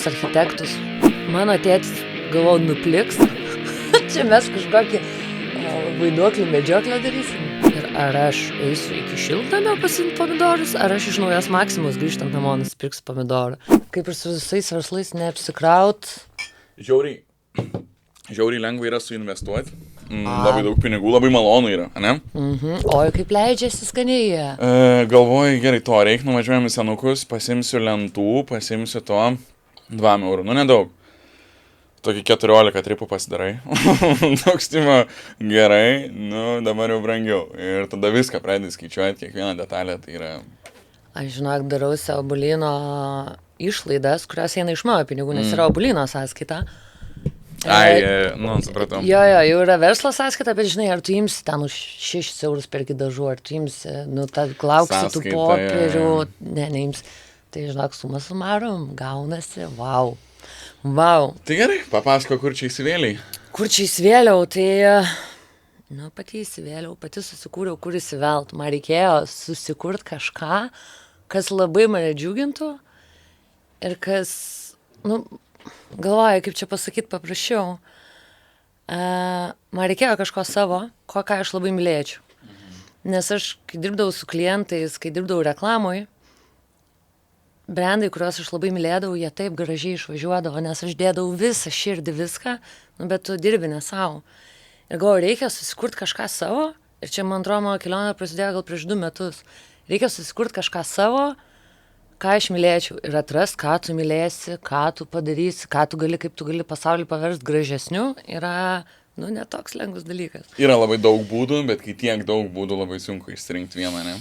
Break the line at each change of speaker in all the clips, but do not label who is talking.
architektus. Mano tėtis, galvoju, nupliks. Čia mes kažkokį vaiduoklį medžioklę darysim. Ir ar aš eisiu iki Šiltnamio pasiimti pomidorus, ar aš iš Naujos Maksimos grįžtant namo nusipirksiu pomidorą. Kaip ir su visais verslais neapsikraut.
Žiauriai lengva yra suinvestuoti. Labai daug pinigų, labai malonu yra, ne?
Oi, kaip leidžiasi skaniai.
Galvoju, gerai, to reikia, nuvažiuojam į senukus, pasimsiu lentų, pasimsiu to 2 eurų, nedaug. Tokį 14 tripų pasidarai. Toks timo gerai, dabar jau brangiau. Ir tada viską pradedi skaičiuoti, kiekvieną detalę, tai yra...
Aš žinok, darausi obulino išlaidas, kurios eina iš mano pinigų, nes yra obulino sąskaita.
Supratau.
Jo, jau yra verslo sąskaita, bet žinai, ar tu imsi ten už 6 eurus perki dažų, ar tu imsi, klauksi tų popierių, neimsi. Tai žinok, suma sumarum, gaunasi, wow.
Tai gerai, papasako, kur čia įsivėliai.
Kur čia įsivėliau, tai, pati įsivėliau, pati susikūriau, kur įsivelt. Man reikėjo susikurti kažką, kas labai mane džiugintų ir kas, galvoju, kaip čia pasakyti paprasčiau. Man reikėjo kažko savo, ką aš labai mylėčiau. Nes aš, kai dirbdavau su klientais, kai dirbdavau reklamoj, brandai, kuriuos aš labai mylėdavau, jie taip gražiai išvažiuodavo, nes aš dėdavau visą širdį, viską, bet tu dirbi ne savo. Ir galvoju, reikia susikurti kažką savo, ir čia, man atrodo, mano kelionė prasidėjo gal prieš 2 metus. Reikia susikurti kažką savo, ką aš mylėčiau, ir atrast, ką tu mylėsi, ką tu padarysi, kaip tu gali pasaulį paversti gražesniu, yra, netoks lengvas dalykas.
Yra labai daug būdų, bet kai tiek daug būdų, labai sunku išsirinkti vieną, ne?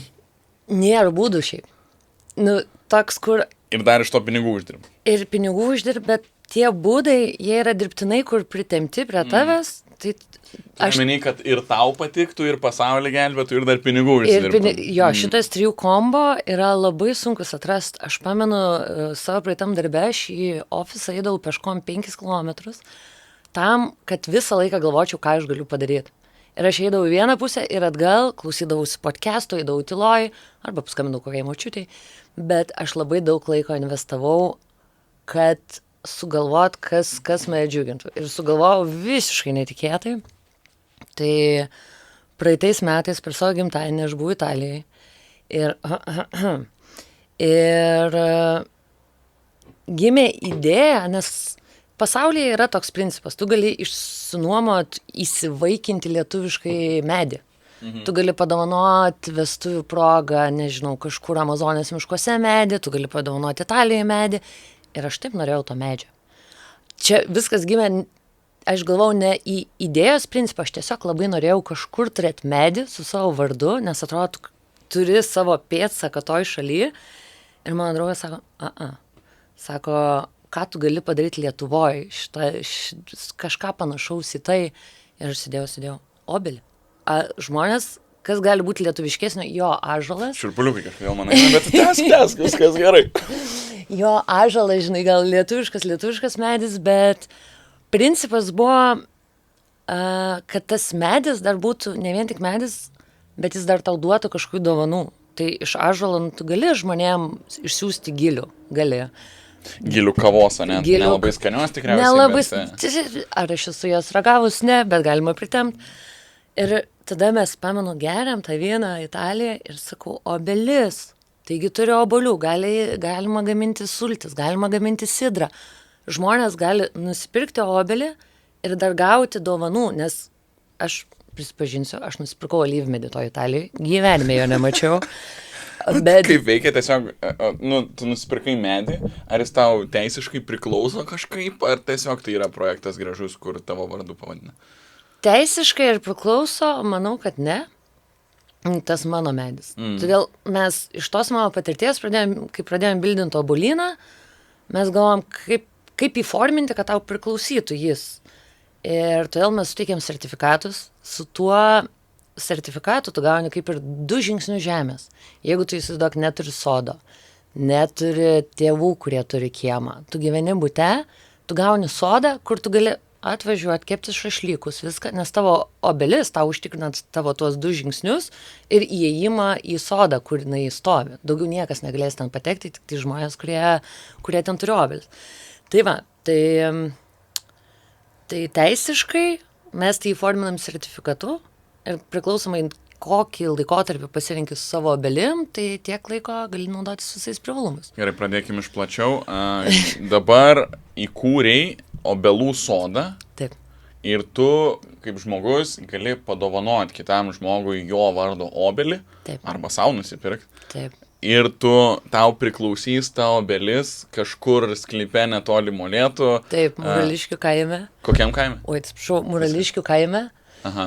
Nėra būdų šiaip. Toks, kur...
Ir dar iš to pinigų uždirb.
Ir pinigų uždirb, bet tie būdai, jie yra dirbtinai, kur pritemti prie tavęs, tai...
Aš manau, kad ir tau patiktų, ir pasaulį gelbėtų, ir dar pinigų uždirbtų.
Jo, šitas 3 kombo yra labai sunkus atrast. Aš pamenu savo praeitam darbe, aš į ofisą eidavau peškom 5 kilometrus, tam, kad visą laiką galvočiau, ką aš galiu padaryti. Ir aš eidavau į vieną pusę ir atgal, klausydavausi podcast'o, eidavau tyloj, arba paskambinau kokiai močiutei, bet aš labai daug laiko investavau, kad sugalvot, kas mane džiugintų. Ir sugalvojau visiškai netikėtai. Tai praeitais metais per savo gimtadienį aš buvau Italijai. Ir gimė idėja, nes pasaulyje yra toks principas, tu gali išsinuomot, įsivaikinti lietuviškai medį. Tu gali padovanoti vestuvių progą, nežinau, kažkur Amazonės miškuose medį, tu gali padovanoti Italijoje medį. Ir aš taip norėjau to medžio. Čia viskas gimė, aš galvau, ne į idėjos principą, aš tiesiog labai norėjau kažkur turėti medį su savo vardu, nes atrodo, turi savo pėdsaką toj šaly. Ir mano draugas sako, sako, ką tu gali padaryti Lietuvoje, kažką panašaus į tai. Ir aš sėdėjau, obelį. Žmonės, kas gali būti lietuviškesnio, jo ąžuolas.
Širpuliukai kažkodėl manai, bet tęsk, viskas gerai.
Jo ąžuolas, žinai, gal lietuviškas medis, bet principas buvo, kad tas medis dar būtų ne vien tik medis, bet jis dar tau duotų kažkokių dovanų. Tai iš ąžuolo tu gali žmonėm išsiųsti gilių, gali.
Gilių kavos, ne? Nelabai skanios tikriausiai.
Nelabai, ar aš esu jos ragavus, ne, bet galima pritempt. Ir tada mes, pamenu, geriam tą vyną Italiją ir sakau, obelis, taigi turi obuolių, galima gaminti sultis, galima gaminti sidrą. Žmonės gali nusipirkti obelį ir dar gauti dovanų, nes aš prisipažinsiu, aš nusipirkau alyvmedį to Italijoje, gyvenime jo nemačiau. Bet...
Kaip veikia tiesiog, tu nusipirkai medį, ar jis tau teisiškai priklauso kažkaip, ar tiesiog tai yra projektas gražus, kur tavo vardu pavadina?
Teisiškai ir priklauso, manau, kad ne. Tas mano medis. Todėl mes iš tos mano patirties, kai pradėjom bildinti obuolyną, mes galvom, kaip įforminti, kad tau priklausytų jis. Ir todėl mes suteikėm sertifikatus. Su tuo sertifikatu tu gauni kaip ir 2 žingsnius žemės. Jeigu tu įsivaizduok, neturi sodo, neturi tėvų, kurie turi kiemą, tu gyveni bute, tu gauni sodą, kur tu gali atvažiuoti, kepti šašlykus, viską, nes tavo obelis tau užtikrinant tavo tuos 2 žingsnius ir įėjimą į sodą, kur jinai stovi. Daugiau niekas negalės ten patekti, tik tai žmonės, kurie ten turi obelis. Tai va, tai teisiškai mes tai įforminam sertifikatu ir priklausomai kokį laikotarpį pasirinkti su savo obelim, tai tiek laiko gali naudotis visais privalumus.
Gerai, pradėkime iš plačiau. Dabar įkūrei obelų sodą.
Taip.
Ir tu, kaip žmogus, gali padovanoti kitam žmogui jo vardo obelį.
Taip.
Arba savo nusipirkti.
Taip.
Ir tau priklausys ta obelis kažkur sklype netoli Molėtų.
Taip, Murališkių kaime.
Kokiam kaime?
Oi, atsiprašau, Murališkių kaime.
Aha.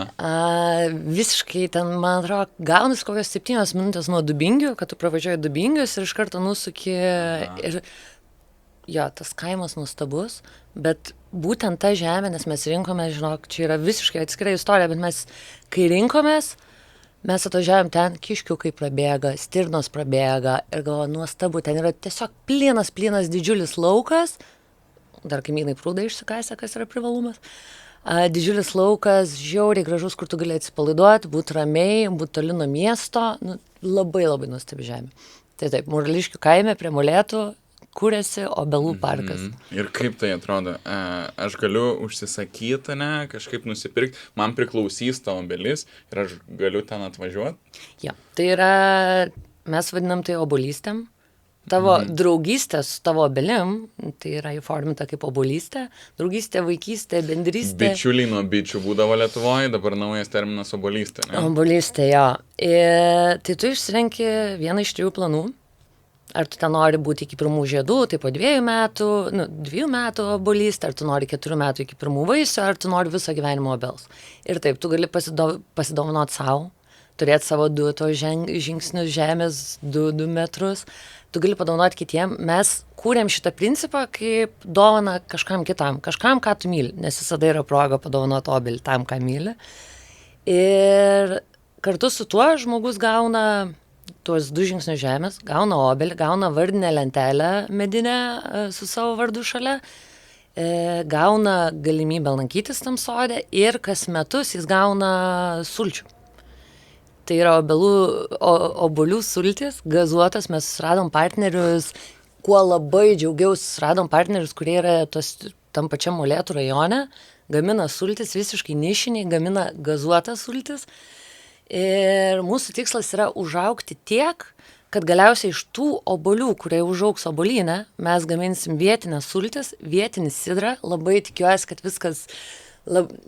Visiškai ten, man atrodo, gaunasi kokios 7 minutės nuo Dubingių, kad tu pravažiuoji Dubingius ir iš karto nusuki. Ir jo, tas kaimas nuostabus, bet būtent ta žemė, nes mes rinkome, žinok, čia yra visiškai atskira istorija, bet mes, kai rinkomės, mes atvažiavom ten, kiškiukai prabėga, stirnos prabėga ir galvoju, nuostabu, ten yra tiesiog plynas didžiulis laukas, dar kaimynai prūdai išsikasė, kas yra privalumas. Didžiulis laukas, žiauriai gražus, kur tu gali atsipalaiduoti, būti ramiai, būti toli nuo miesto, labai labai nuostabi žemė. Tai taip, Murališkių kaime prie Molėtų kūrėsi obelų parkas.
Ir kaip tai atrodo? Aš galiu užsisakyti, kažkaip nusipirkti, man priklausys ta obelis ir aš galiu ten atvažiuoti?
Ja, tai yra, mes vadinam tai obolystėm. Tavo draugystė su tavo obelim, tai yra įforminta kaip obolystė, draugystė, vaikystė, bendrystė.
Bičiuliai nuo bičių būdavo Lietuvoje, dabar naujas terminas obolystė, ne?
Obolystė, jo. Tai tu išsirenki vieną iš 3 planų. Ar tu ten nori būti iki 1 žiedų, tai po 2 metų, 2 metų obolystė, ar tu nori 4 metų iki 1 vaisių, ar tu nori visą gyvenimo obels. Ir taip, tu gali pasidovanoti savo, turėti savo 2 žingsnius žemės, 2 metrus. Tu gali padovanoti kitiem. Mes kūrėm šitą principą kaip dovana kažkam kitam, kažkam, ką tu myli, nes visada yra proga padovanoti obelį tam, ką myli. Ir kartu su tuo žmogus gauna tuos 2 žingsnius žemės, gauna obelį, gauna vardinę lentelę medinę su savo vardu šalia, gauna galimybę lankytis tam sode ir kas metus jis gauna sulčių. Tai yra obuolių sultis, gazuotas, mes susiradom partnerius, kuo labai džiaugiausi, susiradom partnerius, kurie yra tam pačiam Molėtų rajone, gamina sultis visiškai nišiniai, gamina gazuotas sultis. Ir mūsų tikslas yra užaugti tiek, kad galiausiai iš tų obuolių, kurie užaugs obuolyne, mes gaminsim vietinės sultis, vietinį sidrą. Labai tikiuosi, kad viskas,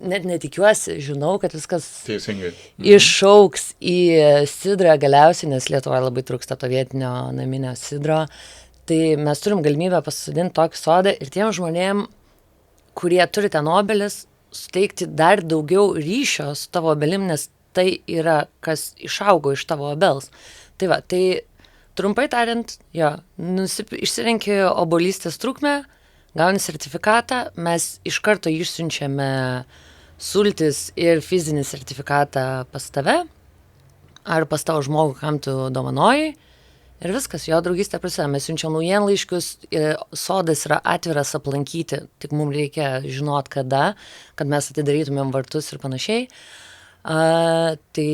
net netikiuosi, žinau, kad viskas
teisingai
išaugs į sidrą galiausiai, nes Lietuvoje labai trūksta to vietinio naminio sidro. Tai mes turim galimybę pasodinti tokį sodą ir tiem žmonėm, kurie turi ten obelis, suteikti dar daugiau ryšio su tavo obelim, nes tai yra, kas išaugo iš tavo obels. Tai va, tai trumpai tariant, jo, išsirenki obolystės trukmę, gauni sertifikatą, mes iš karto išsiunčiame sultis ir fizinį sertifikatą pas tave, ar pas tavo žmogų, kam tu dovanoji, ir viskas, jo draugystė prasideda. Mes siunčiam naujienlaiškius, sodas yra atviras aplankyti, tik mums reikia žinot kada, kad mes atidarytumėm vartus ir panašiai. Tai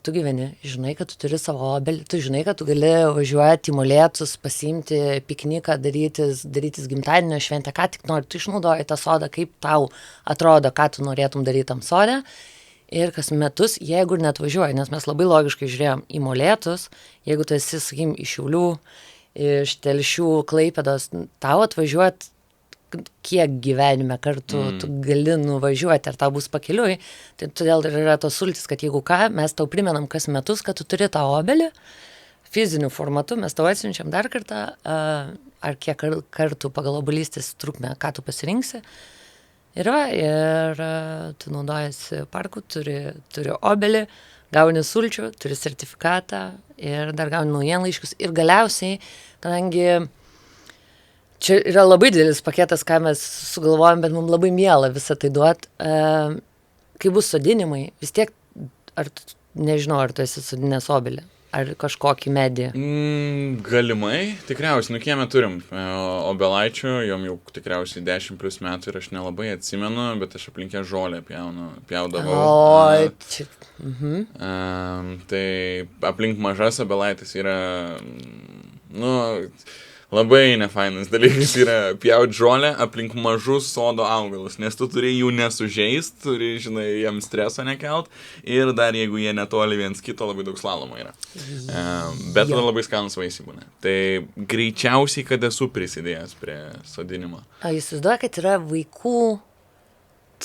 tu gyveni, žinai, kad tu turi savo obelį, tu žinai, kad tu gali važiuoti į Molėtus, pasiimti pikniką, darytis gimtadienio šventę, ką tik nori, tu išnaudoji tą sodą, kaip tau atrodo, ką tu norėtum daryti tam sode. Ir kas metus, jeigu ir net važiuoji, nes mes labai logiškai žiūrėjom į Molėtus, jeigu tu esi, sakykim, iš Šiaulių, iš Telšių, Klaipėdos, tau atvažiuoti kiek gyvenime kartu tu gali nuvažiuoti, ar tau bus pakeliui, tai todėl ir yra tos sultis, kad jeigu ką, mes tau primenam kas metus, kad tu turi tą obelį, fiziniu formatu, mes tau atsiunčiam dar kartą, ar kiek kartų pagal obolystės trukmę, ką tu pasirinksi. Ir tu naudojasi parku, turi obelį, gauni sulčių, turi sertifikatą ir dar gauni naujienlaiškius. Ir galiausiai, kadangi čia yra labai didelis paketas, ką mes sugalvojom, bet mums labai miela visą tai duot. Kai bus sodinimai, vis tiek, nežinau, ar tu esi sodinęs obelį, ar kažkokį medį?
Galimai, tikriausiai, kieme turim obelaičių, jom jau tikriausiai 10+ metų ir aš nelabai atsimenu, bet aš aplinkė žolę pjaudavau. Tai aplink mažas obelaitis yra, labai nefainas dalykas yra pjauti žolę aplink mažus sodo augalus, nes tu turi jų nesužeist, turi, žinai, jiems streso nekelt ir dar jeigu jie netoli viens kito, labai daug slalomo yra. Bet tada labai skanus vaisiai būna. Tai greičiausiai, kad esu prisidėjęs prie sodinimo.
O jūs įsivaizduoja, kad yra vaikų,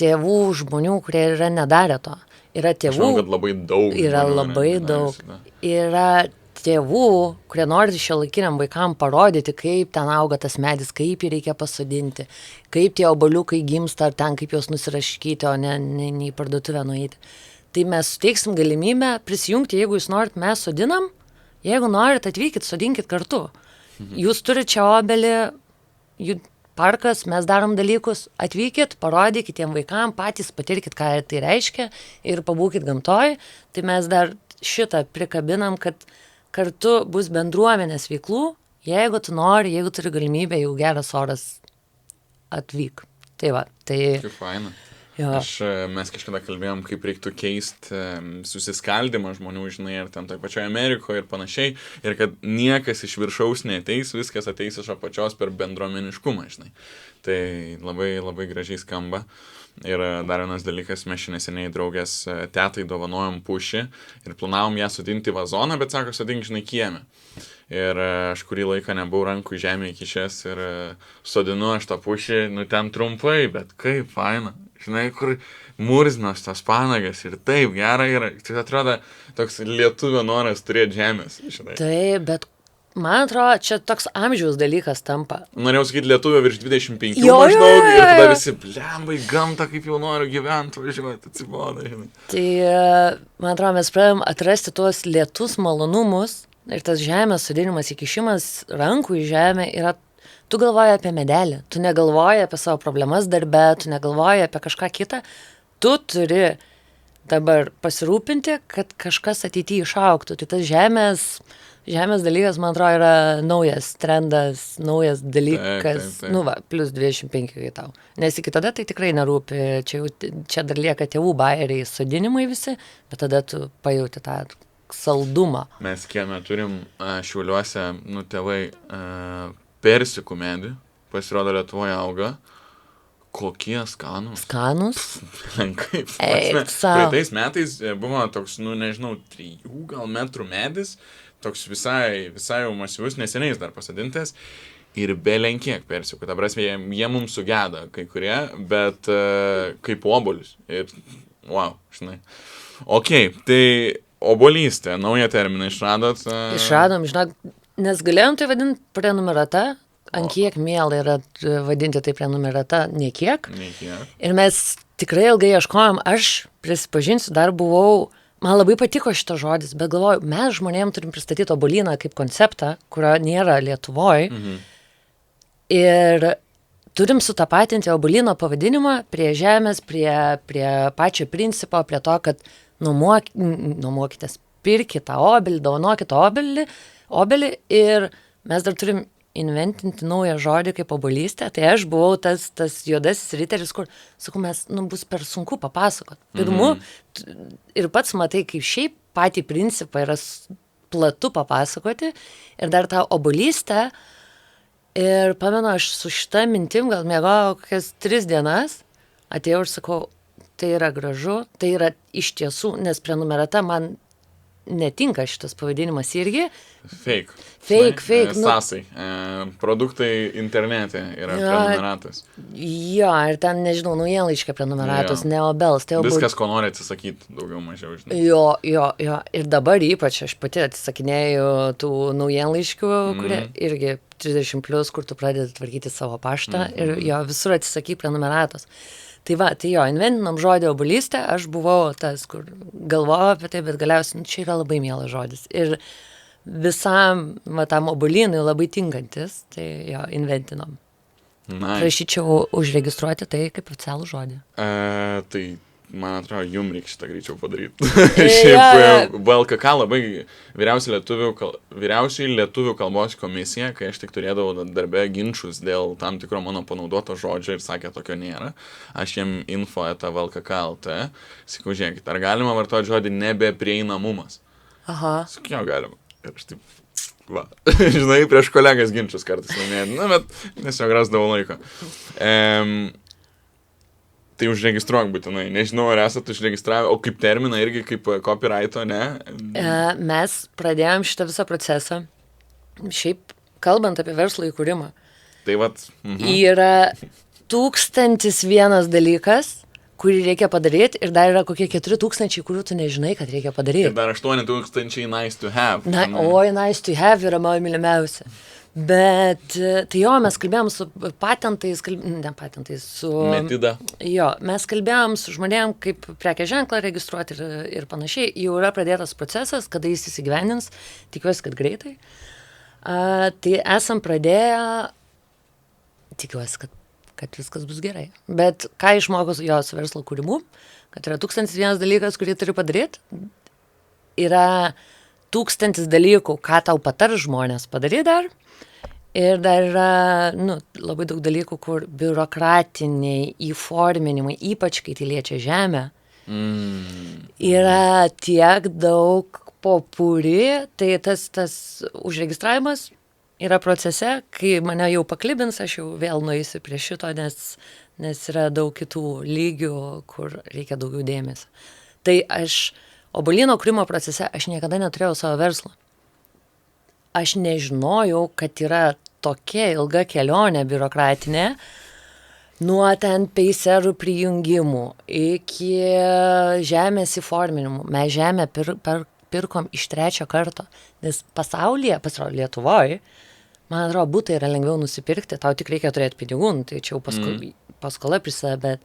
tėvų, žmonių, kurie yra nedarę to. Yra tėvų.
Aš manau, kad labai daug.
Yra labai daug. Yra tėvų, kurie nori šiuolaikiniam vaikam parodyti, kaip ten auga tas medis, kaip jį reikia pasodinti, kaip tie obuoliukai gimsta, ar ten kaip juos nusiraškyti, o ne į parduotuvę nueiti. Tai mes suteiksim galimybę prisijungti, jeigu jūs norit, mes sodinam, jeigu norit, atvykit, sodinkit kartu. Jūs turite čia obelį, parkas, mes darom dalykus, atvykit, parodykit tiem vaikam, patys patirkit, ką tai reiškia ir pabūkit gamtoj. Tai mes dar šitą prikabinam, kad kartu bus bendruomenės veiklų, jeigu tu nori, jeigu turi galimybę, jeigu geras oras, atvyk. Tai va, tai...
Kaip faina.
Jo.
Mes kažkada kalbėjom, kaip reiktų keisti susiskaldimą žmonių, žinai, ir ten toj pačioje Amerikoje ir panašiai, ir kad niekas iš viršaus neateis, viskas ateis iš apačios per bendruomeniškumą, žinai. Tai labai, labai gražiai skamba. Ir dar vienas dalykas, mes šiandien neseniai draugės tetai dovanojom pušį ir planavom ją sodinti vazoną, bet sako, sodink, žinai, kieme. Ir aš kurį laiką nebuvau rankų žemė įkišęs ir sodinu aš tą pušį, nu ten trumpai, bet kaip faina. Žinai, kur murznos tas panagas ir taip gera yra. Tai atrodo toks lietuvio noras turėti žemės, žinai.
Taip, bet man atrodo, čia toks amžiaus dalykas tampa.
Norėjau sakyti lietuvio virš 25 maždaug ir tada visi, blembai, gamta, kaip jau noriu gyventi, važiuoti, atsiboda, žinai.
Tai, man atrodo, mes pradėjom atrasti tuos lietus malonumus ir tas žemės sodinimas, įkišimas rankų į žemę yra, tu galvoji apie medelį, tu negalvoji apie savo problemas darbe, tu negalvoji apie kažką kitą, tu turi dabar pasirūpinti, kad kažkas ateityje išaugtų. Tai tas žemės dalykas, man atrodo, yra naujas trendas, naujas dalykas,
taip.
nu va, plus 25 kai tau. Nes iki tada tai tikrai nerūpi, čia dar lieka tėvų bairiai sodinimai visi, bet tada tu pajauti tą saldumą.
Mes kieme turim Šiauliuose, nu, tėvai persikų medį, pasirodo Lietuvoje auga. Kokie skanūs.
Skanūs?
Kaip. Praeitais metais buvo toks, nu, nežinau, 3 gal metrų medis, toks visai jau masyvus, neseniai dar pasadintas ir belenkiek persikų. Ta prasme, jie mums sugeda kai kurie, bet kaip obuolius. Ir, wow, žinai. Ok, tai obuolystė, naują terminą išradot?
Išradom, žinok, nes galėjom tai vadinti prenumerata, ant kiek miela yra vadinti tai prenumerata, niekiek. Ir mes tikrai ilgai ieškojom, aš prisipažinsiu, dar buvau, man labai patiko šitas žodis, bet galvoju, mes žmonėm turim pristatyti obuolyną kaip konceptą, kurio nėra Lietuvoj. Ir turim sutapatinti obuolyno pavadinimą prie žemės, prie pačio principo, prie to, kad nuomokitės, pirkite obelį, dovanokite obelį ir mes dar turim inventinti naują žodį kaip obuolystė. Tai aš buvau tas juodasis riteris, kur, sakau, mes, bus per sunku papasakot. Ir pats matai, kaip šiaip patį principą yra platu papasakoti ir dar tą obuolystę. Ir pamenu, aš su šitą mintim gal miegojau kokias 3 dienas, atėjau ir sakau, tai yra gražu, tai yra iš tiesų, nes prenumerata man netinka šitas pavadinimas irgi.
Fake. Sasai. Produktai internete yra prenumeratas.
Jo, ir ten, nežinau, naujienlaiškio prenumeratos, ne obels.
Viskas, ko nori atsisakyti, daugiau mažiau, žinai.
Jo. Ir dabar ypač aš pati atsisakinėju tų naujienlaiškių, kurie irgi 30+, kur tu pradedi tvarkyti savo paštą ir jo visur atsisaky prenumeratos. Tai va, tai jo, inventinom žodį obuolystė, aš buvau tas, kur galvojau apie tai, bet galiausiai čia yra labai mielas žodis. Ir visam tam obuolynui labai tinkantis, tai jo, inventinom. Prašyčiau užregistruoti tai kaip oficialų žodį.
Tai, man atrodo, jums reikia šitą greičiau padaryti. Šiaip VLKK labai vyriausiai lietuvių kalbos komisija, kai aš tik turėdavau darbe ginčus dėl tam tikro mano panaudoto žodžio ir sakė, tokio nėra. Aš jiem info@vlkk.lt sakau, žiūrėkit, ar galima vartoti žodį nebeprieinamumas?
Aha.
Sakiau, galima. Ir aš taip, Va. Žinai, prieš kolegas ginčius kartais laimėjai. Na, bet tiesiog rasdavau laiko. Tai užregistruok būtinai. Nežinau, ar esate užregistravę, o kaip terminą irgi, kaip copyrighto, ne?
Mes pradėjom šitą visą procesą. Šiaip, kalbant apie verslo įkūrimą,
Tai vat.
yra 1001 dalykas, kurį reikia padaryti, ir dar yra kokie 4000, kurių tu nežinai, kad reikia padaryti.
Ir dar 8000 nice to have.
Nice to have yra mano mylimiausia. Bet, tai jo, mes kalbėjom su patentais, su...
Metida.
Jo, mes kalbėjom su žmonėm, kaip prekės ženklą registruoti ir panašiai. Jau yra pradėtas procesas, kada jis įsigyvendins, tikiuosi, kad greitai. Tai esam pradėję, tikiuosi, kad viskas bus gerai. Bet ką išmokau jo su verslo kūrimu, kad yra 1001 dalykas, kurį turi padaryti, yra 1000 dalykų, ką tau patar žmonės padaryti dar. Ir dar yra labai daug dalykų, kur biurokratiniai įforminimai, ypač kai tai liečia žemę, yra tiek daug popuri, tai tas užregistravimas yra procese, kai mane jau paklibins, aš jau vėl nueisiu prie šito, nes yra daug kitų lygių, kur reikia daugiau dėmesio. Tai obuolyno kūrimo procese aš niekada neturėjau savo verslo. Aš nežinojau, kad yra tokia ilga kelionė biurokratinė, nuo ten peiserų prijungimų iki žemės įforminimų. Mes žemę pirkom iš 3 karto, nes pasaulyje Lietuvoje, man atrodo, būtai yra lengviau nusipirkti, tau tik reikia turėti pinigų, tai čia jau paskola prisideda, bet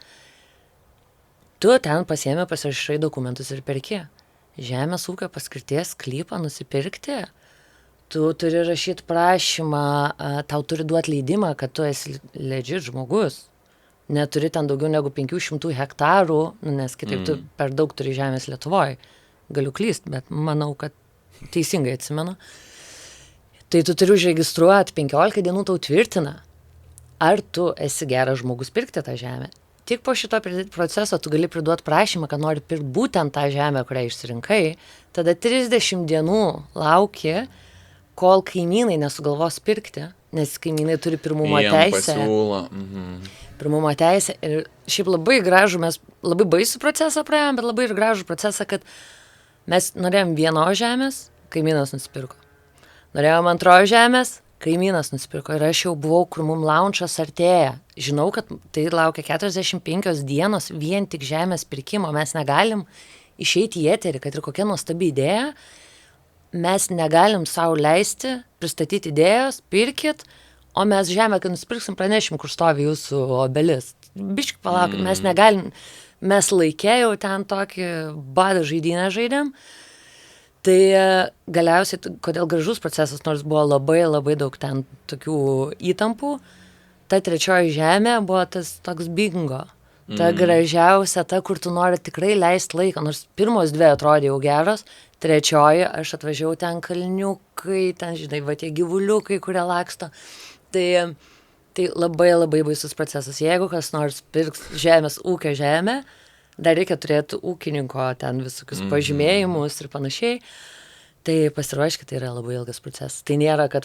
tu ten pasiėmė, pasirašai dokumentus ir perki. Žemės ūkio paskirties sklypą nusipirkti, tu turi rašyti prašymą, tau turi duoti leidimą, kad tu esi legit žmogus. Neturi ten daugiau negu 500 hektarų, nes kitaip tu per daug turi žemės Lietuvoje. Galiu klyst, bet manau, kad teisingai atsimenu. Tai tu turi užregistruoti, 15 dienų tau tvirtina, ar tu esi geras žmogus pirkti tą žemę. Tik po šito proceso tu gali priduoti prašymą, kad nori pirkti būtent tą žemę, kurią išsirinkai, tada 30 dienų lauki, kol kaimynai nesugalvos pirkti, nes kaimynai turi pirmumo teisę. Pirmumo teisę. Ir šiaip labai gražų, mes labai baisų procesą praėjom, bet labai ir gražų procesą, kad mes norėjom vienos žemės, kaimynas nusipirko. Norėjom antros žemės, kaimynas nusipirko. Ir aš jau buvau, kur mum launčas artėja. Žinau, kad tai laukia 45 dienos vien tik žemės pirkimo. Mes negalim išeiti į eterį, kad ir kokia nuostabi idėja. Mes negalim savo leisti, pristatyti idėjos, pirkit, o mes žemę, kai nusipirksim, pranešim, kur stovi jūsų obelis. Biškį palaukit, mes negalim, mes laikėjau ten tokį badą žaidynę žaidėm. Tai galiausiai, kodėl gražus procesas, nors buvo labai labai daug ten tokių įtampų, ta 3 žemė buvo tas toks bingo. Ta gražiausia, ta, kur tu nori tikrai leisti laiką, nors pirmos 2 atrodė jau geros, 3 aš atvažiavau ten kalniukai, ten, žinai, va tie gyvuliukai, kurie laksto. Tai labai labai baisus procesas. Jeigu kas nors pirks žemės ūkio žemę, dar reikia turėti ūkininko ten visokius pažymėjimus ir panašiai. Tai pasiruoškit, tai yra labai ilgas procesas. Tai nėra, kad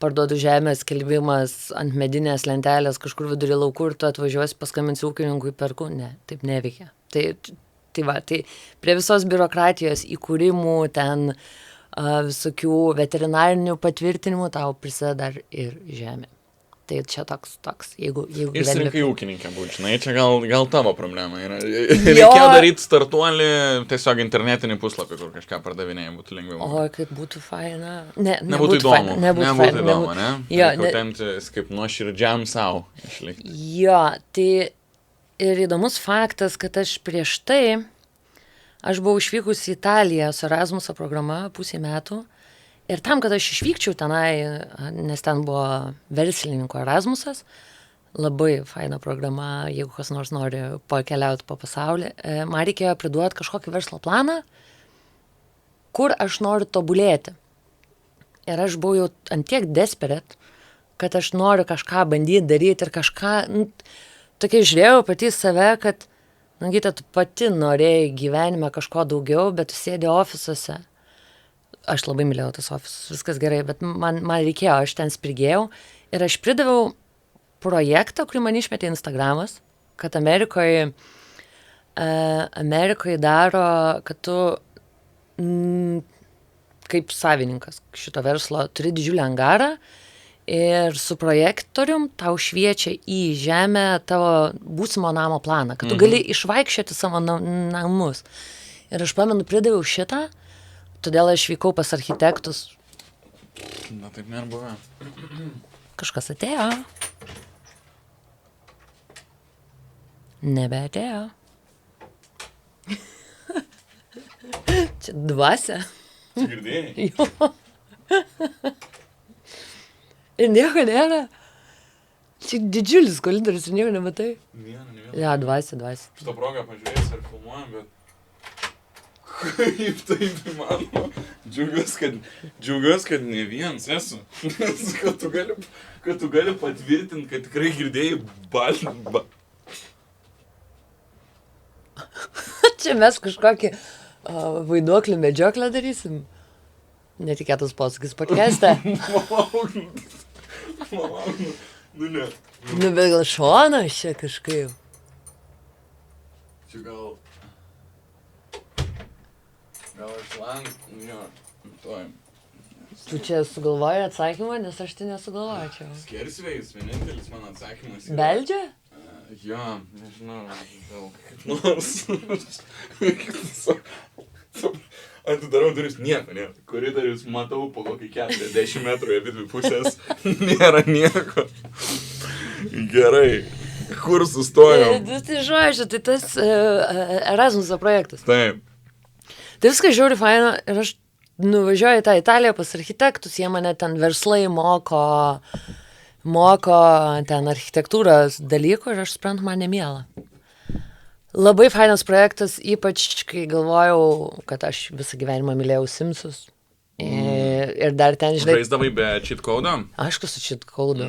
parduodu žemės skelbimas ant medinės lentelės kažkur vidury laukų ir tu atvažiuosi, paskambinsi ūkininkui, perku. Ne, taip neveikia. Tai prie visos biurokratijos įkūrimų, ten visokių veterinarinių patvirtinimų tau prisideda dar ir žemė. Tai čia toks, jeigu
Išsirinkai ūkininkę būt, žinai, čia gal tavo problema yra. Reikėjo daryti startuolį, tiesiog internetinį puslapį, kur kažką pardavinėjai, būtų lengviau.
O, kaip būtų faina.
Nebūtų įdomu. Nebūtų įdomu, ne?
Jo,
autentis, kaip nuoširdžiam savo išlikti.
Jo, tai ir įdomus faktas, kad aš prieš tai, aš buvau išvykus į Italiją su Erasmuso programa 0,5 metų. Ir tam, kad aš išvykčiau tenai, nes ten buvo verslininko Erasmusas, labai faina programa, jeigu kas nors nori pakeliauti po pasaulį, man reikėjo priduoti kažkokį verslo planą, kur aš noriu tobulėti. Ir aš buvau jau antiek desperate, kad aš noriu kažką bandyti daryti ir kažką, tokia žiūrėjau pati save, kad, Gita, tu pati norėjai gyvenime kažko daugiau, bet tu sėdi ofisuose. aš labai mylėjau tas ofisus, viskas gerai, bet man reikėjo, aš ten spirgėjau ir aš pridaviau projektą, kurį man išmetė Instagramas, kad Amerikoje daro, kad tu kaip savininkas šito verslo turi didžiulį angarą ir su projektorium tau šviečia į žemę tavo būsimo namo planą, kad tu gali išvaikščioti savo namus. Ir aš pamenu, pridaviau šitą, todėl aš vykau pas architektus.
Na, taip nėra buvę.
Kažkas atėjo. Nebeatėjo. Čia dvasia.
Tu girdėjai?
Jo. Ir nieko nėra. Čia didžiulis koridorius ir nieko nematai.
Vieną.
Ja, dvasia.
Šitą progą pažiūrėjus ir filmuojam, bet... Kaip taip įmanoma? Džiaugiuos, kad ne vienas esu. kad tu gali patvirtinti, kad tikrai girdėjai balbą.
Čia mes kažkokį vaiduoklį medžioklę darysim. Netikėtas posakis podcast'e.
Malonu. Nu ne.
Nu, bet gal šonas čia kažkaip.
Čia gal aš jo, toj.
Tu čia sugalvoji atsakymą, nes aš tai nesugalvočiau.
Skersvėjus, vienintelis mano atsakymas yra...
Beldžia?
Jo, nežinau, gal kaip nors. Atidarau duris, nieko nėra. Koridorius matau po kokį 40 metrų į dvi pusės. Nėra nieko. Gerai. Kur sustojom?
Tai žodžiu, tai tas Erasmuso projektas.
Taip.
Tai viskas žiauri faina ir aš nuvažiuoju į tą Italiją pas architektus, jie mane ten verslai moko ten architektūros dalykų ir aš suprantu, man nemiela. Labai fainas projektas, ypač kai galvojau, kad aš visą gyvenimą mylėjau Simsus. Ir dar ten, žinai...
Žaisdavai be cheat code'o?
Aišku, su cheat code'u.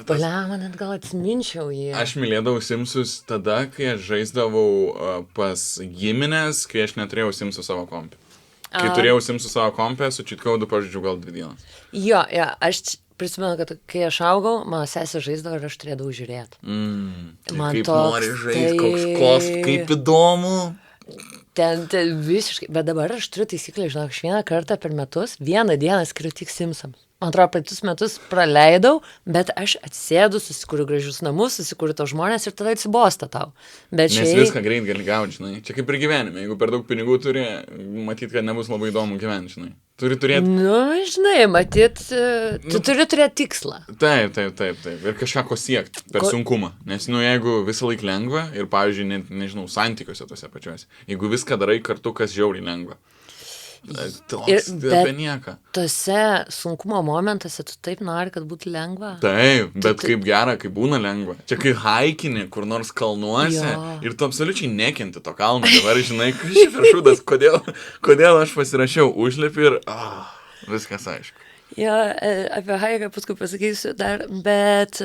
Paliama, net gal atsiminčiau jį.
Aš mylėdavau Simsus tada, kai aš žaisdavau pas giminės, kai aš neturėjau Simsų savo kompį. Kai turėjau Simsų savo kompę, su cheat code'u pažaidžiau gal 2 dienas.
Jo, aš prisimenu, kad kai aš augau, mano sesė žaisdavo ir aš turėdavau žiūrėti.
Man kaip nori žaisti, kažkos, kaip įdomu.
Ten visiškai, bet dabar aš turiu taisyklę, žinok, aš vieną kartą per metus, vieną dieną skiriu tik Simsams. Man atrodo, praeitus metus praleidau, bet aš atsėdu, susikuriu gražius namus, susikuriu tos žmonės ir tada atsibosta tau. Bet
nes viską greit gali gauti, žinai. Čia kaip ir gyvenime, jeigu per daug pinigų turi, matyt, kad nebus labai įdomu gyventi, žinai. Turi turėti...
Nu, žinai, matyt, tu turi turėti tikslą.
Taip. Ir kažką ko siekti per sunkumą. Nes, jeigu visą laiką lengva ir, pavyzdžiui, nežinau, santykiuose tose pačiuose, jeigu viską darai kartu, kas žiauriai lengva. Apie nieką.
Tose sunkumo momentuose tu taip nori, kad būtų lengva.
Taip, bet kaip gera, kai būna lengva. Čia kai haikini kur nors kalnuose ir tu absoliučiai nekenti to kalno. Dabar žinai, kas čia per šūdas, kodėl aš pasirašiau užlipį ir viskas aišku.
Jo, apie haiką paskui pasakysiu dar, bet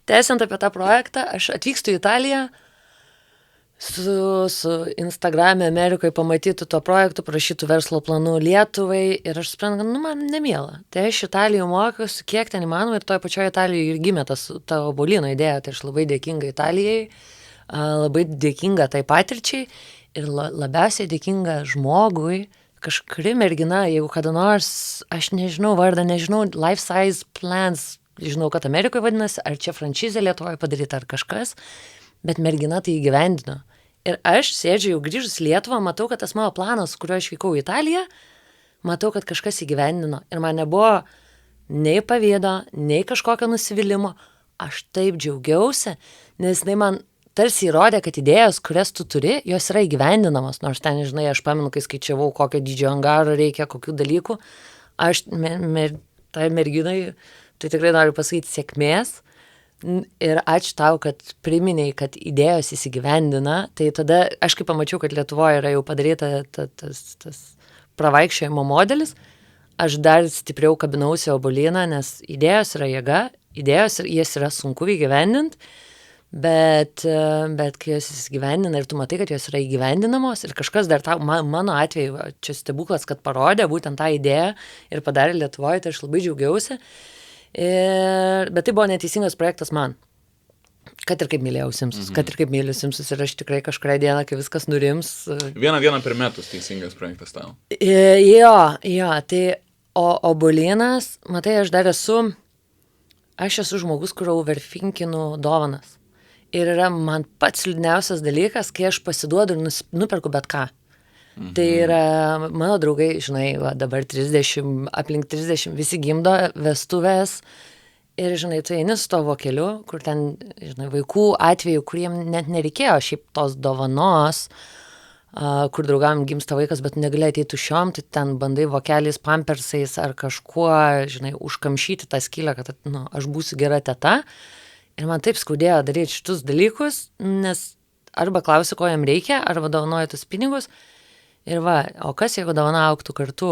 tęsiant apie tą projektą, aš atvykstu į Italiją, su Instagrame Amerikoje pamatytų to projektų, prašytų verslo planų Lietuvai ir aš suprantu, kad man nemiela. Tai aš Italijoje mokiausi, kiek ten įmanoma ir toje pačioje Italijoje ir gimė ta obuolino idėja, tai aš labai dėkinga Italijai, labai dėkinga tai patirčiai ir labiausiai dėkinga žmogui, kažkuri mergina, jeigu kada nors, aš nežinau vardą, nežinau, life size plans, žinau, kad Amerikoje vadinasi, ar čia franšizė Lietuvoje padaryta ar kažkas, bet mergina tai įgyvendino. Ir aš sėdžiu jau grįžus į Lietuvą, matau, kad tas mano planas, su kuriuo aš vykau į Italiją, matau, kad kažkas įgyvendino. Ir man nebuvo nei pavydo, nei kažkokio nusivylimo. Aš taip džiaugiausi, nes jinai man tarsi įrodė, kad idėjos, kurias tu turi, jos yra įgyvendinamos. Nors ten, žinai, aš pamenu, kai skaičiavau, kokio dydžio angaro reikia, kokių dalykų. Aš tai merginai, tai tikrai noriu pasakyti sėkmės. Ir ačiū tau, kad priminėjai, kad idėjos įsigyvendina. Tai tada aš kai pamačiau, kad Lietuvoje yra jau padaryta tas pravaikščiojimo modelis, aš dar stipriau kabinausi obuolyną, nes idėjos yra jėga, idėjos jas yra sunku įgyvendinti, Bet kai jos įsigyvendina ir tu matai, kad jos yra įgyvendinamos ir kažkas dar tau, mano atveju, čia stebuklas, kad parodė būtent tą idėją ir padarė Lietuvoje, tai aš labai džiaugiausi. Bet tai buvo neteisingas projektas man. Kad ir kaip mylėjau Simsus, kad ir kaip myliu Simsus ir aš tikrai kažkurią dieną, kai viskas nurims.
Vieną dieną per metus teisingas projektas tau.
Jo, tai obuolienas, matai, aš esu žmogus, kur overthinkinu dovanas. Ir yra man pats liūdniausias dalykas, kai aš pasiduodu ir nuperku bet ką. Tai yra mano draugai, žinai, dabar 30, aplink 30, visi gimdo vestuvės. Ir, žinai, tu eini su to vokeliu, kur ten, žinai, vaikų atveju, kuriem net nereikėjo šiaip tos dovanos, kur draugam gimsta vaikas, bet negali ateiti tuščiom, tai ten bandai vokeliais, pampersais ar kažkuo, žinai, užkamšyti tą skylę, kad, aš būsiu gera teta. Ir man taip skaudėjo daryti šitus dalykus, nes arba klausi, ko jam reikia, arba dovanoja tus pinigus. Ir o kas jeigu dovana augtų kartu?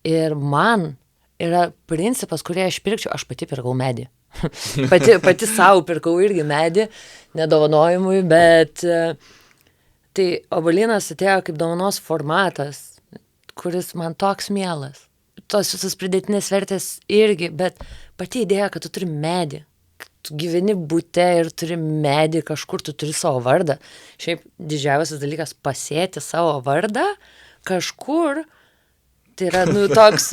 Ir man yra principas, kurį aš pirkčiau, aš pati pirkau medį. pati savo pirkau irgi medį, nedovanojimui, bet tai obuolienas atėjo kaip dovanos formatas, kuris man toks mielas. Tos visos pridėtinės vertės irgi, bet pati idėja, kad tu turi medį. Tu gyveni bute ir turi medį kažkur, tu turi savo vardą. Šiaip didžiausias dalykas pasėti savo vardą kažkur, tai yra, toks...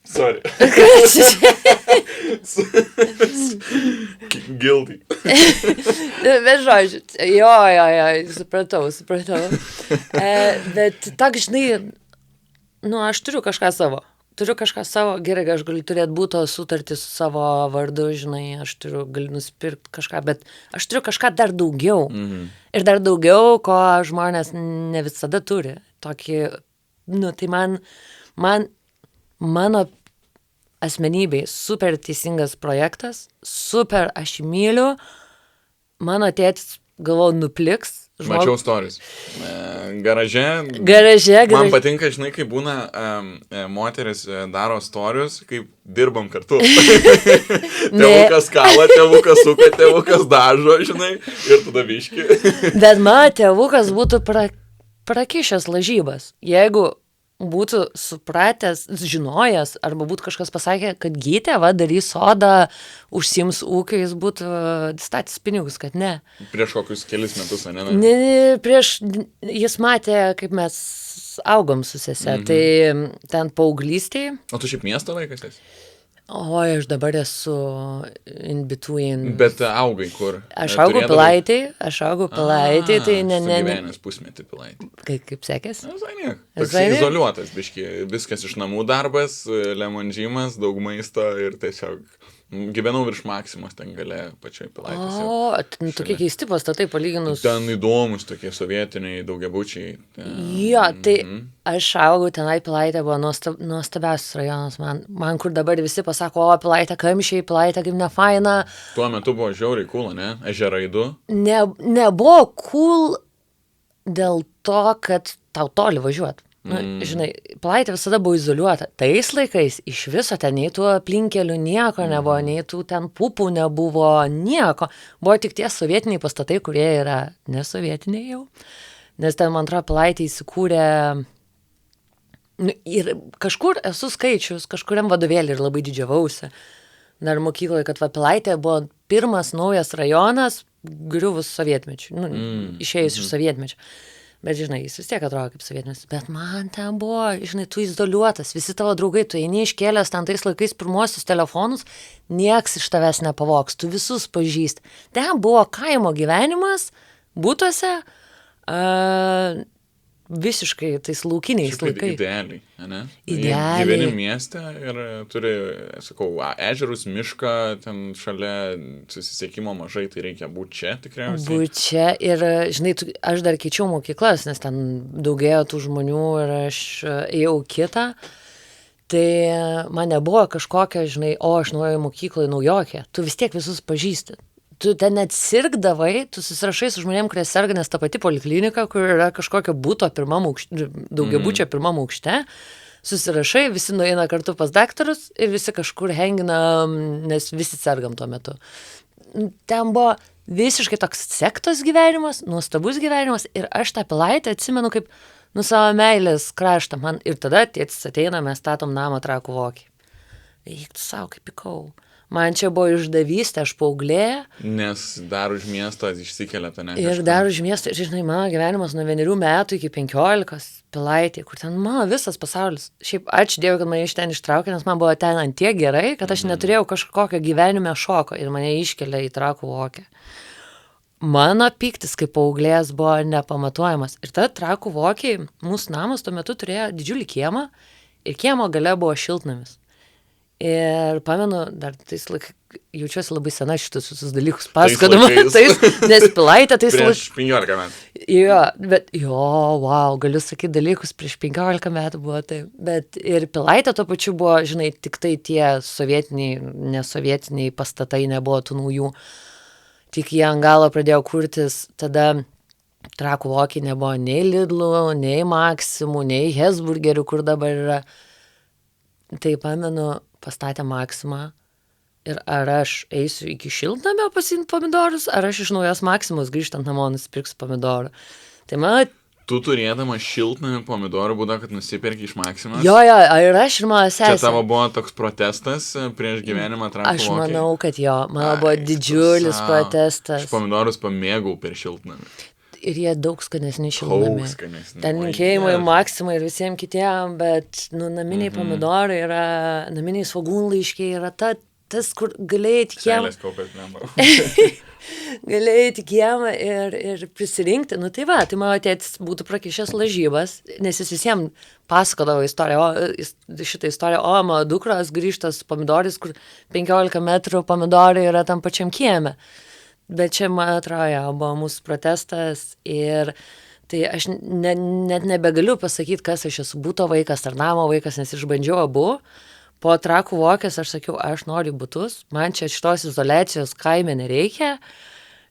Sorry. Guilty.
Bet žodžiu, jo, supratau. Bet tak, žinai, aš turiu kažką savo. Gerai, aš galiu turėti būto sutartį su savo vardu, žinai, galiu nusipirkti kažką, bet aš turiu kažką dar daugiau. Ir dar daugiau, ko žmonės ne visada turi. Tokį, tai mano asmenybei super teisingas projektas, super aš myliu, mano tėtis, galvoju, nupliks.
Mačiau stories. Garaže. Man patinka, žinai, kai būna moteris daro stories, kaip dirbam kartu. Tėvukas kala, tėvukas suka, tėvukas dažo, žinai, ir tada biški.
Bet man tėvukas būtų prakišęs lažybas. Jeigu būtų supratęs, žinojęs, arba būtų kažkas pasakė, kad Gytė, darys sodą, užsiims ūkį, jis būtų statęs pinigus, kad ne.
Prieš kokius kelis metus, ne?
Jis matė, kaip mes augom su sese, tai ten paauglystėj.
O tu šiaip miesto vaikas esi?
Aš dabar esu in between.
Bet augai kur?
Aš augau Pilaitėj, tai ne.
Sugyvenęs pusmetį Pilaitėj.
Kaip sekės?
Visai niek. Toks izoliuotas, biški, viskas iš namų darbas, lemonžymas, daug maisto ir tiesiog gyvenau virš Maksimos ten gale pačioj Pilaitėse.
Tokie keisti pastatai palyginus.
Ten įdomus tokie sovietiniai daugiabučiai.
Jo, tai aš augau tenai, Pilaitė buvo nuostabiausias rajonas man, kur dabar visi pasako, Pilaitė kamščiai, Pilaitė kaip nefaina.
Tuo metu buvo žiauriai cool, ne? Ežerai du.
Nebuvo cool dėl to, kad tau toli važiuot. Žinai, Pilaitė visada buvo izoliuota. Tais laikais iš viso ten nei tų aplinkelių nieko nebuvo, nei tų ten pupų nebuvo, nieko. Buvo tik tie sovietiniai pastatai, kurie yra nesovietiniai jau. Nes ten, man atrodo, Pilaitė įsikūrė ir kažkur esu skaičius, kažkuriam vadovėlį ir labai didžiavausi. Dar mokykloje, kad Pilaitė buvo pirmas naujas rajonas griuvus sovietmečiu, išėjus iš sovietmečio. Bet, žinai, jis vis tiek atrodo kaip sovietinis. Bet man ten buvo, žinai, tu izoliuotas, visi tavo draugai, tu eini iškėlęs ten tais laikais pirmuosius telefonus, nieks iš tavęs nepavoks, tu visus pažįsti. Ten buvo kaimo gyvenimas, butuose, visiškai tais laukiniais laikais.
Idealiai, ne?
Idealiai.
Gyveni mieste ir turi, sakau, ežerus, mišką, ten šalia susisiekimo mažai, tai reikia būti čia tikriausiai.
Būti čia ir, žinai, aš dar keičiau mokyklas, nes ten daugėjo tų žmonių ir aš ėjau kitą. Tai man nebuvo kažkokia, žinai, aš naujoje mokykloje naujokė. Tu vis tiek visus pažįsti. Tu ten net sirgdavai, tu susirašai su žmonėm, kurie serga, nes ta pati poliklinika, kur yra kažkokio būto daugiabučio pirmam aukšte, susirašai, visi nueina kartu pas daktarus ir visi kažkur hengina, nes visi sergam tuo metu. ten buvo visiškai toks sektos gyvenimas, nuostabus gyvenimas ir aš tą Pilaitę atsimenu kaip, savo meilės kraštą man ir tada tėtis ateina, mes statom namą Trakų Vokėj. Eik tu savo, kaip pikau. Man čia buvo išdavystė, aš paauglė.
Nes dar už miesto išsikelia tą ne.
Ir dar už miesto, ir žinai, mano gyvenimas nuo 1 metų iki 15, Pilaitė, kur ten mano visas pasaulis. Šiaip ačiū Dievui, kad mane iš ten ištraukė, nes man buvo ten ant tiek gerai, kad aš neturėjau kažkokio gyvenime šoko ir mane iškelia į Trakų Vokę. Mano pyktis kaip paauglės buvo nepamatuojamas. Ir tada Trakų Vokėj, mūsų namas tuo metu turėjo didžiulį kiemą ir kiemo gale buvo šiltnamis. Ir pamenu, dar tais jaučiuosi labai sena šitus visus dalykus pasakodama, nes Pilaitė tais
prieš 15 metų.
Jo, bet wow, galiu sakyti dalykus prieš 15 metų buvo taip, bet ir Pilaitė tuo pačiu buvo, žinai, tik tai tie sovietiniai, nesovietiniai pastatai nebuvo tų naujų, tik jie ant galo pradėjo kurtis, tada Trakų Vokėj nebuvo nei Lidlų, nei Maksimų, nei Hesburgerių, kur dabar yra. Tai pamenu, pastatė Maksimą ir ar aš eisiu iki šiltnamio pasiimti pomidorus, ar aš iš naujos Maksimos grįžtant namo nusipirksiu pomidorų. Tai man...
Tu turėdama šiltnamį pomidorų būdą, kad nusipirki iš Maksimos?
Jo, ir aš ir mano sesė.
Čia tavo buvo toks protestas prieš gyvenimą Trakų Vokėj?
Aš manau, kad jo, mano buvo didžiulis protestas.
Aš pomidorus pamėgau per šiltnamį.
Ir jie daug skanesni šiltnami. Ten linkėjimai Maksimai ir visiems kitiem, bet naminiai pomidorai yra, naminiai svogūnlaiškiai yra tas, kur galėjai tik kiemą.
Seilės kaupės lemba.
Galėjai tik kiemą ir prisirinkti. Tai va, tai mano tėtis būtų prakišęs lažybas, nes jis visiems pasakodavo šitą istoriją, mano dukros grįžtas pomidoris, kur 15 metrų pomidorai yra tam pačiam kieme. Bet čia, man atrodo, buvo mūsų protestas ir tai aš net nebegaliu pasakyti, kas aš esu, buto vaikas ar namo vaikas, nes išbandžiau abu. Po Trakų Vokės aš sakiau, aš noriu butus, man čia šitos izoliacijos kaime nereikia.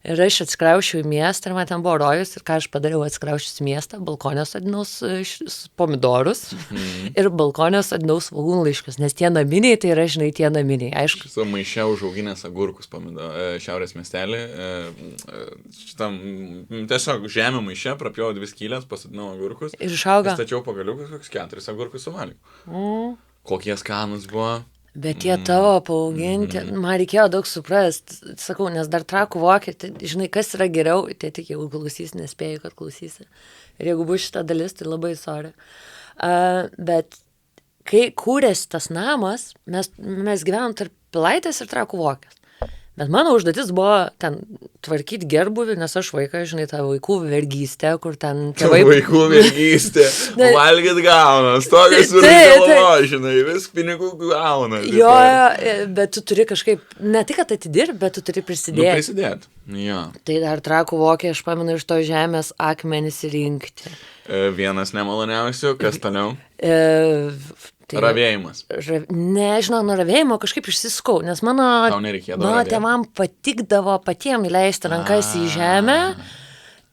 Ir aš atsikraušiau į miestą ir man ten buvo rojus ir ką aš padariau atsikraušius į miestą, balkonė sodinau pomidorus ir balkonė sodinau svogūnlaiškius, nes tie naminiai, tai yra, žinai, tie naminiai, aišku.
Su maiše užauginęs agurkus šiaurės miestelį, šitam tiesiog žemė maiše, prapjau 2 skylės, pasodinau agurkus.
Ir išauga.
Stačiau pagaliukus, kokius 4 agurkus suvalgiau. Kokie skanus buvo.
Bet jie tavo paauginti, man reikėjo daug suprast, sakau, nes dar Trakų Vokėj, tai, žinai, kas yra geriau, tai tik jeigu klausysi, nespėjai, kad klausysi. Ir jeigu bus šita dalis, tai labai sorry. Bet kai kūrėsi tas namas, mes gyvenom tarp Pilaitės ir Trakų Vokės. Bet mano užduotis buvo ten tvarkyti gerbuvį, nes aš vaiką, žinai, tą vaikų vergystę, kur ten tėvai...
Vaikų vergystė, valgyt gaunas, tokias virgalo, žinai, vis pinigų gauna.
Jo, bet tu turi kažkaip, ne tik, kad atidirbi, bet tu turi prisidėti.
Prisidėti, jo.
Tai dar Trakų Vokėj, aš pamenu, iš to žemės akmenis rinkti.
Vienas nemaloniausių, kas toliau? Ravėjimas.
Nežinau, nuo ravėjimo kažkaip išsiskau, nes mano tėvam patikdavo patiem įleisti rankas į žemę.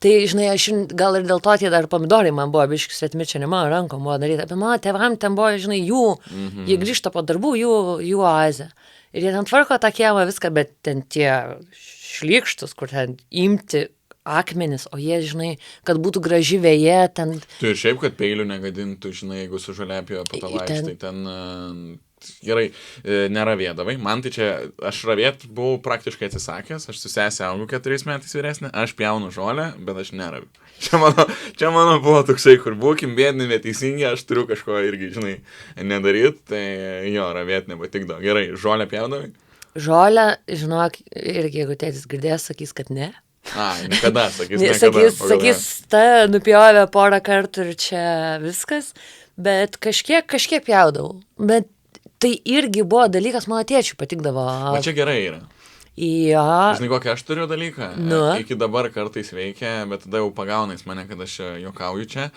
Tai, žinai, aš gal ir dėl to tie dar pomidorai man buvo biškis svetimi, čia ne mano rankom buvo daryti. Bet mano tėvam ten buvo, žinai, jie grįžta po darbų, jų oazė. Ir jie ten tvarko tą kiemą viską, bet ten tie šlykštus, kur ten imti akmenis, o jie, žinai, kad būtų graži vėja, ten...
Tu ir šiaip, kad peilių negadintų, žinai, jeigu su žaliapio po tą vaikštą, tai ten... Gerai, neravėdavai. Man tai čia, aš ravėt buvau praktiškai atsisakęs, aš su sesė augau 4 metais vyresnė, aš pjaunu žolę, bet aš neraviu. Čia mano buvo toksai, kur būkim bėdini, bet teisingi, aš turiu kažko irgi, žinai, nedaryt, tai jo, ravėt nepatikdavo. Gerai, žolę pjaudavai?
Žolę, žinok, irgi jeigu tėtis girdės, sakys, kad ne.
Niekada, sakys,
ta nupjovė porą kartų ir čia viskas, bet kažkiek pjaudavau. Bet tai irgi buvo dalykas, mano tėčiui patikdavo.
O čia gerai yra.
Jo.
Žinai, kokį aš turiu dalyką? Iki dabar kartais veikia, bet tada jau pagaunais mane, kad aš juokauju čia.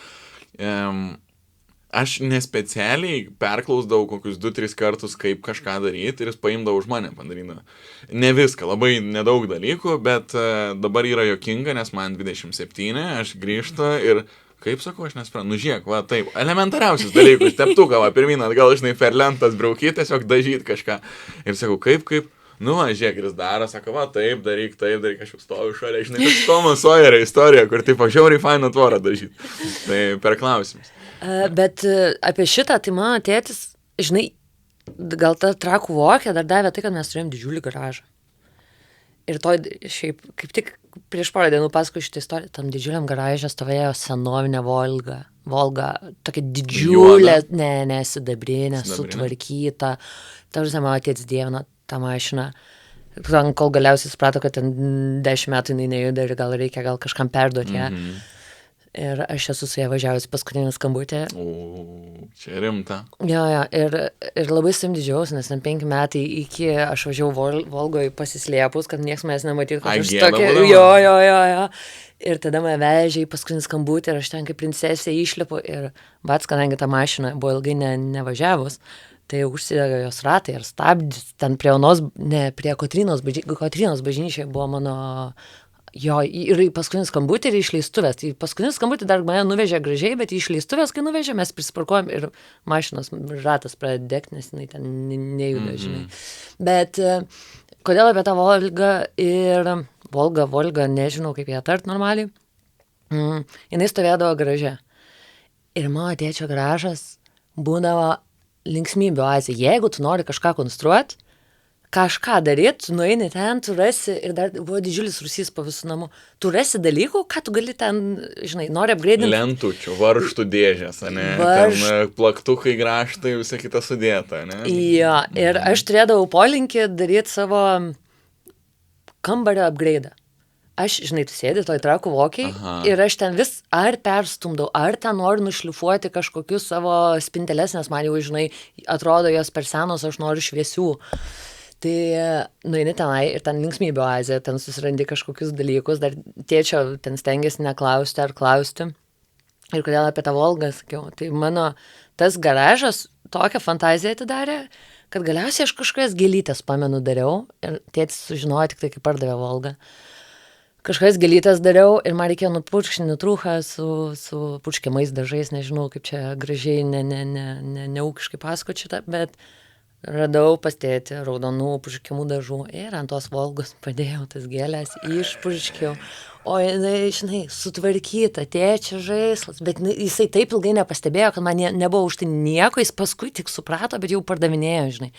Aš nespecialiai perklausdavau kokius 2-3 kartus, kaip kažką daryti ir jis paimdavo už mane padarydavo. Ne viską, labai nedaug dalykų, bet dabar yra juokinga, nes man 27, aš grįžtu ir, kaip sakau, aš nesprantu, žiūrėk, va taip, elementariausius dalykus, teptuką, va, pirmin atgal, žinai, per lentas braukyti, tiesiog dažyti kažką. Ir sakau, kaip, Nu, žiūrėk, jis daro, sako, va, taip daryk, aš jau stoviu šalia, žinai, kad Tomo Sawyerio istorija, kur taip žiauriai fainą tvorą dažyti. Tai per klausimus.
Bet apie šitą, tai mano tėtis, žinai, gal ta Trakų Vokė dar davė tai, kad mes turėjom didžiulį garažą. Ir to šiaip, kaip tik prieš porą dienų pasakoju šitą istoriją, tam didžiuliam garaže stovėjo senovinė Volga, tokia didžiulė, sidabrinė, sutvarkyta. Tarsi mano tėtis dievino tą mašiną. Kol galiausiai suprato, kad ten 10 metų jinai nejuda ir gal reikia kažkam perduoti ją. Ir aš esu su ją važiavusi paskutinį skambutį.
Čia rimta.
Jo, ir labai savim didžiausi, nes ten 5 metai iki aš važiavau Volgoj pasislėpus, kad niekas mes nematytų, kad aš tokia. Jo. Ir tada mane vežė į paskutinį skambutį ir aš ten kaip princesė išlipu ir bats, kadangi ta mašina buvo ilgai nevažiavus, tai užsidega jos ratai ir stabdis ten prie Kotrynos bažnyčiai buvo mano. Jo, ir į paskutinį skambutį ir išleistuvės. Tai paskutinį skambutį dar mane nuvežė gražiai, bet į išleistuvės, kai nuvežė, mes prisiparkuojam ir mašinos ratas pradėjo degti, nes jinai ten nejuda, žinai. Bet kodėl apie tą Volgą ir Volga, nežinau kaip ją tart normaliai, jinai stovėdavo garaže. Ir mano tėčio garažas būdavo linksmybių oazė. Jeigu tu nori kažką konstruoti, kažką daryt, tu nueini ten, tu rasi, ir dar buvo didžiulis rūsys po visų namų, tu rasi dalykų, ką tu gali ten, žinai, nori upgrade'inti.
Lentučių, varžtų dėžės, ne? Ten plaktukai, grąžtai, visą kitą sudėta, ne?
Jo, ir aš turėdavau polinkį daryti savo kambario upgrade'ą. Aš, žinai, tu sėdi toj Trakų Vokėj ir aš ten vis ar perstumdau, ar ten noriu nušlifuoti kažkokius savo spinteles, nes man jau, žinai, atrodo jos per senos, aš noriu šviesių. Tai nueini tenai ir ten linksmybių oazė, ten susirandi kažkokius dalykus, dar tėčio ten stengiasi neklausti ar klausti. Ir kodėl apie tą Volgą sakiau, tai mano tas garažas tokią fantaziją atidarė, kad galiausiai aš kažkokias gėlytės pamenu dariau ir tėtis sužinojo tik tai, kai pardavė Volgą. Kažkokias gėlytės dariau ir man reikėjo nupurkšti trūką su purškiamais dažais, nežinau kaip čia gražiai, neūkiškai pasakoti šitą, bet radau pas tėtį raudonų purškiamų dažų ir ant tos Volgos padėjau tas gėlės, išpurškiau. O jinai, žinai, sutvarkyta, tėčio žaislas, bet jisai taip ilgai nepastebėjo, kad man nebuvo už tai nieko, jis paskui tik suprato, bet jau pardavinėjo, žinai.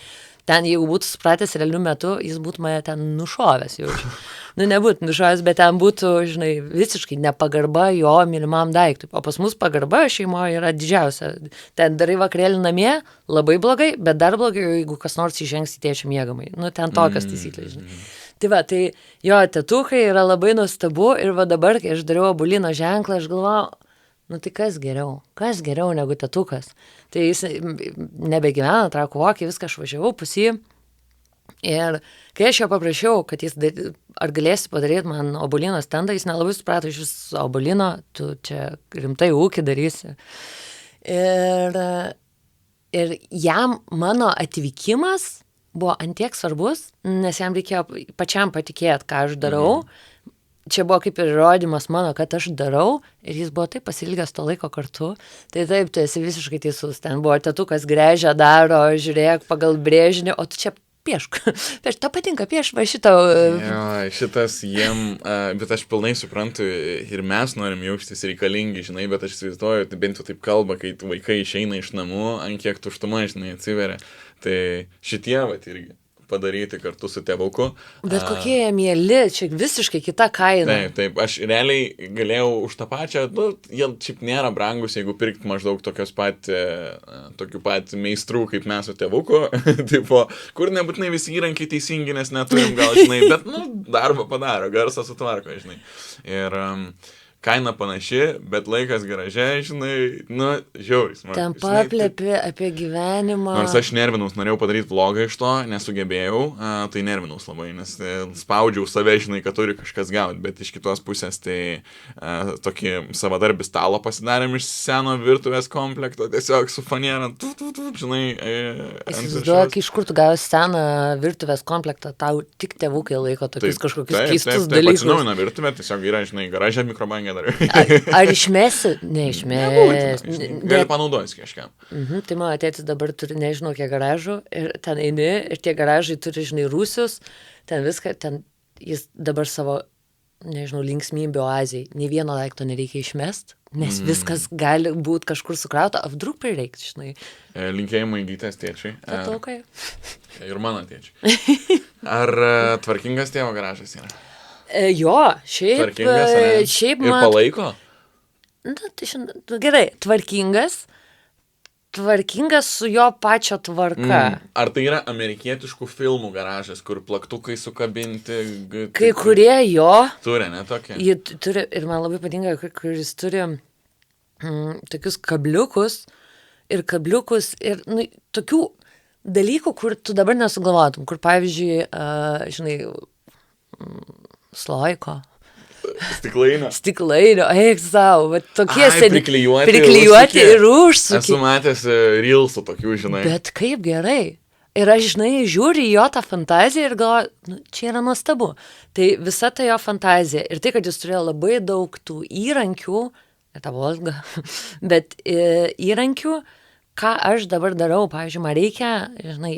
Ten, jeigu būtų supratęs realiu metu, jis būtų mane ten nušovęs jau. Nu, nebūtų nušovęs, bet ten būtų, žinai, visiškai nepagarba jo mylimam daiktui. O pas mus pagarba šeimoje yra didžiausia. Ten darai vakarėlį namie, labai blogai, bet dar blogai, jeigu kas nors įžengs į tėčio miegamai. Nu, ten tokios taisyklės, žinai. Tai va, tai jo, tėtukai yra labai nuostabu ir va dabar, kai aš dariau Obuolino ženklą, aš galvojau, nu tai kas geriau negu tėtukas. Tai jis nebegyvena Trakų Vokėj, viską aš važiavau pusį. Ir kai aš jo paprašiau, kad jis ar galėsi padaryti man Obuolino stendą, jis nelabai suprato iš vis Obuolino, tu čia rimtai ūkį darysi. Ir jam mano atvykimas buvo antiek svarbus, nes jam reikėjo pačiam patikėti, ką aš darau. Čia buvo kaip ir įrodymas mano, kad aš darau ir jis buvo taip pasilgęs to laiko kartu. Tai taip, tu esi visiškai teisus. Ten buvo tėtukas gręžia, daro, žiūrėk pagal brėžinį, o tu čia piešk. Tau patinka piešk, va šitą.
Jo, šitas jiem, bet aš pilnai suprantu ir mes norim jaustis reikalingi, žinai, bet aš įsivaizduoju, bent jau taip kalba, kai vaikai išeina iš namų, ant kiek tuštuma, žinai, atsiveria. Tai šitie, vat, irgi padaryti kartu su tėvuku.
Bet kokie jie mieli, čia visiškai kita kaina.
Taip, aš realiai galėjau už tą pačią, nu, jie šiaip nėra brangus, jeigu pirkti maždaug tokių pat meistrų kaip mes su tėvuku, tipo, kur nebūtinai visi įrankiai teisingi, nes neturim gal, žinai, bet, nu, darbą padaro, garsą sutvarko, žinai. Ir kaina panaši, bet laikas garaže, žinai, nu, žiauriai.
Ten paplėpi apie gyvenimą.
Nors aš nervinaus, norėjau padaryti vlogą iš to, nesugebėjau, tai nervinaus labai, nes spaudžiau save, žinai, kad turi kažkas gauti, bet iš kitos pusės tai tokį savadarbį stalą pasidarėm iš seno virtuvės komplekto, tiesiog su faniera, žinai,
įsivaizduok, iš kur tu gausi seną virtuvės komplektą, tau tik tėvukai laiko tokius kažkokius keistus dalykus.
Taip, atsinaujina virtuvė, tiesiog yra, žinai, garaže mikrobangė together.
Ar išmesi? Neišmesi.
Gali panaudoti kažkam.
Tai mano tėtis dabar turi nežinau kiek garažų ir ten eini ir tie garažai turi, žinai, rūsius, ten viską, ten jis dabar savo, nežinau, linksmybių oazijai, nei vieno daikto nereikia išmest, nes viskas gali būti kažkur sukrauta, apdruk prireiks, žinai.
Linkėjimai gytės tėčiai.
Pataukai.
Ir mano tėčiai. Ar tvarkingas tėvo garažas yra?
Jo, šiaip...
Tvarkingas, ne?
Šiaip
ir palaiko?
Na, tai gerai, tvarkingas su jo pačio tvarka.
Ar tai yra amerikietiškų filmų garažas, kur plaktukai sukabinti?
Kai kurie jo.
Turi, ne tokie?
Jie turi, ir man labai patinka, kur jis turi tokius kabliukus ir nu, tokių dalykų, kur tu dabar nesugalvotum, kur pavyzdžiui, žinai, sloiko. Stiklainio, eik savo, bet tokie seni. Priklijuoti ir užsuki.
Esu matęs reelsų tokių, žinai.
Bet kaip gerai. Ir aš, žinai, žiūriu jo tą fantaziją ir galvoju, nu, čia yra nuostabu. Tai visa ta jo fantazija ir tai, kad jis turėjo labai daug tų įrankių, ne tą volgą, bet įrankių, ką aš dabar darau, pavyzdžiui, man reikia, žinai,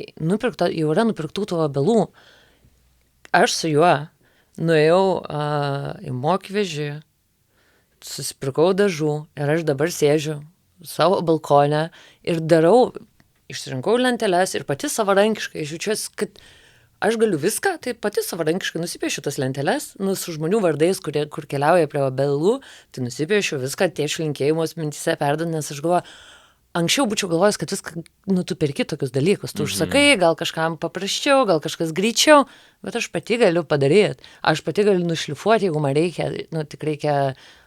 jau yra nupirktų tų obelų. Aš su juo nuėjau į mokvežį, susipirkau dažų ir aš dabar sėdžiu savo balkone ir darau, išsirinkau lenteles ir pati savarankiškai žiūrėčiuosi, kad aš galiu viską, tai pati savarankiškai nusipiešiu tas lenteles, su žmonių vardais, kur keliauja prie obelų, tai nusipiešiu viską, tėčių linkėjimus mintyse perduodu, nes aš galvoju, anksčiau būčiau galvojęs, kad viską, nu, tu perki tokius dalykus, tu užsakai, gal kažkam paprasčiau, gal kažkas greičiau, bet aš pati galiu padaryti, aš pati galiu nušlifuoti, jeigu man reikia, nu, tik reikia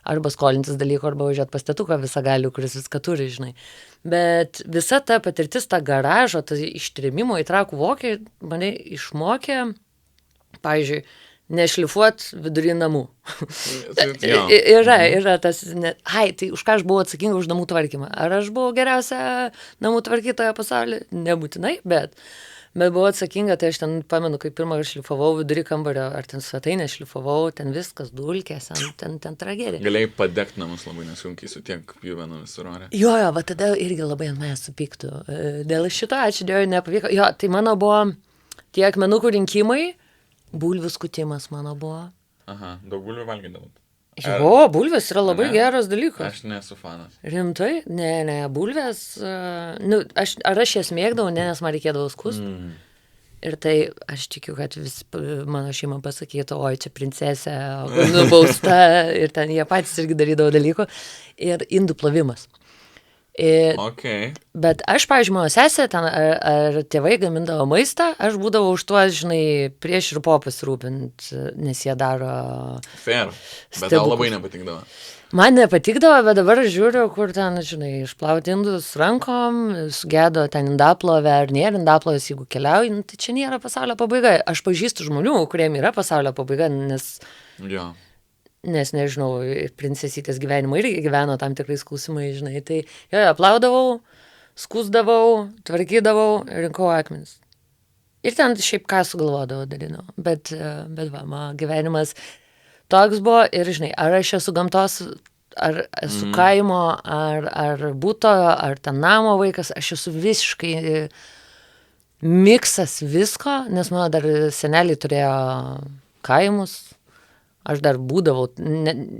arba skolintis dalykų, arba važiuoti pas tėtuką visą galių, kuris viską turi, žinai. Bet visa ta patirtis, ta garažo, ta ištrimimo į trakų vokį mane išmokė, pavyzdžiui, nešlifuot vidury namų. Yra tas, tai už ką aš buvau atsakinga už namų tvarkymą. Ar aš buvau geriausia namų tvarkytoja pasaulyje? Nebūtinai, bet buvau atsakinga, tai aš ten pamenu, kai pirmą šlifavau vidury kambario, ar ten svetainę šlifavau, ten viskas dulkės, ten tragedija.
Galėjai padegti namus labai nesunkiai su tiek pjuvenų visur ore.
Jo, va tada irgi labai ant manęs supyktų. Dėl šito, ačiū Dievui, nepavyko. Jo, tai mano buvo tie akmenukų rinkimai, bulvių skutimas mano buvo.
Aha, daug bulvių valgydavot.
Jo, bulvės yra labai geras dalykas.
Aš nesu fanas.
Rimtai? Ne, bulvės, nu, ar aš jas mėgdavau, nes man reikėdavo skust. Ir tai aš tikiu, kad vis mano šeima pasakytų, oi, čia princesė, nubausta, ir ten jie patys irgi darydavo dalykų. Ir indų plovimas.
Okay.
Bet aš, pavyzdžiui, mano sesė, ten, ar tėvai gamindavo maistą, aš būdavau už tuos, žinai, prieš ir po pasirūpint, nes jie daro...
Fair, bet tau labai nepatikdavo.
Man nepatikdavo, bet dabar žiūriu, kur ten, žinai, išplauti indus rankom, sugedo ten indaplovę, ar nėra indaplovės, jeigu keliauji, nu, tai čia nėra pasaulio pabaiga. Aš pažįstu žmonių, kuriem yra pasaulio pabaiga, nes...
Jo.
Nes, nežinau, princesytės gyvenimą irgi gyveno tam tikrais klausimais, žinai, tai jo, aplaudavau, skusdavau, tvarkydavau, rinkau akmenis. Ir ten šiaip ką sugalvodavau dalinau, bet va, mano gyvenimas toks buvo ir, žinai, ar aš esu gamtos, ar esu kaimo, ar būto, ar ten namo vaikas, aš esu visiškai miksas visko, nes mano dar seneliai turėjo kaimus. Aš dar būdavau,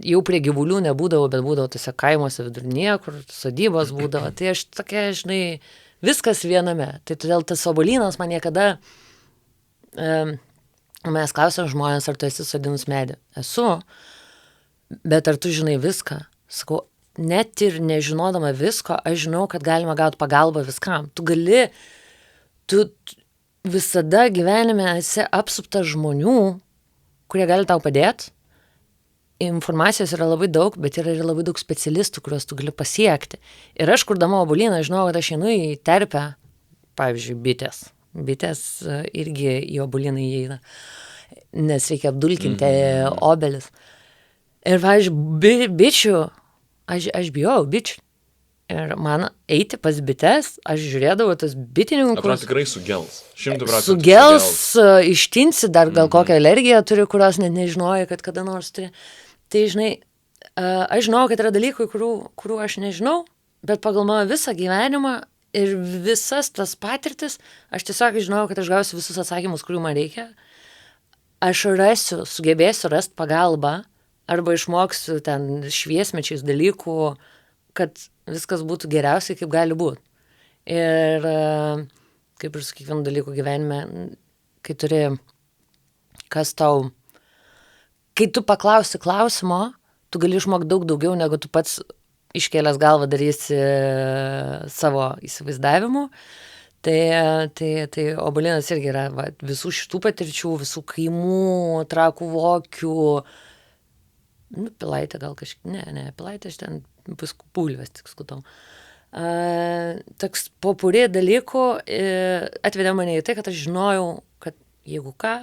jau prie gyvulių nebūdavau, bet būdavau tose kaimuose vidurinėje, kur sodybos būdavo. Tai aš tokia, žinai, viskas viename. Tai todėl tas obuolynas man niekada, mes klausiam žmonės, ar tu esi sodinus medį. Esu, bet ar tu žinai viską? Sakau, net ir nežinodama visko, aš žinau, kad galima gauti pagalbą viskam. Tu visada gyvenime esi apsuptas žmonių, kurie gali tau padėti. Informacijos yra labai daug, bet yra ir labai daug specialistų, kuriuos tu gali pasiekti. Ir aš, kurdama obuolyną, žinau, kad aš einu į terpę, pavyzdžiui, bitės. Bitės irgi į obuolyną įeina, nes reikia apdulkinti obelis. Ir, pavyzdžiui, bičių, aš bijau bičių. Ir man eiti pas bites, aš žiūrėdavau tas bitininkus.
Atrodo, tikrai sugels. 100%
sugels, ištinsi, dar gal kokią alergiją turi, kurios net nežinoja, kad kada nors turi. Tai, žinai, aš žinau, kad yra dalykų, kurių aš nežinau, bet pagal mano visą gyvenimą ir visas tas patirtis, aš tiesiog žinau, kad aš gausiu visus atsakymus, kurių man reikia. Aš sugebėsiu rasti pagalbą arba išmoksiu ten šviesmečiais dalykų, kad viskas būtų geriausiai, kaip gali būti. Ir kaip ir su kiekvienu dalyku gyvenime, kai turi, kai tu paklausi klausimo, tu gali išmokti daug daugiau, negu tu pats iškėlęs galvą darysi savo įsivaizdavimu. Tai Obuolinas irgi yra visų šitų patirčių, visų kaimų, Trakų, Vokių, Pilaitė gal ne, Pilaitė aš ten Bulvės tik skutau. Toks popuri dalykų atvedė mane į tai, kad aš žinojau, kad jeigu ką,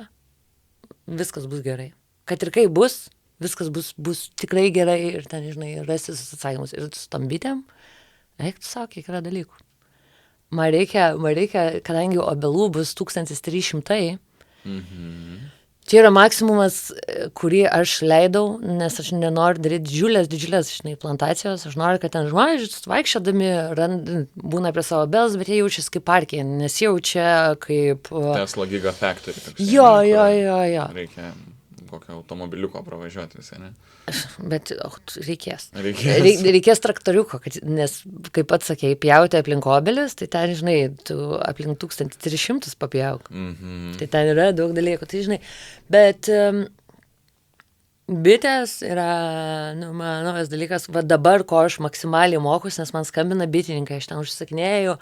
viskas bus gerai. Kad ir kaip bus, viskas bus tikrai gerai ir ten, žinai, rasi atsakymus. Ir su tom bitėm, eik tu savo, kiek yra dalykų. Man reikia, kadangi obelų bus 1300, čia yra maksimumas, kurį aš leidau, nes aš nenoriu daryti didžiulės, žinai, plantacijos. Aš noriu, kad ten žmonės vaikščiodami būna prie savo obels, bet jie jaučiasi kaip parke, nesijaučia kaip...
Tesla Gigafactory.
Jo.
Reikia kokio automobiliuko pravažiuoti visai, ne?
Bet reikės traktoriuko, nes, kaip pats sakei, pjauti aplink obelis, tai ten, žinai, tu aplink 1300 papjauk. Tai ten yra daug dalykų, tai žinai. Bet bitės yra, man naujas dalykas, va dabar, ko aš maksimaliai mokus, nes man skambina bitininkai, aš ten užsisakinėjau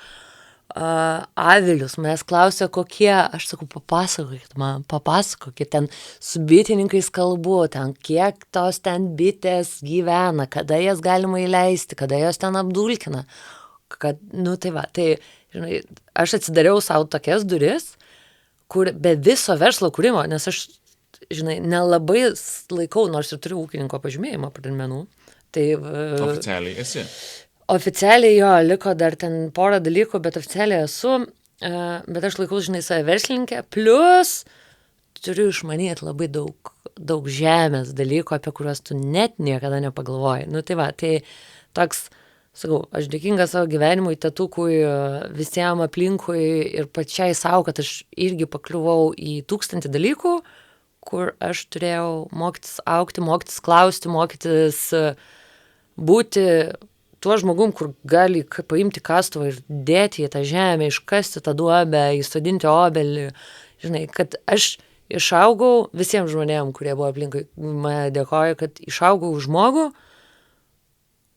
avilius, manęs klausia, kokie, aš sakau, papasakokit, ten su bitininkais kalbu, ten kiek tos ten bitės gyvena, kada jas galima įleisti, kada jos ten apdulkina, kad, tai, žinai, aš atsidariau savo tokias duris, kur be viso verslo kūrimo, nes aš, žinai, nelabai laikau, nors ir turiu ūkininko pažymėjimą pradmenų, tai...
Oficialiai esi?
Oficialiai jo, liko dar ten porą dalykų, bet oficialiai esu, bet aš laikau, žinai, save verslininkę, plus turiu išmanyti labai daug žemės dalykų, apie kuriuos tu net niekada nepagalvoji. Tai toks, sakau, aš dėkinga savo gyvenimui, tėtukui, visiems aplinkui ir pačiai savo, kad aš irgi pakliuvau į 1000 dalykų, kur aš turėjau mokytis augti, mokytis klausti, mokytis būti tuo žmogum, kur gali paimti kastuvą ir dėti į tą žemę, iškasti tą duobę, įsodinti obelį. Žinai, kad aš išaugau visiems žmonėm, kurie buvo aplinkui, mane dėkoju, kad išaugau žmogų,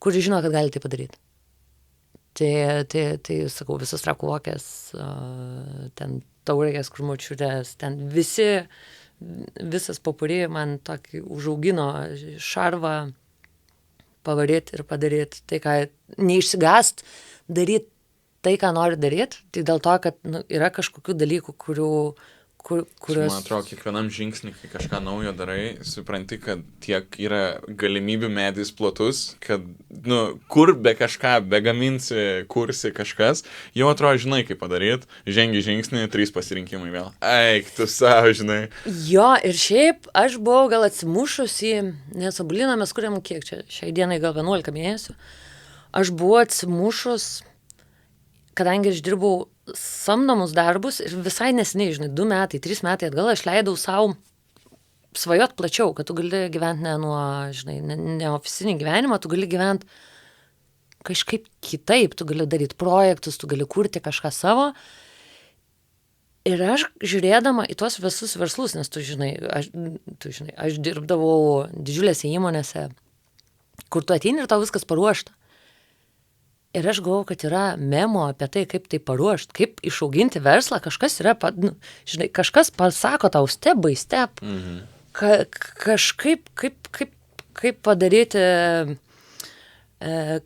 kuris žino, kad gali tai padaryti. Tai sakau, visas Trakų Vokės, ten Tauragės, kur močiutės, ten visas popuri man tokį užaugino šarvą, pavaryti ir padaryti tai, ką neišsigąst, daryti tai, ką nori daryti, tai dėl to, kad yra kažkokių dalykų, kuriuos...
Man atrodo, kiekvienam žingsnį, kai kažką naujo darai, supranti, kad tiek yra galimybių medis plotus, kad, kur be kažką, be gaminsi, kursi kažkas, jau atrodo, žinai, kaip padaryti, žengi žingsnį, 3 pasirinkimai vėl. Eik, tu savo, žinai.
Jo, ir šiaip aš buvau gal atsimušusi, nes Obuoliną mes kuriam kiek čia, šiai dienai gal 11 mėnesių, aš buvau atsimušus, kadangi aš dirbau samdomus darbus ir visai neseniai, žinai, 2 metai, 3 metai atgal aš leidau savo svajot plačiau, kad tu gali gyventi ne ofisinį gyvenimą, tu gali gyventi kažkaip kitaip, tu gali daryti projektus, tu gali kurti kažką savo. Ir aš žiūrėdama į tuos visus verslus, nes tu žinai, aš dirbdavau didžiulėse įmonėse, kur tu ateini ir tau viskas paruošta. Ir aš galvoju, kad yra memo apie tai, kaip tai paruošti, kaip išauginti verslą, kažkas yra, žinai, kažkas pasako tau step by step, kažkaip, kaip padaryti,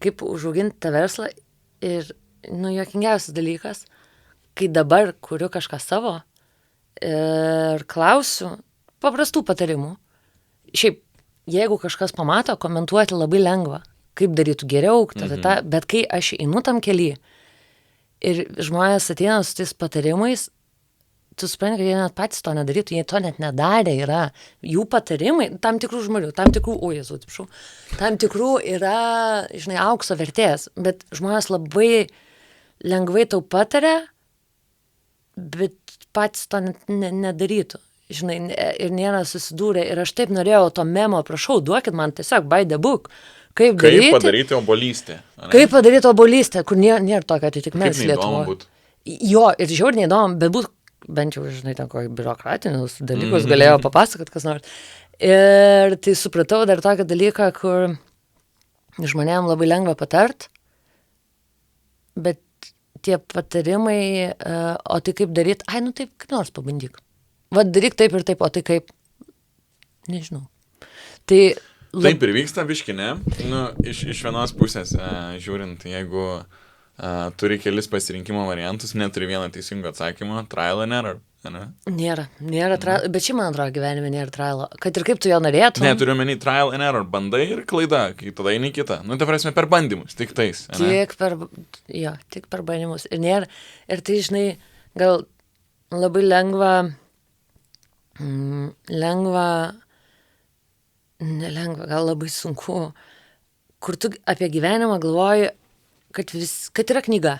kaip užauginti tą verslą. Ir, juokingiausias dalykas, kai dabar kuriu kažką savo ir klausiu paprastų patarimų. Šiaip, jeigu kažkas pamato, komentuoti labai lengva. Kaip darytų geriau, bet kai aš einu tam kely ir žmonės ateina su tais patarimais, tu supranti, kad jie net patys to nedarytų, jie to net nedarė, yra jų patarimai, tam tikrų žmonių, tam tikrų yra, žinai, aukso vertės, bet žmonės labai lengvai tau patarė, bet patys to net nedarytų, žinai, ir nėra susidūrę, ir aš taip norėjau to memo, prašau, duokit man tiesiog by the book, kaip
padaryti obolystę.
Kaip padaryti obolystę, kur nėra tokio atitikmens Lietuvoje. Jo, ir žiauriai neįdomu, bet būt bent jau, žinai, ten kokį biurokratinius dalykus galėjo papasakot kas nors. Ir tai supratau dar tokį dalyką, kur žmonėm labai lengva patart, bet tie patarimai, o tai kaip daryt, nu taip, kaip nors pabandyk. Va, daryk taip ir taip, o tai kaip, nežinau. Tai
taip ir vyksta biški, ne? Nu, iš vienos pusės, žiūrint, jeigu turi kelis pasirinkimo variantus, neturi vieną teisingą atsakymą, trial and error, ne?
Nėra trial, bet šiaip man atrodo gyvenime nėra trial, kad ir kaip tu jo norėtum.
Ne, turiu menį trial and error, bandai ir klaida, kai tada eini kitą. Nu, tai prasme, per bandymus, tik tais.
Tik per bandymus. Ir tai, žinai, gal labai nelengva, gal labai sunku, kur tu apie gyvenimą galvoji, kad yra knyga,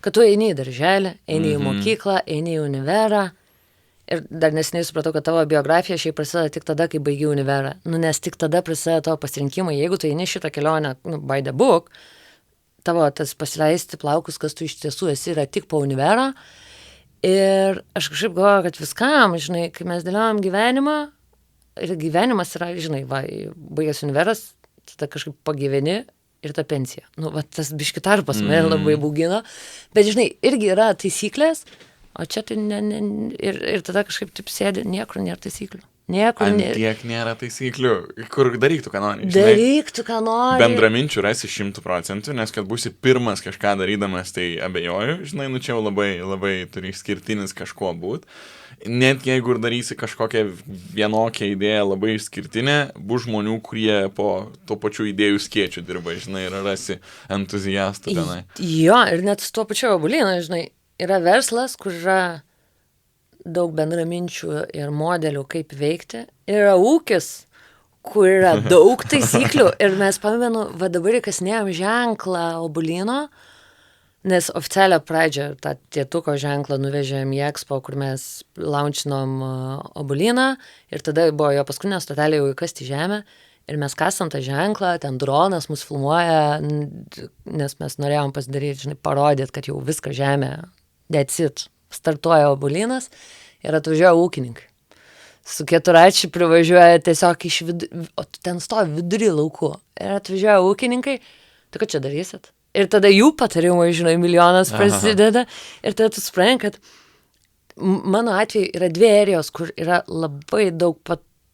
kad tu eini į darželį, eini į mokyklą, eini į univerą ir dar neseniai supratau, kad tavo biografija šiaip prasideda tik tada, kai baigi univerą, nes tik tada prasideda tavo pasirinkimai, jeigu tu eini šitą kelionę, by the book, tavo tas pasileisti plaukus, kas tu iš tiesų esi, yra tik po univerą ir aš kažkaip galvoju, kad viskam, žinai, kai mes dėliojam gyvenimą ir gyvenimas yra, žinai, baigęs univeras, tada kažkaip pagyveni ir ta pensija. Nu, va, tas biški tarpas mane labai baugino. Bet, žinai, irgi yra taisyklės, o čia tai ir tada kažkaip taip sėdi, niekur nėra taisyklių.
Tiek nėra taisyklių, kur daryk tu, ką nori.
Daryk tu, ką nori.
Bendraminčių rasi 100%, nes kad būsi pirmas kažką darydamas, tai abejoju, žinai, nu čia jau labai turi išskirtinis kažko būt. Net jeigu ir darysi kažkokią vienokią idėją labai išskirtinę, bus žmonių, kurie po to pačiu idėjų skėčių dirba, žinai, ir rasi entuziastų tenai.
Jo, ir net su tuo pačiu obulynu, žinai, yra verslas, kur yra daug bendraminčių ir modelių, kaip veikti. Yra ūkis, kur yra daug taisyklių. Ir mes pamenu, va dabar įkasinėjom ženklą obulyno, nes oficialią pradžią tą tietuko ženklą nuvežėm į Expo, kur mes launchinom obulyną ir tada buvo jo paskutinė stotelė jau įkasti žemę ir mes kasam tą ženklą, ten dronas mus filmuoja, nes mes norėjom pasidaryti, žinai, parodyti, kad jau viską žemė, that's it, startuoja obulynas ir atvažiuoja ūkininkai. Su keturračiu privažiuoja tiesiog o ten stovi vidury laukų ir atvažiuoja ūkininkai, tai ką čia darysit? Ir tada jų patarimai, žinai, milijonas prasideda. Ir tada tu supranti, kad mano atveju yra 2 erijos, kur yra labai daug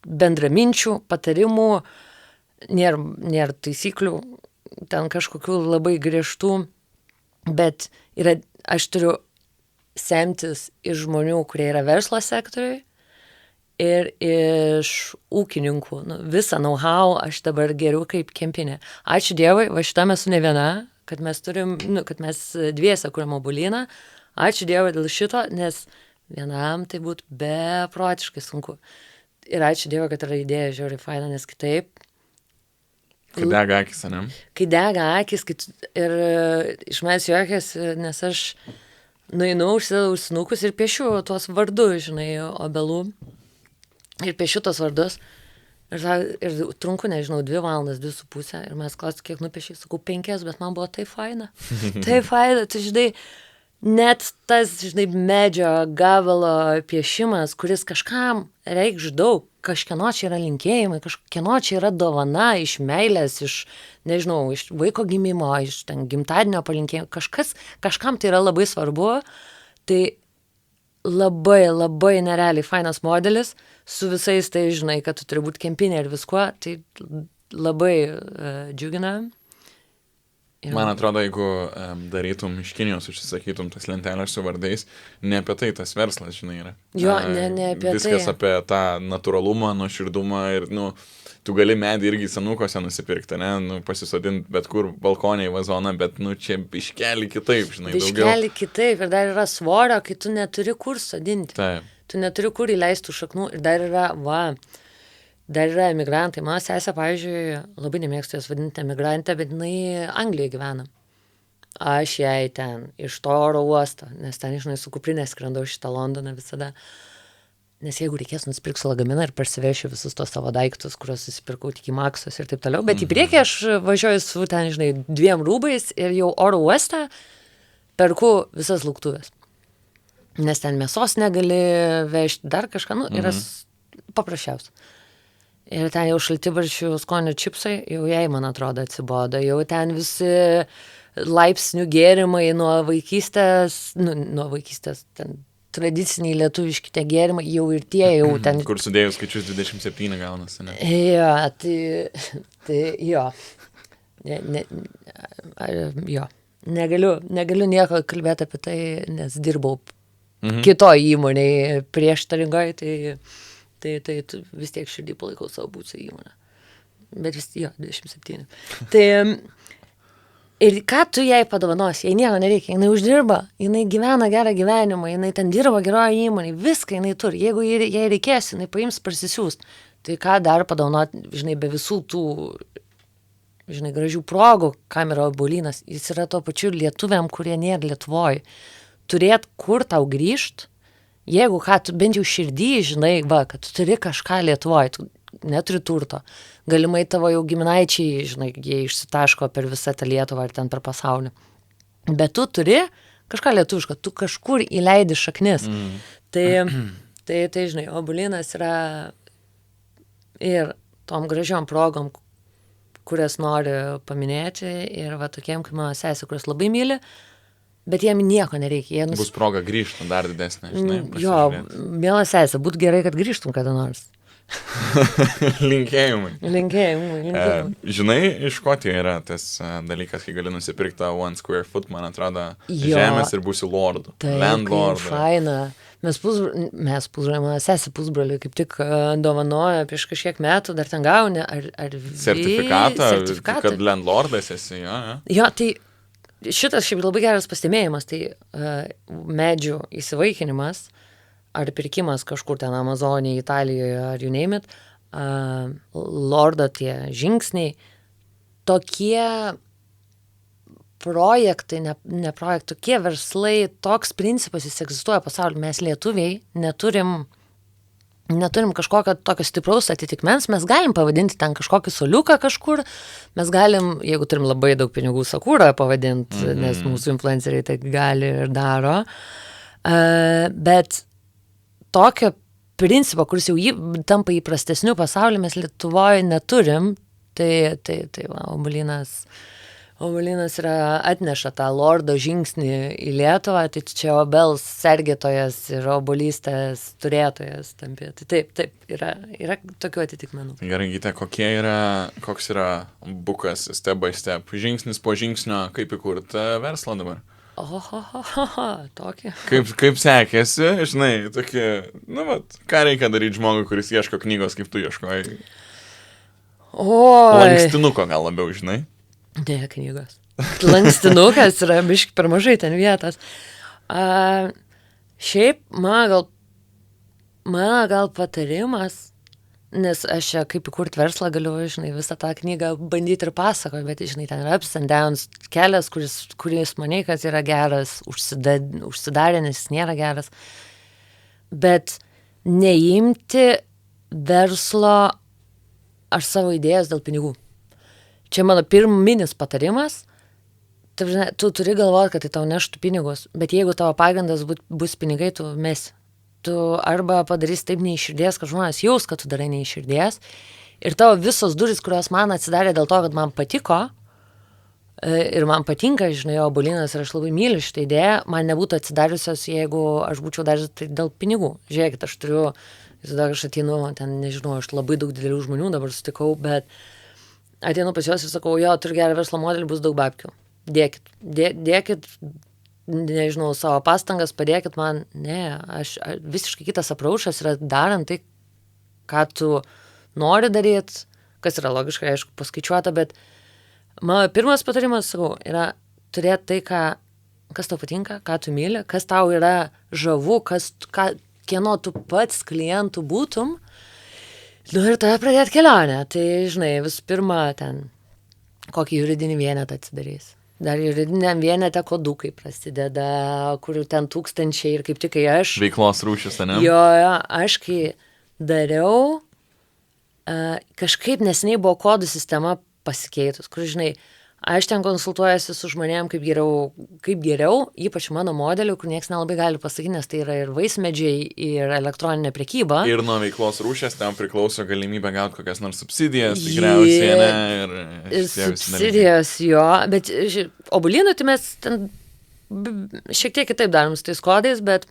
bendraminčių, patarimų, nėra taisyklių, ten kažkokių labai griežtų, bet aš turiu semtis iš žmonių, kurie yra verslo sektoriui ir iš ūkininkų. Visą know-how aš dabar geriau kaip kempinė. Ačiū Dievui, va šitame esu ne viena, kad mes turim, kad mes dviese kuriam obulyną. Ačiū Dievui dėl šito, nes vienam tai būtų beprotiškai sunku. Ir ačiū Dievui, kad yra idėja žiauriai faina, nes kitaip.
Kai dega akis, ne?
Kai dega akis, ir iš manęs juokiasi, nes aš nueinu, užsidedau ausinukus ir piešiu tuos vardus, žinai, obelų. Ir piešiu tos vardus. Ir trunku, nežinau, 2 valandas, 2,5. Ir mes klausim, kiek nupiešiai. Sakau, 5, bet man buvo tai faina. Tai faina, tu žinai, net tas, žinai, medžio gabalo piešimas, kuris kažkam reikš daug. Kažkieno čia yra linkėjimai, kažkieno čia yra dovana iš meilės, iš, nežinau, iš vaiko gimimo, iš ten gimtadienio palinkėjimo. Kažkam tai yra labai svarbu. Tai labai nerealiai fainas modelis, su visais tai žinai, kad tu turi būti kempinė ir viskuo, tai labai džiugina. Ir...
Man atrodo, jeigu darytum iš Kinijos, užsisakytum tas lentelės su vardais, ne apie tai tas verslas, žinai, yra.
Jo, ne apie
viskas
tai.
Apie tą natūralumą, nuoširdumą ir, tu gali medį irgi senukose nusipirkti, ne, nu, pasisodinti bet kur balkonė į vazoną, bet, nu, čia biškelį kitaip, žinai, daugiau.
Biškelį kitaip ir dar yra svorio, kai tu neturi kur sodinti.
Taip.
Tu neturi kur įleistų šaknų ir dar yra emigrantai. Mano sesė, pavyzdžiui, labai nemėgstu jas vadinti emigrantę, bet jinai Anglijoje gyvena. Aš jai ten iš to oro uosto, nes ten, žinai, su kuprinė skrendau šitą Londoną visada. Nes jeigu reikės, nusipirksiu lagaminą ir parsivešiu visus tos savo daiktus, kuriuos susipirkau tik į Maksos ir taip toliau. Bet į priekį aš važiuoju su ten, žinai, 2 rūbais ir jau oro uoste perku visas lauktuvės. Nes ten mėsos negali vežti, dar kažką, nu, yra paprasčiausia. Ir ten jau šaltibarščių skonio čipsai, jau jai, man atrodo, atsibodo. Jau ten visi laipsnių gėrimai nuo vaikystės, ten tradiciniai lietuviški tie gėrimai, jau ir tie jau ten...
Kur sudėjus skaičius 27 gaunasi, ne?
Jo, tai jo. Jo. Negaliu nieko kalbėti apie tai, nes dirbau kitoj įmonėje prieštaringai, tai vis tiek širdį palaikau savo būsą įmonę. Bet vis tiek, 27. Tai ir ką tu jai padovanosi, jai nieko nereikia, jinai uždirba, jinai gyvena gerą gyvenimą, jinai ten dirba geroje įmonėje, viską jinai turi. Jeigu jai reikės, jinai paims parsisiųst. Tai ką dar padovanoti, žinai, be visų tų, žinai, gražių progų, kam yra Obuolynas, jis yra tuo pačiu lietuviam, kurie nėra Lietuvoj. Turėt kur tau grįžt, jeigu ką, tu bent jau širdį, žinai, kad tu turi kažką Lietuvoj, tu neturi turto. Galimai tavo jau giminaičiai, žinai, jie išsitaško per visą tą Lietuvą ar ten per pasaulį. Bet tu turi kažką lietuviško, tu kažkur įleidi šaknis. Tai, žinai, Obuolynas yra ir tom gražiom progom, kurias nori paminėti, ir va tokiem, kaip mano sesė, kurias labai myli, bet jiem nieko nereikia.
Bus proga grįžti dar didesnė, žinai.
Jo, miela sesė, būtų gerai, kad grįžtum kada nors.
Linkėjimai.
Linkėjimai.
Žinai, iš Škotijoje yra tas dalykas, kai gali nusipirkti tą 1 square foot, man atrodo, žemės ir būsi lordų.
Taip, faina. Mes pusbroliai, mano sesė pusbroliai kaip tik dovanojo prieš kažkiek metų, dar ten gauni,
sertifikatą, kad landlordas esi, jo.
Jo, tai šitas šiaip labai geras pastebėjimas, tai medžių įsivaikinimas, ar pirkimas kažkur ten Amazonėje, Italijoje, ar you name it, lordo tie žingsniai, tokie projektai, ne projektai, tokie verslai, toks principas jis egzistuoja pasaulyje. Mes lietuviai neturim kažkokio tokio stipraus atitikmens, mes galim pavadinti ten kažkokį soliuką kažkur, mes galim, jeigu turim labai daug pinigų, Sakūrą pavadinti, nes mūsų influenceriai tai gali ir daro, bet tokio principo, kuris jau tampa įprastesnių pasaulyje, mes Lietuvoje neturim, tai va, Obuolynas atneša tą lordo žingsnį į Lietuvą, tai čia obels sergėtojas ir obuolystės turėtojas tampi. Tai taip, yra tokių atitikmenų.
Gerai, Gyte, koks yra bukas step by step, žingsnis po žingsnio, kaip įkurti verslą dabar?
Tokį.
Kaip sekėsi, žinai, tokį, ką reikia daryti žmogui, kuris ieško knygos, kaip tu ieškojai? Lankstinuko gal labiau, žinai?
Dėja knygos. Lankstinukas yra biški per mažai ten vietos. Šiaip, mano gal patarimas, nes aš čia kaip įkurti verslą galiu, žinai, visą tą knygą bandyti ir pasakoti, bet, žinai, ten yra ups and downs, kelias, kuris maniai, kad yra geras, užsidarė, nes jis nėra geras. Bet neimti verslo ar savo idėjas dėl pinigų. Čia mano pirminis patarimas. Tu turi galvoti, kad tai tau neštų pinigus, bet jeigu tavo pagrindas bus pinigai, tu mesi. Tu arba padarys taip ne iš širdies, kad žmonės jaus, kad tu darai ne iš širdies. Ir tavo visos durys, kurios man atsidarė dėl to, kad man patiko, ir man patinka, žinai, Obuolynas ir aš labai myliu šitą idėją, man nebūtų atsidariusios, jeigu aš būčiau daręs tai dėl pinigų. Žiūrėkit, aš ateinu, ten, nežinau, aš labai daug didelių žmonių dabar sutikau, bet ateinu pas juos ir sakau, jo, turiu gerą verslo modelį, bus daug babkių. Dėkit, nežinau, savo pastangas, padėkit man. Ne, aš visiškai kitas apraušas yra darant tai, ką tu nori daryti, kas yra logiškai, aišku, paskaičiuota, bet mano pirmas patarimas, sakau, yra turėti tai, kas tau patinka, ką tu myli, kas tau yra žavu, kieno tu pats klientų būtum, ir tada pradėti kelionę. Tai, žinai, visų pirma, ten kokį juridinį vienetą atsidarys. Dar juridiniam vienete kodukai prasideda, kurių ten tūkstančiai ir kaip tik kai aš...
Veiklos rūšis, ne?
Jo, aš kai dariau, kažkaip neseniai buvo kodų sistema pasikeitus, kur, žinai, aš ten konsultuojasi su žmonėm kaip geriau, ypač mano modeliu, kur nieks nelabai gali pasakyti, nes tai yra ir vaismedžiai, ir elektroninė prekyba.
Ir nuo veiklos rūšės ten priklauso galimybė gauti kokias nors subsidijas, tikriausiai, ne?
Ir subsidijas, jo, bet obulynų, tai mes ten šiek tiek kitaip darom su tais kodais, bet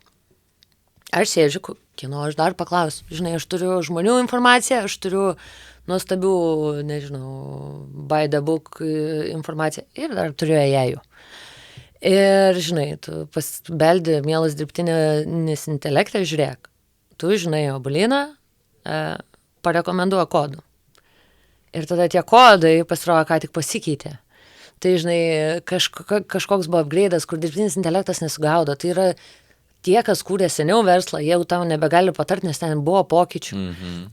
aš sėdžiu, kieno aš dar paklausiu. Žinai, aš turiu žmonių informaciją, aš turiu nuostabių, nežinau, by the book informaciją ir dar turiu AI-ų. Ir, žinai, tu pasibeldi, mielas dirbtinis intelektas, žiūrėk, tu žinai obulyną, parekomenduoja kodų. Ir tada tie kodai pasirodo, ką tik pasikeitė. Tai, žinai, kažkoks buvo upgrade'as, kur dirbtinis intelektas nesugaudo. Tai yra tie, kas kūrė seniau verslą, jie jau tau nebegali patart, nes ten buvo pokyčių.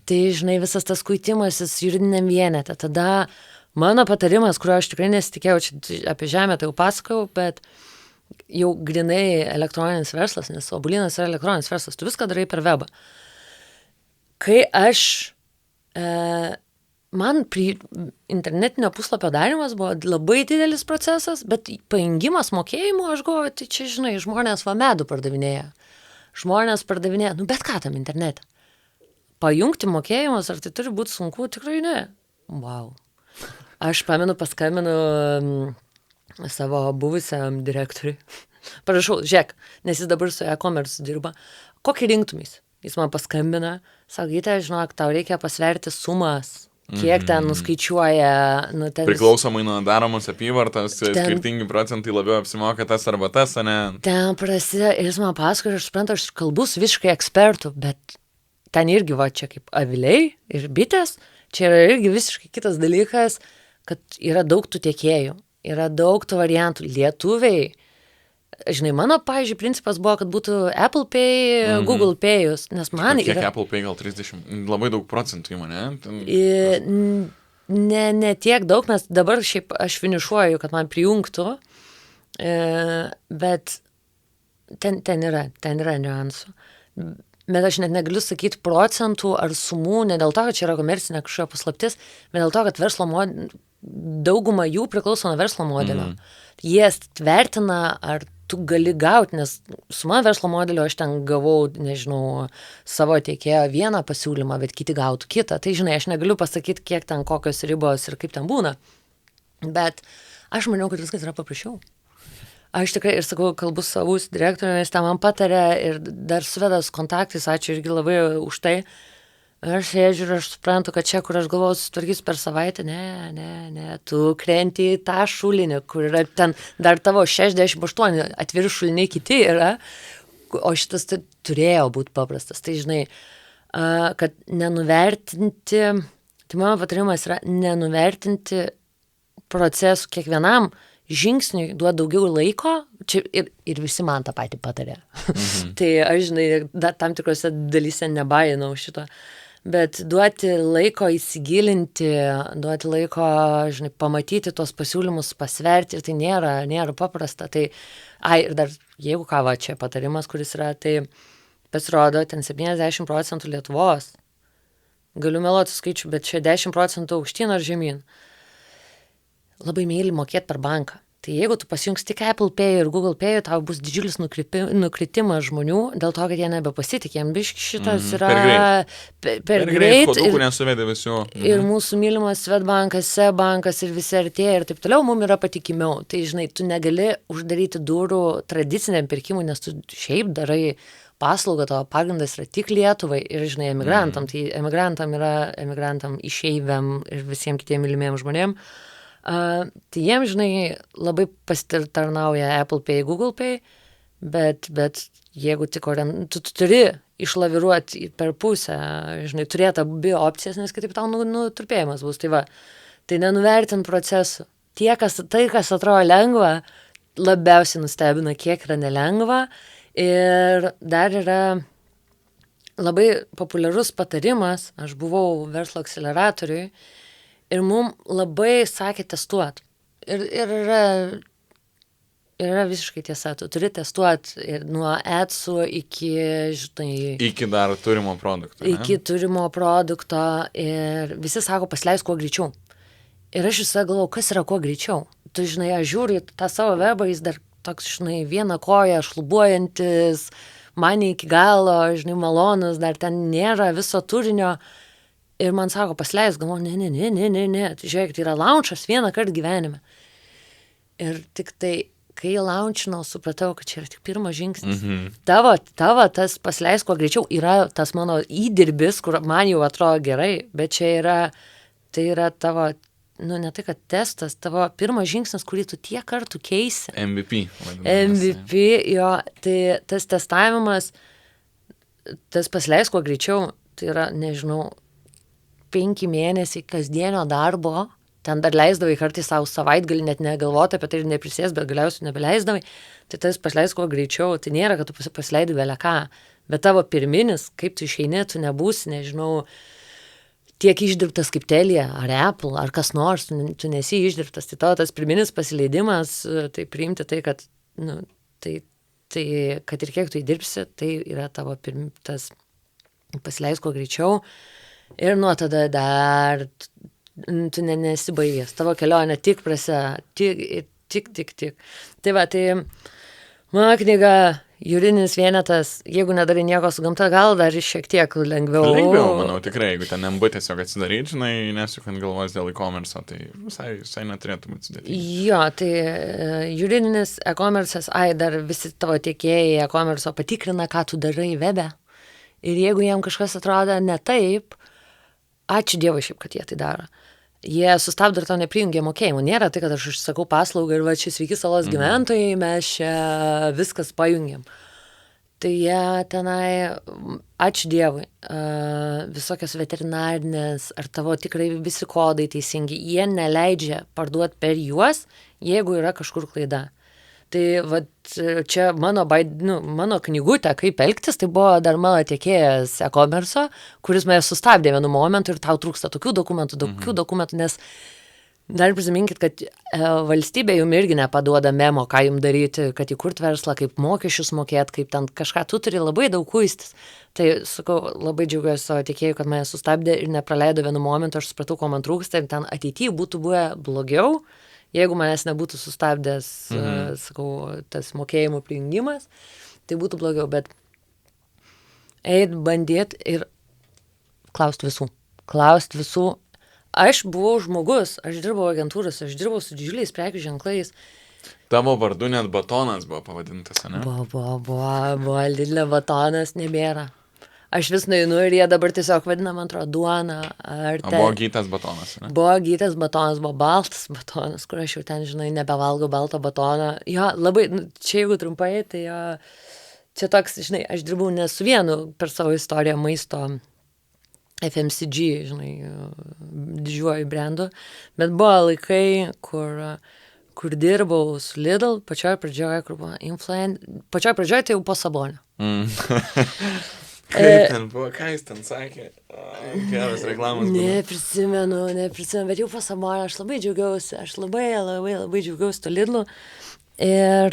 Tai, žinai, visas tas kuitimasis juridiniam vienete. Tada mano patarimas, kurio aš tikrai nesitikėjau, čia apie žemę tai jau pasakau, bet jau grinai elektroninis verslas, nes obulynas yra elektroninis verslas, tu viską darai per webą. Kai aš, man internetinio puslapio darimas buvo labai didelis procesas, bet pajungimas mokėjimų, aš galvoju, tai čia, žinai, žmonės va medų pardavinėja. Žmonės pardavinėja, bet ką tam internete. Pajungti mokėjimus, ar tai turi būti sunku, tikrai ne. Wow. Aš paskambinu savo buvusiam direktoriui. Parašau, žiūrėk, nes jis dabar su e-commerce dirba. Kokį rinktumys? Jis man paskambina, sakyte, žinok, tau reikia pasverti sumas. Kiek ten nuskaičiuoja...
Priklausomai nuo daromos apyvartos, skirtingi procentai labiau apsimoka tas arba tas, ne?
Ten prasideda, ir jis man pasakoja, aš suprantu, aš kalbu su visiškai ekspertų, bet ten irgi va čia kaip aviliai ir bitės, čia yra irgi visiškai kitas dalykas, kad yra daug tų tiekėjų, yra daug tų variantų. Lietuviai, žinai, mano, pavyzdžiui, principas buvo, kad būtų Apple Pay, Google Pay'us, nes man
kiek yra... Apple Pay gal 30, labai daug procentų įmonė,
ne tiek daug, nes dabar šiaip aš finišuoju, kad man prijungtų, bet ten yra niuansų. Bet aš net negaliu sakyti procentų ar sumų, ne dėl to, kad čia yra komercinė kažkokia paslaptis, bet dėl to, kad dauguma jų priklauso nuo verslo modelio. Jie tvirtina, ar tu gali gauti, nes su mano verslo modeliu aš ten gavau, nežinau, savo tiekėjo vieną pasiūlymą, bet kiti gautų kitą. Tai, žinai, aš negaliu pasakyti, kiek ten kokios ribos ir kaip ten būna. Bet aš maniau, kad viskas yra paprasčiau. Aš tikrai, ir sakau, kalbu savus direktorius, ten man patarė ir dar suvedas kontaktais, ačiū irgi labai už tai. Aš sėdžiu ir aš suprantu, kad čia, kur aš galvoju, sutvarkys per savaitę, ne, tu krenti į tą šulinį, kur yra ten dar tavo 68 atviri šuliniai kiti yra, o šitas turėjo būti paprastas. Tai, žinai, kad nenuvertinti, tai mano patarimas yra nenuvertinti procesų kiekvienam žingsniui, duoti daugiau laiko, čia ir visi man tą patį patarė. Tai aš, žinai, tam tikrose dalyse nebainau šito. Bet duoti laiko įsigilinti, duoti laiko, žinai, pamatyti tuos pasiūlymus, pasverti, ir tai nėra paprasta. Tai, ir dar, jeigu ką, va, čia patarimas, kuris yra, tai pasirodo, ten 70% Lietuvos. Galiu meluoti skaičių, bet čia 10% aukštyn ar žemyn. Labai myli mokėti per banką. Tai jeigu tu pasijungs tik Apple Pay ir Google Pay, tau bus didžiulis nukritimas žmonių, dėl to, kad jie nebepasitikė. Biški šitas yra per greit.
Kodukų nesuvedė visų.
Ir mūsų mylimas Swedbankas, SE-bankas ir visi artėja ir taip toliau, mums yra patikimiau. Tai, žinai, tu negali uždaryti durų tradiciniam pirkimui, nes tu šiaip darai paslaugą, tavo pagrindas yra tik Lietuvai ir, žinai, emigrantam. Tai emigrantam, išeiviam ir visiems kitiem mylimiem žmonėm. Tai jiems, žinai, labai pasitarnauja Apple Pay, Google Pay, Bet jeigu tik tu turi išlaviruoti per pusę, žinai, turėti abi opcijas, nes kitaip tau nutrupėjimas bus. Tai va, tai nenuvertint procesų. Tai, kas atrodo lengva, labiausiai nustebina, kiek yra nelengva. Ir dar yra labai populiarus patarimas, aš buvau verslo akceleratoriui ir mums labai sakė testuot. Ir yra visiškai tiesa, tu turi testuoti ir nuo adsų iki, žinai...
Iki dar turimo produkto.
Iki turimo produkto ir visi sako, pasileis kuo greičiau. Ir aš visą galvoju, kas yra kuo greičiau. Tu, žinai, aš žiūriu tą savo webą, jis dar toks, žinai, vieną koją šlubuojantis, man iki galo, žinai, malonus, dar ten nėra viso turinio. Ir man sako, pasileis, galvoju, ne. Tai žiūrėk, tai yra launchas vieną kartą gyvenime. Ir tik tai, kai launchinau, supratau, kad čia yra tik pirmas žingsnis. Tavo tas pasileis kuo greičiau yra tas mano įdirbis, kur man jau atrodo gerai, bet čia tai yra tavo, ne tai, kad testas, tavo pirmas žingsnis, kurį tu tiek kartų keisi.
MVP.
MVP, jo, tai tas testavimas, tas pasileis kuo greičiau, tai yra, nežinau, 5 mėnesiai kasdienio darbo, ten dar leisdavai kartais savo savaitgalį, net negalvoti apie tai ir neprisės, bet galiausiai nebeleisdavai, tai tas pasileis kuo greičiau, tai nėra, kad tu pasileidai beleką, bet tavo pirminis, kaip tu išeini, tu nebūsi, nežinau, tiek išdirbtas kaip Telia, ar Apple, ar kas nors, tu nesi išdirbtas, tai tavo tas pirminis pasileidimas, tai priimti tai, kad, tai, kad ir kiek tu įdirbsi, tai yra tavo tas pasileis kuo greičiau ir nuo tada dar tu nesibaigęs, tavo kelionė tik prasideda, tik. Tai va, tai mano knyga Jūrinis vienetas, jeigu nedarai nieko su gamta, gal dar šiek tiek lengviau.
Lengviau, manau, tikrai, jeigu ten MB tiesiog atsidaryti, žinai, nesukant galvos dėl e-commerce, tai visai neturėtų būti sudėtinga.
Jo, tai Jūrinis e-commerce'as, dar visi tavo tiekėjai e-commerce'o patikrina, ką tu darai webe. Ir jeigu jiem kažkas atrodo ne taip, ačiū Dievui šiaip, kad jie tai daro. Jie sustabdo ir tau neprijungia mokėjimų. Nėra tai, kad aš užsakau paslaugą ir va čia sveiki salos gyventojai, mes čia viskas pajungiam. Tai jie tenai, ačiū Dievui, visokios veterinarinės ar tavo tikrai visi kodai teisingi, jie neleidžia parduoti per juos, jeigu yra kažkur klaida. Tai vat, čia mano knygutė, kaip elgtis, tai buvo dar mano tiekėjas e-commerce'o, kuris mane sustabdė vienu momentu ir tau trūksta tokių dokumentų, nes dar prisiminkit, kad valstybė jums irgi nepaduoda memo, ką jums daryti, kad įkurt verslą, kaip mokesčius mokėti, kaip ten kažką, tu turi labai daug kuistis. Tai, sakau, labai džiaugiuosi savo tiekėjų, kad mane sustabdė ir nepraleido vienu momentu, aš supratau, ko man trūksta ir ten ateityje būtų buvę blogiau. Jeigu manęs nebūtų sustabdęs, sakau, tas mokėjimų prijungimas, tai būtų blogiau, bet eit bandėt ir klaust visų. Aš buvau žmogus, aš dirbau agentūros, aš dirbau su didžiuliais prekių ženklais.
Tavo vardu net batonas buvo pavadintas, ne?
Buvo, Lidlė batonas nebėra. Aš vis nueinu ir jie dabar tiesiog vadina, man atrodo, duona.
Buvo gytas batonas, ne?
Buvo gytas batonas, buvo baltas batonas, kur aš jau ten, žinai, nebevalgau balto batono. Jo, labai, čia jeigu trumpai, tai jo, čia toks, žinai, aš dirbau ne su vienu per savo istoriją maisto FMCG, žinai, didžiuoju brandu, bet buvo laikai, kur dirbau su Lidl, pačioj pradžioje, kur buvo pačioj pradžioje tai jau po Sabonio.
Kaip ten buvo, ką jis ten sakė? Geras reklamas buvo.
Neprisimenu, bet jau po Sabonio aš labai džiaugiausi, aš labai džiaugiausi to Lidlu. Ir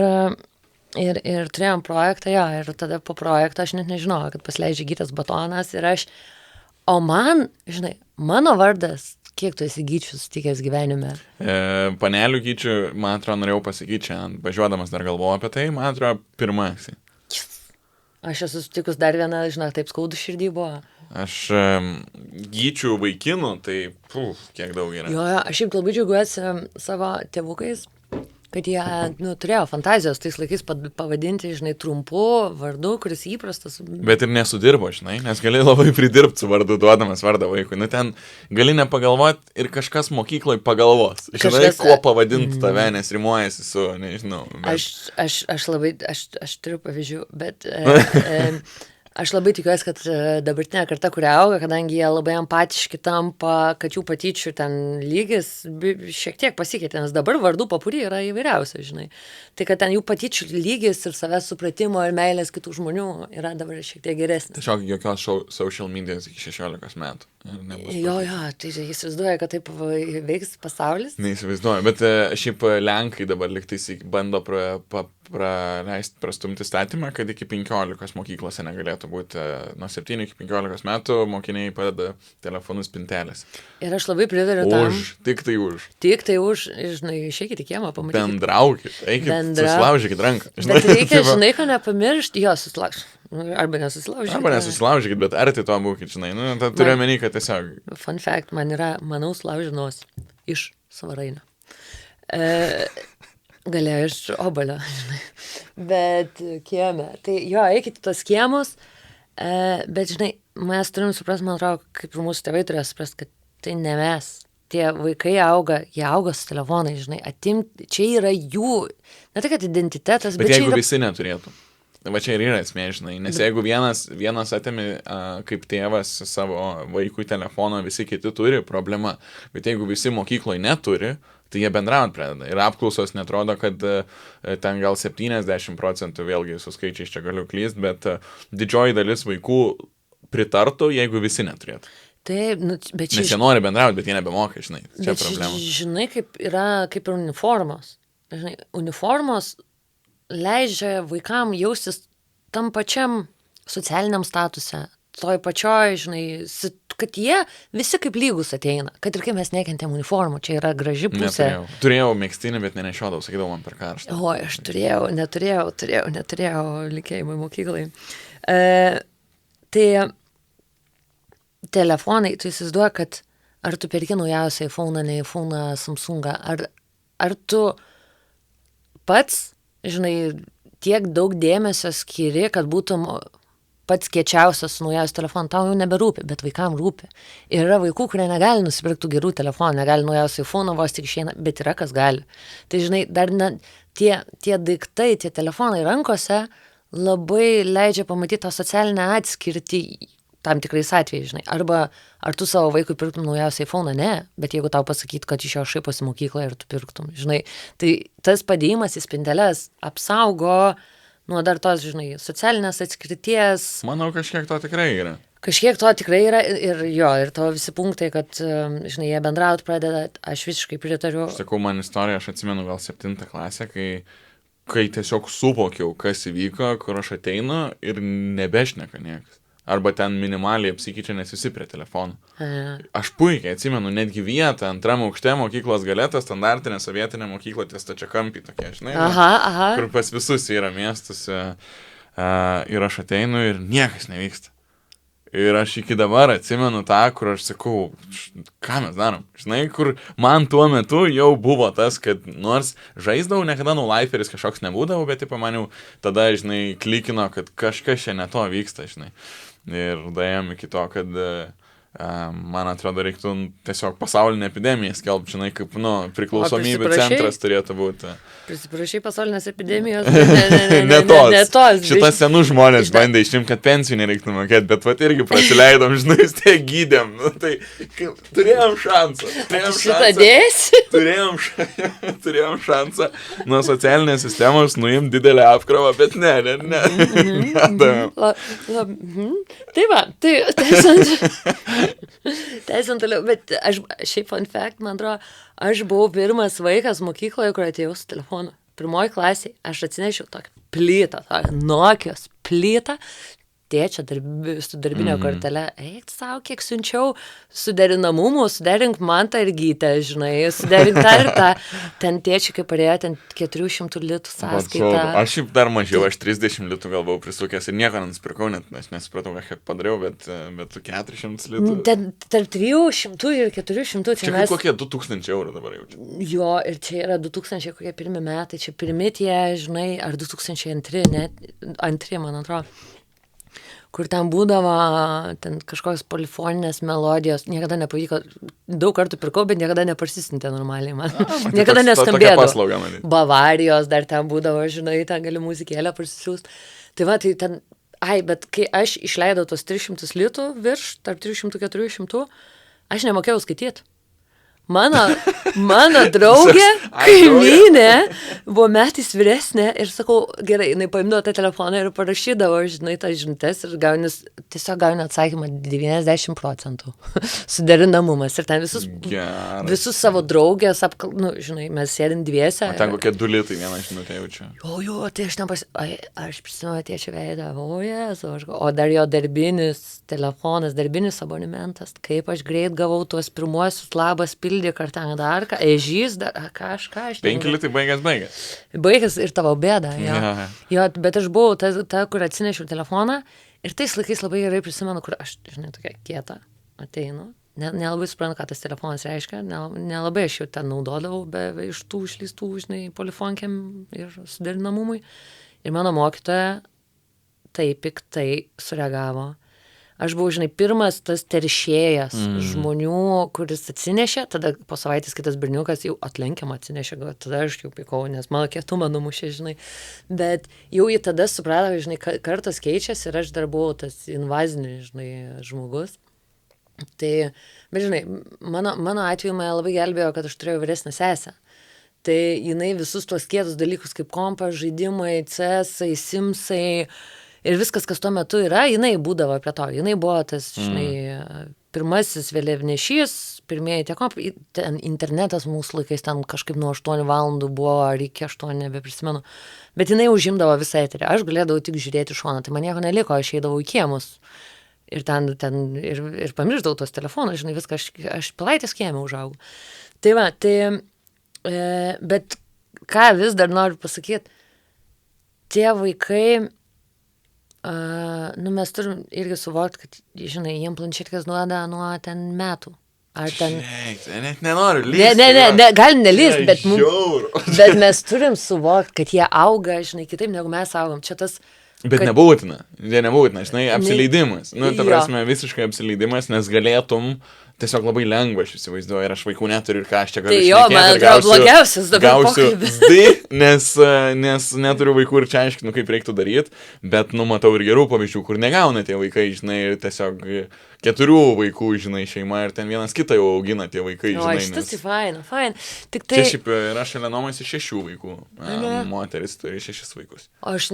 turėjom projektą, jo, ir tada po projekto aš net nežinojau, kad pasileidžia gytas batonas ir o man, žinai, mano vardas, kiek tu esi gyčių sutikęs gyvenime?
Panelių gyčių, man atrodo, norėjau pasakyti čia, važiuodamas dar galvojau apie tai, man atrodo, pirmasis.
Aš esu sutikus dar vieną, žinok, taip skaudu širdį buvo.
Aš gyčių vaikinų, tai kiek daug yra.
Jo, aš šiaip labai džiaugiuosi savo tėvukais, kad jie, turėjo fantazijos tais laikais pavadinti, žinai, trumpu vardu, kuris įprastas.
Bet ir nesudirbo, žinai, nes gali labai pridirbti su vardu, duodamas vardą vaikui. Nu, ten gali nepagalvoti ir kažkas mokykloje pagalvos. Žinai, kuo pavadinti tave, nes rimuojasi su, nežinau. Bet...
Aš turiu pavyzdžių, bet... Aš labai tikiuosi, kad dabartinė karta, kuria auga, kadangi jie labai empatiški tampa, kad jų patyčių ten lygis šiek tiek pasikeitė, nes dabar vardų papuri yra įvairiausia, žinai. Tai kad ten jų patyčių lygis ir savęs supratimo ir meilės kitų žmonių yra dabar šiek tiek geresnis.
Tiesiog jokios social medijos iki 16 metų.
Jo, tai įsivaizduoja, kad taip veiks pasaulis.
Neįsivaizduoju, bet šiaip Lenkai dabar liktais bando praleisti, prastumti statymą, kad iki 15 mokyklose negalėtų būti, nuo 7 iki 15 metų mokiniai padeda telefonus spintelės.
Ir aš labai pritariu tam.
Tik tai už.
Tik tai už, žinai, išeikit į kiemą, pamatykit.
Bendraukit, eikit, susilaužykit ranką.
Bet reikia, žinai, ko nepamiršti, jo, susilaužykit. Arba
nesusilaužykit, bet arti to būkit, žinai. Nu, turiu omeny, kad tiesiog...
Fun fact, man yra, manau, sulaužinos iš Svarainio. Galėjo iš Obalio, žinai. Bet kieme. Tai jo, eikit į tos kiemus, bet, žinai, mes turim suprasti, man atrodo, kaip ir mūsų tėvai turėjo suprasti, kad tai ne mes. Tie vaikai auga, jie auga su telefonai, žinai, čia yra jų, ne tai, kad identitetas, bet
jeigu
čia yra...
visi neturėtų. Va čia ir yra esmė, žinai, nes jeigu vienas atėmė kaip tėvas savo vaikui telefoną, visi kiti turi problema, bet jeigu visi mokykloje neturi, tai jie bendraut pradeda. Ir apklausos netrodo, kad ten gal 70%, vėlgi su skaičiais čia galiu klyst, bet didžioji dalis vaikų pritartų, jeigu visi neturėtų.
Taip, bet
nes jie nori bendrauti, bet jie nebemoka, žinai, čia problema.
Žinai, kaip ir uniformos. Žinai, uniformos leidžia vaikam jaustis tam pačiam socialiniam statuse, toj pačioj, žinai, kad jie visi kaip lygus ateina, kad ir kaip mes nekentėm uniformų, čia yra graži pusė.
Turėjau megztinį, bet nenešiodavau, sakydavau man per karštą.
O, aš neturėjau likėjimui mokyklai. Tai telefonai, tu įsivaizduoji, kad ar tu perki naujausią iPhone'ą, ne iPhone'ą, Samsungą, ar tu pats, žinai, tiek daug dėmesio skiri, kad būtum pats kiečiausias su naujausiu telefonu, tau jau neberūpi, bet vaikam rūpi. Ir yra vaikų, kurie negali nusipirkti gerų telefonų, negali naujausių iPhone'ų, vos tik išeina, bet yra kas gali. Tai, žinai, dar tie daiktai, tie telefonai rankose labai leidžia pamatyti tą socialinę atskirtį tam tikrais atvejais, žinai. Arba ar tu savo vaikui pirktum naujausią iPhone'ą? Ne, bet jeigu tau pasakytų, kad iš jo šaiposi mokykloje ir tu pirktum, žinai. Tai tas padėjimas į spinteles apsaugo nuo dar tos, žinai, socialinės atskirties.
Manau, kažkiek to tikrai yra.
Kažkiek to tikrai yra ir jo, ir to visi punktai, kad, žinai, jie bendraut pradeda, aš visiškai pritariu.
Aš sakau, man istorija, aš atsimenu gal 7 klasę, kai tiesiog suvokiau, kas įvyko, kur aš ateinu ir nebešneka niekas. Arba ten minimaliai apsikeičia, nes visi prie telefonų. Aš puikiai atsimenu netgi vietą, antram aukšte mokyklos galėtą, standartinė sovietinė mokykla, ties Stačiakampį tokia, žinai, kur pas visus yra miestuose. Ir aš ateinu ir niekas nevyksta. Ir aš iki dabar atsimenu tą, kur aš sakau, ką mes darom. Žinai, kur man tuo metu jau buvo tas, kad nors žaisdavau, niekada liferis kažkoks nebūdavau, bet taip man jau tada, žinai, klikino, kad kažkas čia ne to vyksta, žinai. Ir daėjom iki to, kad man atrodo reiktų tiesiog pasaulinę epidemiją skelbti, žinai, kaip, priklausomybių centras turėtų būti.
Prisiprašai pasaulinės epidemijos?
Ne tos. Šitas senus žmonės bandė išimti, kad pensijų nereiktų mokėti, bet vat irgi prasileidom, žinai, tiek gydėm. Tai turėjom šansą. Turėjom šansą nuo socialinės sistemos nuimti didelę apkrovą, bet ne.
Tai va, teisant toliau, bet aš, šiaip fun fact, man atrodo, aš buvau pirmas vaikas mokykloje, kur atėjau su telefonu. Pirmoji klasėje aš atsinešiau tokią plytą, Nokios plytą, tėčio su darbinio kortele, eik savo, kiek siunčiau, suderinamumų, suderink man tą ir gytę, žinai, suderink tą ir tą. Ten tėčiai, kaip parėjo, ten 400 litų sąskaita.
Aš šiaip dar mažiau, aš 30 litų gal buvau prisukęs ir nieko nusipirkau, net aš nesupratau, ką padariau, bet 400 litų.
Tarp 300 ir 400.
Čia mes... kokie 2000 eurų dabar jaučiu.
Jo, ir čia yra 2000 kokie pirmi metai, čia pirmi tie, žinai, ar 2002, net antri, man atrodo, kur ten būdavo ten kažkokios polifoninės melodijos, niekada nepavyko, daug kartų pirkau, bet niekada neparsisintė normaliai man. Niekada neskambėdavo. Bavarijos dar ten būdavo, žinai, ten gali muzikėlę parsisiųst. Tai va, tai ten, bet kai aš išleidau tos 300 litų virš, tarp 300-400, aš nemokėjau skaityti. Mano draugė, kaimynė, buvo metais vyresnė ir sakau, gerai, jinai paimdavo tą telefoną ir parašydavo, žinai, tą žinutes ir tiesiog gauni atsakymą 90%. Suderinamumas ir ten visus savo draugės, žinai, mes sėdim dviese.
O ten kokie 2 litai vieną žinutę jaučiu.
Jo, tai aš prisimenu tėčio veidą, o dar jo darbinis telefonas, darbinis abonementas, kaip aš greit gavau tuos pirmuosius labas pildį kartą dar, ežys, kažką.
5 litai baigęs.
Baigęs ir tavo bėda, jo. Jo, bet aš buvau ta, kur atsinešiau telefoną ir tais laikais labai gerai prisimenu, kur aš, žinai, tokia kieta ateinu. Nelabai suprantu, ką tas telefonas reiškia, nelabai aš jau ten naudodavau, iš tų išleistų, žinai, polifonkiam ir suderinamumui. Ir mano mokytoja taip piktai sureagavo. Aš buvau, žinai, pirmas tas teršėjas žmonių, kuris atsinešė, tada po savaitės kitas berniukas jau atlenkiam atsinešė, tada aš jau pikau, nes mano kietumą numušė, žinai. Bet jau į tada supratau, žinai, kartas keičiasi ir aš dar buvau tas invazinis, žinai, žmogus. Tai, bet, žinai, mano atveju mane labai gelbėjo, kad aš turėjau vyresnę sesę. Tai jinai visus tuos kietus dalykus kaip kompas, žaidimai, CS-ai, Simsai, ir viskas, kas tuo metu yra, jinai būdavo prie to. Jinai buvo tas, žinai, pirmasis vėliavnešys, pirmieji tie kompai, ten internetas mūsų laikais ten kažkaip nuo 8 valandų buvo, ar iki 8, nebeprisimenu. Bet jinai užimdavo visą eterį. Aš galėdavau tik žiūrėti šoną, tai man nieko neliko, aš eidavau į kiemus. Ir ten ir pamiršdavau tos telefonus, žinai, viską, aš pilaitės kieme užaugau. Tai va, bet ką vis dar noriu pasakyti, tie vaikai, mes turim irgi suvokti, kad, žinai, jiem planšetės duoda nuo ten metų. Ar ten...
Net nenoriu lysti.
Ne, galim nelysti, bet mes turim suvokti, kad jie auga, žinai, kitaip negu mes augam. Čia tas...
Bet nebūtina, žinai, apsileidimas. Ta prasme, visiškai apsileidimas, nes galėtum tiesiog labai lengva, aš įsivaizduoju, ir aš vaikų neturiu ir ką aš čia galiu šnekėti. Tai
man atrodo blogiausias dabar pokalbis.
Nes neturiu vaikų ir čia aiškinu, kaip reiktų daryti, bet matau ir gerų pavyzdžių, kur negauna tie vaikai, žinai, tiesiog 4 vaikų, žinai, šeima ir ten vienas kitą jau augina tie vaikai, žinai.
O, šitas tai fain. Tik tai...
Čia šiaip yra šalia nuomos 6 vaikų, moteris turi 6 vaikus.
O aš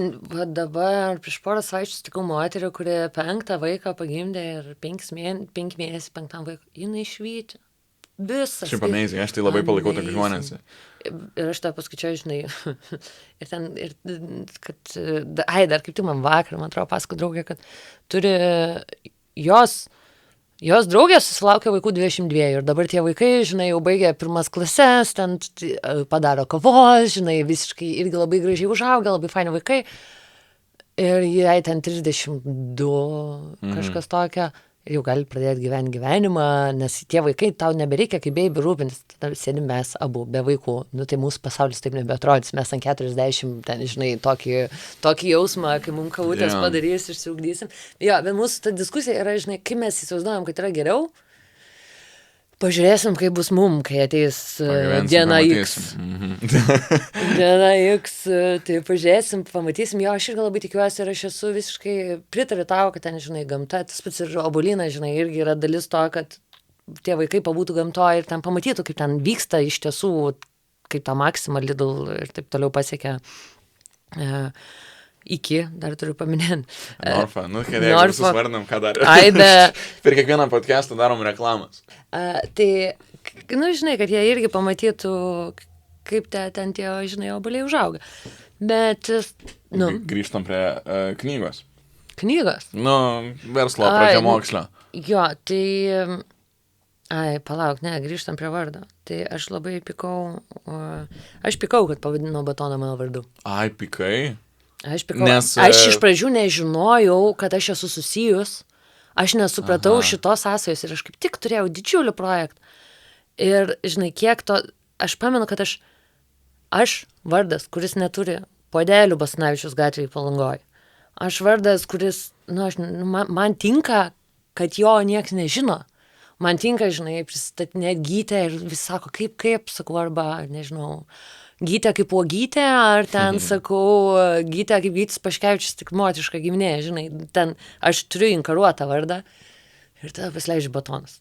dabar prieš porą savaičių sutikau moterį, kuri 5 vaiką pagimdė ir 5 mėnesių 5 vaikų. Jinai išvyti. Visas.
Šiaip amazing, aš tai labai palaikau tokius žmonės.
Ir aš tą paskaičiau, žinai, dar kaip tik man vakar, man atrodo, pasako draugė, kad turi jos draugė susilaukė vaikų 22 ir dabar tie vaikai, žinai, jau baigė 1 klases, ten padaro kavos, žinai, visiškai irgi labai gražiai užauga, labai faini vaikai. Ir jai ten 32, kažkas tokio. Ir jau gali pradėti gyventi gyvenimą, nes tie vaikai tau nebereikia kaip baby rūpintis, tada sėdim mes abu be vaikų, tai mūsų pasaulis taip nebeatrodys, mes ant 40, ten, žinai, tokį jausmą, kai mums kavutės padarys, išsiugdysim. Jo, bet mūsų ta diskusija yra, žinai, kai mes įsivaizduojam, kad yra geriau, pažiūrėsim, kaip bus mum, kai ateis diena X. Diena X, tai pažiūrėsim, pamatysim. Jo, aš irgi labai tikiuosi ir aš esu visiškai pritariu tau, kad ten, žinai, gamta, tas pats ir obuolinas, žinai, irgi yra dalis to, kad tie vaikai pabūtų gamtoje ir ten pamatytų, kaip ten vyksta iš tiesų, kaip tą Maxima, Lidl ir taip toliau pasiekia. Iki, dar turiu paminėti.
Norfa, kad jeigu visus vardinam, ką dar. Per kiekvieną podcastą darom reklamas.
Tai, žinai, kad jie irgi pamatytų, kaip ten tie, žinai, obuoliai užauga. Bet,
Grįžtam prie knygos.
Knygos.
Nu, verslo pradžia mokslo.
Jo, tai... palauk, ne, grįžtam prie vardo. Tai aš labai pikau, kad pavadino batoną mano vardu.
Pikai?
Aš pikau. Aš iš pradžių nežinojau, kad aš esu susijus. Aš nesupratau šitos sąsajos ir aš kaip tik turėjau didžiulį projektą. Ir, žinai, kiek to... Aš pamenu, kad aš vardas, kuris neturi puodelių Basanavičiaus gatvėje Palangoje. Aš vardas, kuris, man tinka, kad jo nieks nežino. Man tinka, žinai, pristatinėti Gytę ir vis sako, kaip, sakau, arba, nežinau, Gytė kaip uogytė, ar ten, sakau, Gytė kaip Gytis Paškevičius, tik motiška giminė, žinai, ten aš turiu inkaruotą vardą ir tada pasileidžiu batonas.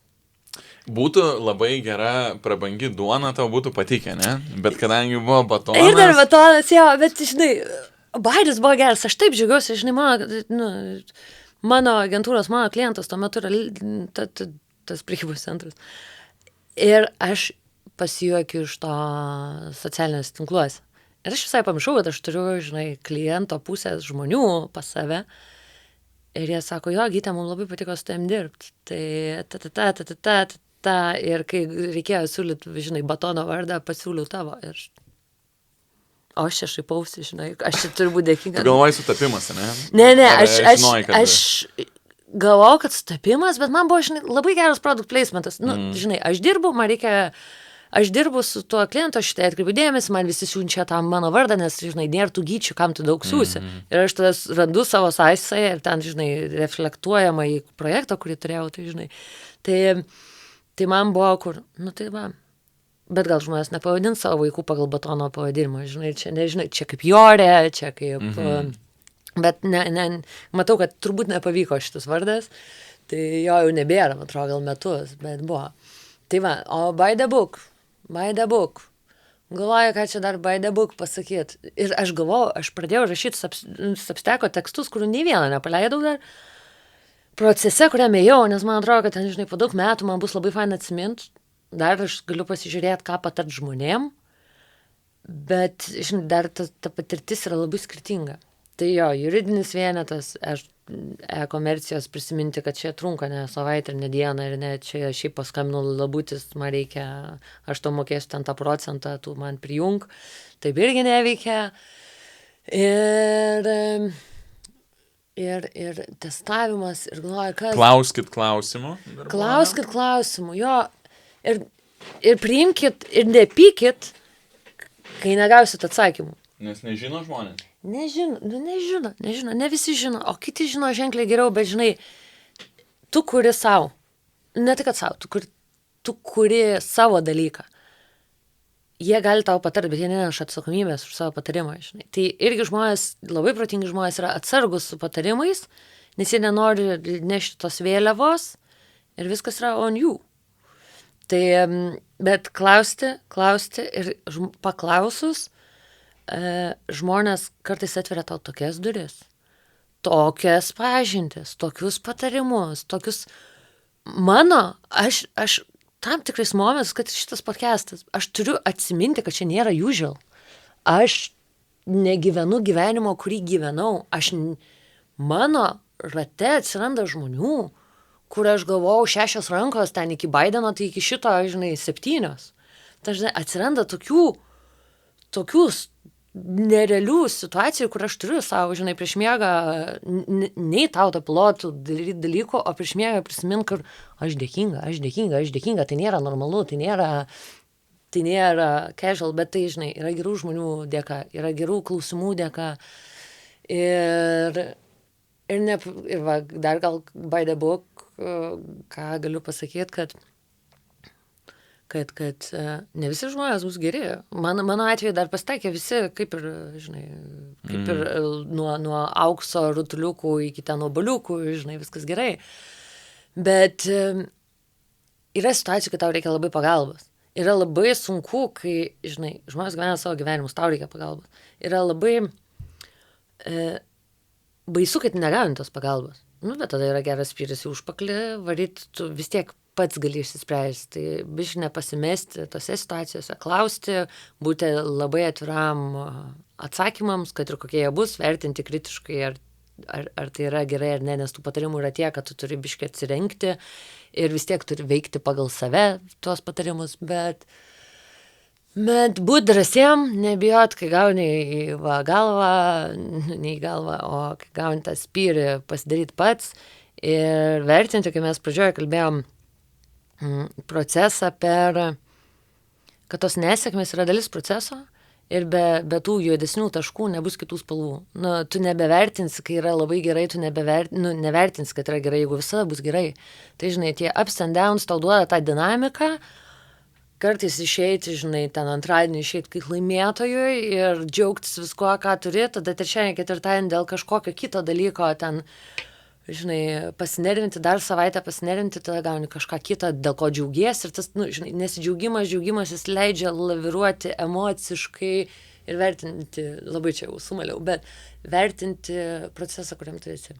Būtų labai gera prabangi duona, tau būtų patikę, ne? Bet kadangi buvo batonas...
Ir dar batonas, jo, bet, žinai, bairis buvo geras, aš taip džiaugiausi, žinai, mano agentūros, mano klientas tuo metu yra tas prekybos centras. Ir aš pasijuokiu iš to socialinės tinkluose. Ir aš visai pamiršau, kad aš turiu, žinai, kliento pusės žmonių pas save. Ir jie sako, jo, Gytė, mums labai patiko su tavim dirbti. Tai ir kai reikėjo siūlyti, žinai, batono vardą, pasiūliau tavo. O aš čia šaipausi, žinai, aš čia turiu būti dėkinga.
Tu galvoji sutapimas, ne?
Ne, aš galvojau, kad sutapimas, bet man buvo, žinai, labai geras product placementas. Žinai, aš dirbu su tuo klientu, aš šitai atkreipiu dėmesį, man visi siunčia tam mano vardą, nes, žinai, nėra tų Gyčių, kam tu daug siūsi. Ir aš tada randu savo sąsąją ir ten, žinai, reflektuojama į projektą, kurį turėjau, tai, žinai. Tai man buvo kur, tai va. Bet gal žmonės nepavadins savo vaikų pagal batono pavadinimą, žinai, čia, nežinai, čia kaip Jorė, čia kaip... Bet matau, kad turbūt nepavyko šitas vardas, tai jo jau nebėra, man atrodo, gal metus, bet buvo. Tai va, o by the book. Galvoju, ką čia dar by the book pasakyti. Ir aš galvoju, aš pradėjau rašyti Substacko tekstus, kurių nei vieną nepaleidau dar procese, kuriame ėjau, nes man atrodo, kad ten, žinai, po daug metų man bus labai faina atsiminti. Dar aš galiu pasižiūrėti, ką patart žmonėm, bet, žinai, dar ta patirtis yra labai skirtinga. Tai jo, juridinis vienetas, e-komercijos prisiminti, kad čia trunka ne savaitę ir ne dieną ir ne čia šiaip paskambinu labutis, man reikia, aš to mokėsiu ten tą procentą, tu man prijung, taip irgi neveikia. Ir testavimas, ir galvoju, kas...
Klauskit klausimų,
jo, ir priimkit, ir nepykit, kai negausit atsakymų.
Nes nežino žmonės.
Nežino, ne visi žino, o kiti žino ženkliai geriau, bet žinai, tu kuri savo, ne tik kad savo, tu kuri savo dalyką. Jie gali tau patarti, bet jie neneša atsakomybės už savo patarimą, žinai. Tai irgi žmonės, labai protingi žmonės yra atsargus su patarimais, nes jie nenori nešti tos vėliavos ir viskas yra on jų. Tai, bet klausti ir paklausus, žmonės kartais atveria tau tokias duris, tokias pažintis, tokius patarimus, tokius aš tam tikrais momentais, kad šitas podcastas, aš turiu atsiminti, kad čia nėra usual. Aš negyvenu gyvenimo, kurį gyvenau. Mano rate atsiranda žmonių, kur aš galvojau 6 rankos ten iki Baideno, tai iki šito, žinai, 7. Tai, žinai, atsiranda tokius nerealių situacijų, kur aš turiu savo, žinai, prieš miegą, nei tau tą pilotų daryti dalykų, o prieš miegą prisimint, kur aš dėkinga, tai nėra normalu, tai nėra casual, bet tai, žinai, yra gerų žmonių dėka, yra gerų klausimų dėka. Ir va, dar gal by the book, ką galiu pasakyti, kad ne visi žmonės bus geri. Mano atveju dar pasitaikė visi, kaip ir, žinai, kaip ir nuo aukso rutuliukų iki ten oboliukų, žinai, viskas gerai. Bet yra situacijų, kai tau reikia labai pagalbos. Yra labai sunku, kai, žinai, žmonės gyvena savo gyvenimus, tau reikia pagalbos. Yra labai baisu, kad negauni tos pagalbos. Bet tada yra geras spyris į užpaklį, varyt, tu vis tiek pats gali išsispręsti. Tai biškai nepasimesti tose situacijose, klausti, būti labai atviram atsakymams, kad ir kokie jie bus, vertinti kritiškai, ar ar tai yra gerai ar ne, nes tų patarimų yra tiek, kad tu turi biškai atsirinkti ir vis tiek turi veikti pagal save tuos patarimus, bet būt drąsiem, nebijot, kai gauni į galvą, ne į galvą, o kai gauni tą spyrį pasidaryti pats ir vertinti, kai mes pradžioje kalbėjom procesą kad tos nesėkmės yra dalis proceso ir be tų juodesnių taškų nebus kitų spalvų. Nu, tu nebevertinsi, kai yra labai gerai, tu nevertinsi, kad yra gerai, jeigu visada bus gerai. Tai, žinai, tie ups and downs tau duoda tą dinamiką, kartais išeiti, žinai, ten antradienį išeiti kaip laimėtojui ir džiaugtis viskuo, ką turi, tada trečiadienį, ketvirtadienį dėl kažkokio kito dalyko ten, žinai, pasinervinti, dar savaitę pasinervinti, tada gauni kažką kitą, dėl ko džiaugiesi ir tas, nu, žinai, nesidžiaugimas, jis leidžia laviruoti emociškai ir vertinti, labai čia jau sumaliau, bet vertinti procesą, kuriam tu esi.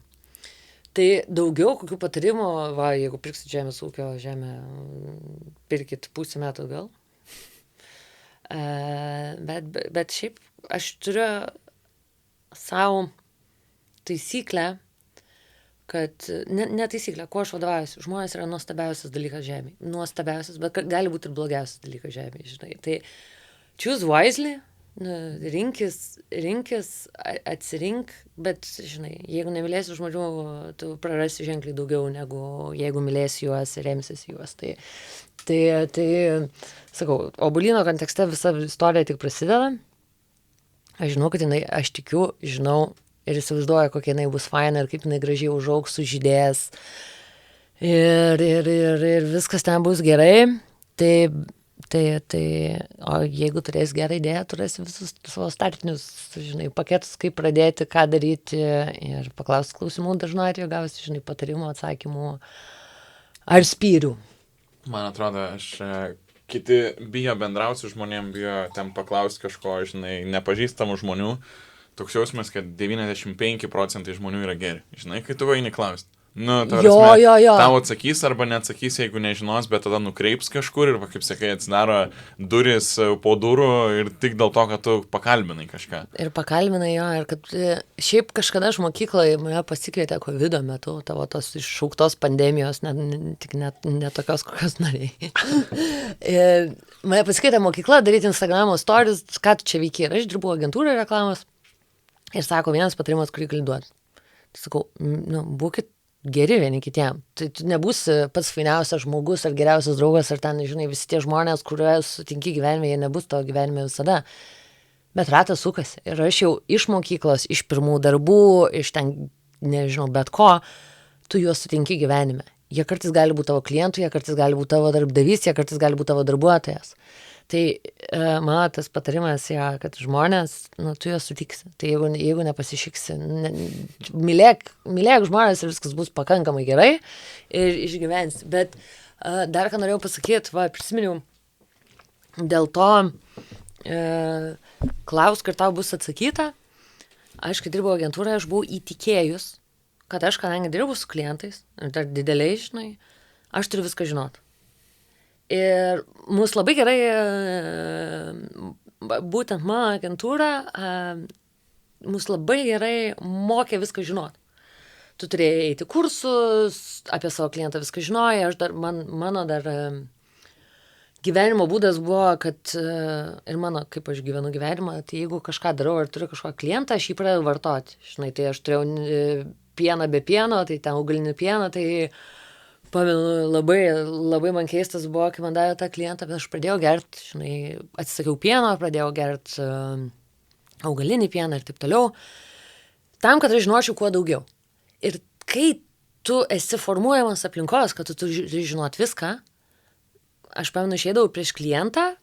Tai daugiau kokių patarimų, jeigu pirksit žemės ūkio žemę, pirkit pusę metų atgal. Bet šiaip aš turiu savo taisyklę, kad, ne taisyklę, kuo aš vadovaujuosi, žmonės yra nuostabiausias dalykas žemėje. Nuostabiausias, bet gali būti ir blogiausias dalykas žemėje, žinai. Tai choose wisely, rinkis, atsirink, bet, žinai, jeigu nemylėsi žmonių, tu prarasi ženkliai daugiau, negu jeigu mylėsi juos ir remsis juos. Tai sakau, obuolino kontekste visa istorija tik prasideda. Aš žinau, kad aš tikiu, žinau ir įsivaizduoju, kokia jinai bus faina ir kaip jinai gražiai užaugs, sužydės. Ir viskas ten bus gerai. O jeigu turės gerą idėją, turėsi visus savo startinius, žinai, paketus, kaip pradėti, ką daryti ir paklausti klausimų, dažnu atveju gausi, žinai, patarimų, atsakymų ar spyrių.
Man atrodo, kiti bijo bendrauti su žmonėm, bijo ten paklausti kažko, žinai, nepažįstamų žmonių. Toks jausmas, kad 95% žmonių yra geri. Žinai, kai tu eini klausti. Nu, tau atsakys arba neatsakys, jeigu nežinos, bet tada nukreips kažkur ir, kaip sakai, atsidaro duris po durų ir tik dėl to, kad tu pakalbinai kažką.
Ir pakalbinai jo, ir kad šiaip kažkada aš mokykloje mane pasikvietė COVID metu, tavo tos iššauktos pandemijos, ne tokios, kokios norėjai. Mane pasikvietė mokykla daryti Instagramo stories, ką tu čia veiki. Ir aš dirbau agentūrai reklamos ir sako, vienas patarimas, kurį gali duoti. Tai sakau, būkit geri vieni kitiem. Tai tu nebūsi pats fainiausias žmogus ar geriausias draugas ar ten, žinai, visi tie žmonės, kuriuos sutinki gyvenime, jie nebus tavo gyvenime visada. Bet ratas sukasi. Ir aš jau iš mokyklos, iš pirmų darbų, iš ten, nežinau, bet ko, tu juos sutinki gyvenime. Jie kartais gali būti tavo klientų, jie kartais gali būti tavo darbdavys, jie kartais gali būti tavo darbuotojas. Tai mano tas patarimas yra, kad žmonės, tu juos sutiksi. Tai jeigu nepasišiksi, mylėk žmonės ir viskas bus pakankamai gerai ir išgyvensi. Bet dar ką norėjau pasakyti, prisiminiau, dėl to klausk, ar tau bus atsakyta. Aš, kai dirbau agentūroje, aš buvau įtikėjus, kad aš, kadangi dirbu su klientais, dar dideliai, žinai, aš turiu viską žinot. Ir mus labai gerai, būtent mano agentūra, mus labai gerai mokė viską žinot. Tu turėjai eiti kursus, apie savo klientą viską žinojai, mano gyvenimo būdas buvo, kad ir mano, kaip aš gyvenu gyvenimą, tai jeigu kažką darau ar turiu kažkokį klientą, aš jį pradedu vartoti. Žinai, tai aš turėjau pieną be pieno, tai ten augalinį pieną, tai pamenu, labai man keistas buvo, kai man davė tą klientą, bet aš pradėjau gerti, žinai, atsisakiau pieno, pradėjau gerti augalinį pieną ir taip toliau, tam, kad aš žinočiau kuo daugiau. Ir kai tu esi formuojamas aplinkos, kad tu turi žinot viską, aš pamenu, išeidavau prieš klientą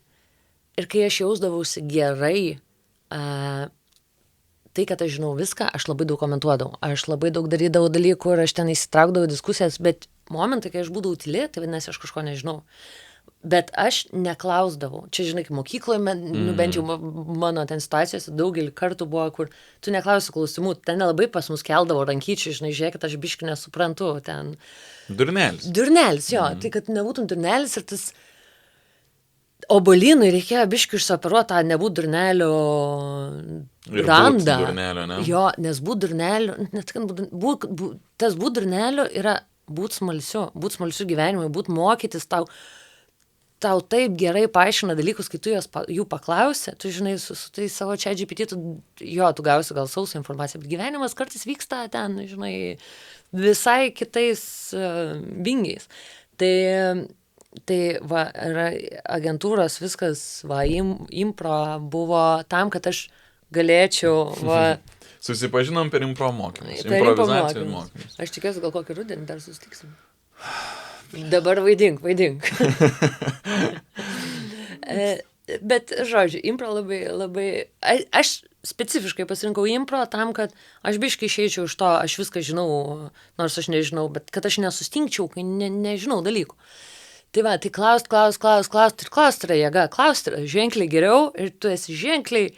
ir kai aš jausdavausi gerai, tai, kad aš žinau viską, aš labai daug komentuodavau, aš labai daug darydavau dalykų ir aš ten įsitraukdavau diskusijas, bet momentai, kai aš būdavau tyli, tai vadinasi, aš kažko nežinau. Bet aš neklausdavau. Čia, žinai, kaip mokykloje, bent jau mano ten situacijose daugelį kartų buvo, kur tu neklausi klausimų, ten nelabai pas mus keldavo rankyčių, žinai, žiūrėkit, aš biškį nesuprantu. Ten...
Durnelis.
Durnelis, jo. Tai, kad nebūtum durnelis ir tas... Obuolynui reikėjo biškių išsioperuoti tą nebūt durnelio
Ir
randą.
būt durnelio, ne?
Jo, nes būt durnelio, tas būt durnelio yra būt smalsiu gyvenimui, būt mokytis, tau taip gerai paaiškina dalykus, kai tu jų paklausi, tu žinai, su tai savo ChatGPT, tu gausi gal sausą informaciją, bet gyvenimas kartais vyksta ten, žinai, visai kitais vingiais. Tai va, yra agentūros viskas, va, impro buvo tam, kad aš galėčiau, va...
Susipažinom per impro mokymus, improvizacijos mokymus.
Aš tikiuosi, gal kokį rudenį dar susitiksim. Dabar vaidink. Bet, žodžiu, impro labai... Aš specifiškai pasirinkau impro tam, kad aš biškai išeičiau iš to, aš viską žinau, nors aš nežinau, bet kad aš nesustinkčiau, kai nežinau dalykų. Tai va, tai klaust yra jėga, klaust yra ženkliai geriau ir tu esi ženkliai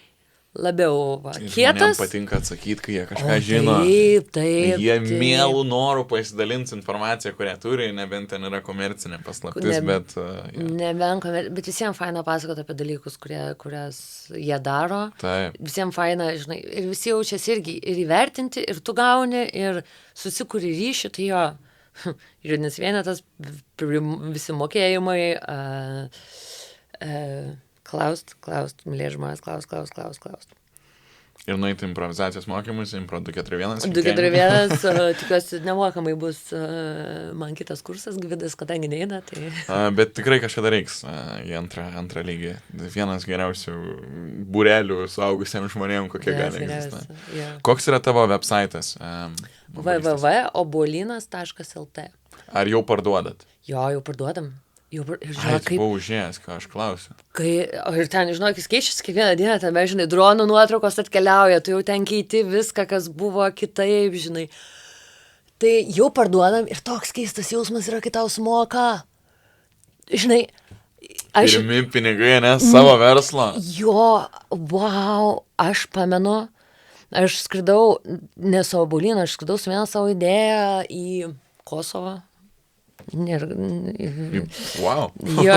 labiau kietas.
Žmonėms patinka atsakyti, kai jie kažką žino.
Taip.
Jie mielų norų pasidalins informaciją, kurią turi, nebent ten yra komercinė paslaptis, bet...
Bet visiems faina pasakoti apie dalykus, kurias jie daro.
Taip.
Visiems faina, žinai, ir visi jaučiasi irgi ir įvertinti, ir tu gauni, ir susikuri ryšį, tai jo... Juridinis vienetas, visi mokėjimai, klaust, mylėti žmonės, klaust.
Ir nueiti improvizacijos mokymus, Impro 241.
241, tikiuosi nemokamai bus man kitas kursas, Gvidas, kadangi neina, tai...
Bet tikrai kažkada reiks į antrą lygį. Vienas geriausių būrelių suaugusiems žmonėms, kokie gali egzistuoti.
Yeah.
Koks yra tavo websaitas?
www.obuolynas.lt.
Ar jau parduodat?
Jo, jau parduodam.
Buvau užėjęs, ką aš klausiu.
Ir ten, žinok, jis keičiasi kiekvieną dieną, ten, žinai, dronų nuotraukos atkeliauja, tu jau ten keiti viską, kas buvo kitaip, žinai. Tai jau parduodam ir toks keistas jausmas yra, kai tau sumoka. Žinai,
Pirmi pinigai, ne, savo verslo.
Jo, wow, aš pamenu, aš skridau, ne savo Obuolyną, aš skridau su viena savo idėja į Kosovą.
Wow.
Jo,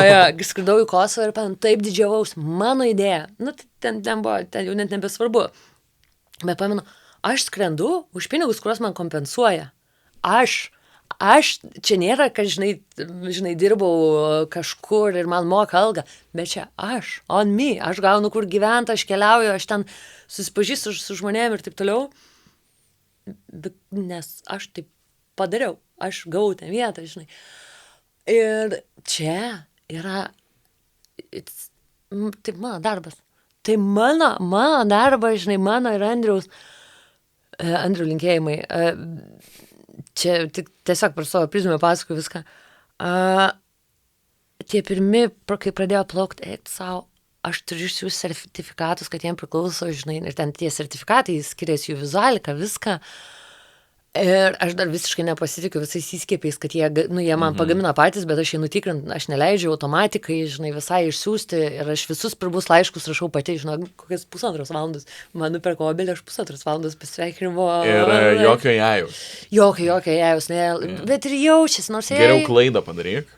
skridau į Kosovą ir taip didžiavaus, mano idėja. Nu, ten buvo, ten jau net nebesvarbu. Bet pamenu, aš skrendu už pinigus, kuriuos man kompensuoja. Aš čia nėra, kad, žinai, dirbau kažkur ir man moka algą, bet čia aš, on me, aš gaunu kur gyventi, aš keliauju, aš ten susipažįstu su žmonėm ir taip toliau. Bet, nes aš taip padariau. Aš gavau ten vietą, žinai. Ir čia yra, tai mano darbas. Tai mano darbas, žinai, mano ir Andriaus linkėjimai. Čia tiesiog per savo prizmę pasakoju viską. Tie pirmi, kai pradėjo plaukti, eiti savo, aš turiu išsiųsti sertifikatus, kad jiem priklauso, žinai, ir ten tie sertifikatai skiriasi jų vizualika, viską. Ir aš dar visiškai nepasitikiu visais įskiepiais, kad jie man pagamina patys, bet aš jį nutikrinti, aš neleidžiu automatikai, žinai, visai išsiųsti ir aš visus pirmus laiškus rašau pati, žinai, kokias 1,5 valandos. Man nupirko obelį, aš 1,5 valandos pasveikinimo.
Ir jokio jajaus.
Jokio jajaus, ne, bet ir jaučiasi, nors jie...
Geriau klaidą padaryk,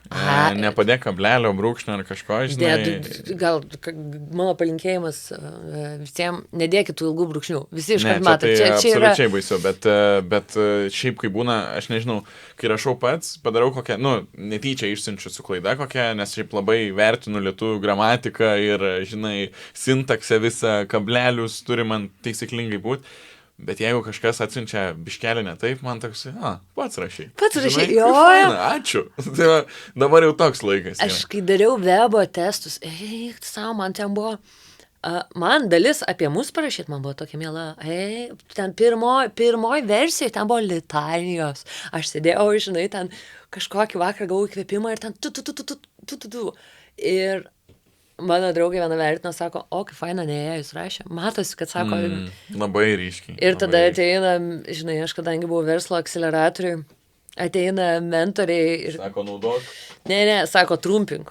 nepadėk kablelio, brūkšnio ar kažko, žinai.
Gal mano palinkėjimas visiems, nedėkit tų ilgų brūkšnių, visi iškart mato.
Čia absoliučiai baisu, bet šiaip kai būna, aš nežinau, kai rašau pats, padarau kokią, netyčia išsiunčiu su klaida kokią, nes šiaip labai vertinu lietuvių gramatiką ir, žinai, sintaksę visą, kablelius turi man taisyklingai būti, bet jeigu kažkas atsiunčia biškelį ne taip, man toks, pats rašai.
Pats rašai, jo.
Ačiū. Tai dabar jau toks laikas.
Aš kai dariau webo testus, man ten buvo... Man dalis apie mus parašyti, man buvo tokia miela, ten pirmoj versijoje ten buvo litanijos. Aš sėdėjau, žinai, ten kažkokį vakarą gavau įkvėpimą ir ten tu. Ir mano draugė viena vertino, sako, kaip faina, jūs rašė. Matosi, kad sako...
Labai ryškiai.
Ir tada ateina, žinai, aš kadangi buvau verslo akceleratoriui, ateina mentoriai ir...
Sako, naudok.
Ne, sako, trumpink.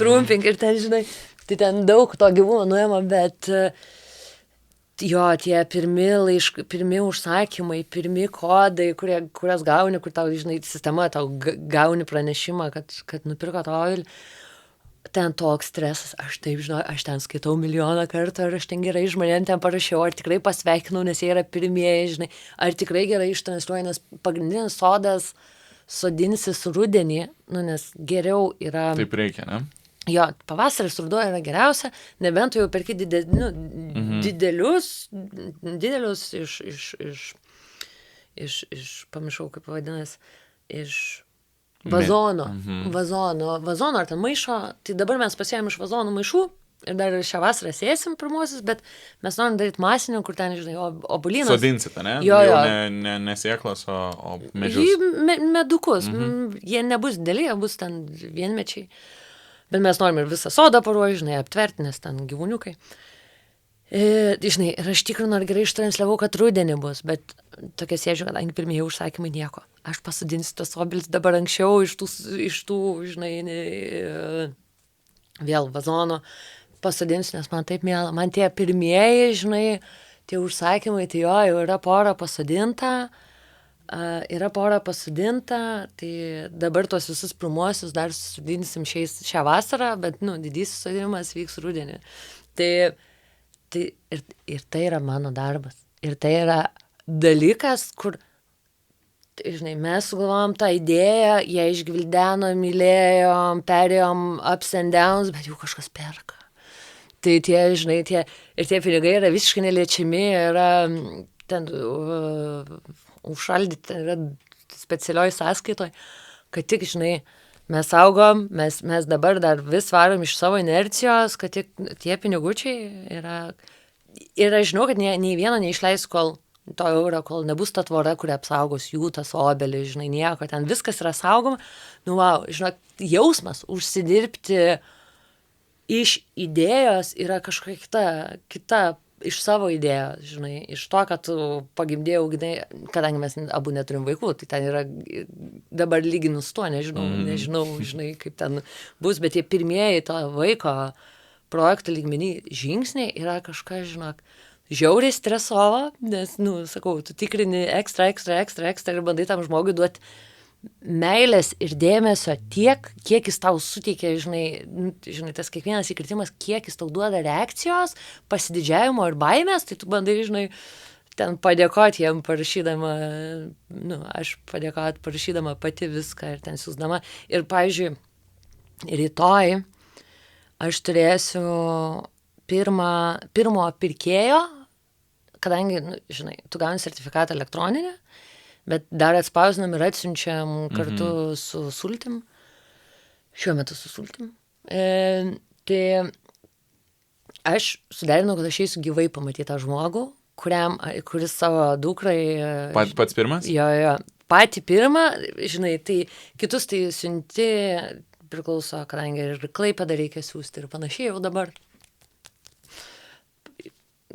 Trumpink ir ten, žinai... Tai ten daug to gyvūno nuėjama, bet jo, tie pirmi užsakymai, pirmi kodai, kurias gauni, kur tau, žinai, sistema, tau gauni pranešimą, kad nupirko tavo oilį. ten toks stresas, aš taip žinau, aš ten skaitau milijoną kartų, ar aš ten gerai žmonėm ten parašiau, ar tikrai pasveikinau, nes jie yra pirmieji, žinai, ar tikrai gerai ištransliuoju, nes pagrindinis sodas sodinsis rudenį, nu, nes geriau yra...
Taip reikia, ne?
Jo, pavasaris ruduo yra geriausia, nebent tu jau perki didelius iš pamiršau, kaip vadinasi, iš vazono, vazono ar ten maišo, tai dabar mes pasiėmėm iš vazonų maišų ir dar šią vasarą sėsim pirmosius, bet mes norim daryti masinį, kur ten, žinai, obulynas.
Sodinsite, ne?
Jo.
Ne sėklas, o medžius.
Medukus, jie nebus dideli, jie bus ten vienmečiai. Bet mes norim ir visą sodą paruošti, žinai, aptverti, nes ten gyvūniukai. Žinai, ir aš tikrinu, ar gerai ištransliavau, kad rudenį bus, bet tokia sėdžiu, kadangi pirmieji užsakymai nieko. Aš pasodinsiu tos obelis dabar anksčiau iš tų, žinai, vėl vazono pasodinsiu, nes man taip mėla. Man tie pirmieji, žinai, tie užsakymai, tai jo, jau yra pora pasodinta. Tai dabar tuos visus pirmuosius dar sudinsim šią vasarą, bet, nu, didysis sodinimas vyks rudenį. Ir tai yra mano darbas. Ir tai yra dalykas, kur, tai, žinai, mes sugalvojom tą idėją, ją išgvildenom, mylėjom, perėjom ups and downs, bet jau kažkas perka. Tai tie, žinai, tie pinigai yra visiškai neliečiami, yra ten... užšaldyti yra specialioj sąskaitoj, kad tik, žinai, mes augom, mes dabar dar vis varom iš savo inercijos, kad tik tie pinigučiai yra... Ir aš žinau, kad nei vieno neišleis, kol to euro, kol nebus ta tvora, kuri apsaugos jų tas obelis, žinai, nieko, ten viskas yra saugoma. Nu, wow, žinai, jausmas užsidirbti iš idėjos yra kažkokia kita iš savo idėjos, žinai, iš to, kad tu pagimdėjau, kadangi mes abu neturim vaikų, tai ten yra dabar lyginus tuo, nežinau, žinai, kaip ten bus, bet tie pirmieji to vaiko projekto lygmenį žingsniai yra kažkas, žinok, žiauriai stresovo, nes, nu, sakau, tu tikrini ekstra ir bandai tam žmogui duoti meilės ir dėmesio tiek, kiek jis tau suteikia, žinai, tas kiekvienas įkritimas, kiek jis tau duoda reakcijos, pasididžiavimo ir baimės, tai tu bandai, žinai, ten padėkoti jam parašydama, nu, aš padėkoti parašydama pati viską ir ten siūsdama. Ir, pavyzdžiui, rytoj aš turėsiu pirmo pirkėjo, kadangi, nu, žinai, tu gauni sertifikatą elektroninį, bet dar atspausdinam ir atsiunčiam kartu su sultim. Šiuo metu su sultim. Tai aš suderinau, kad aš eisiu gyvai pamatyti tą žmogų, kuris savo dukrai...
Pats pirmas?
Jo. Patį pirmą, žinai, tai kitus tai siunti, priklauso, kadangi ir Klaipėdą reikia siųsti ir panašiai jau dabar.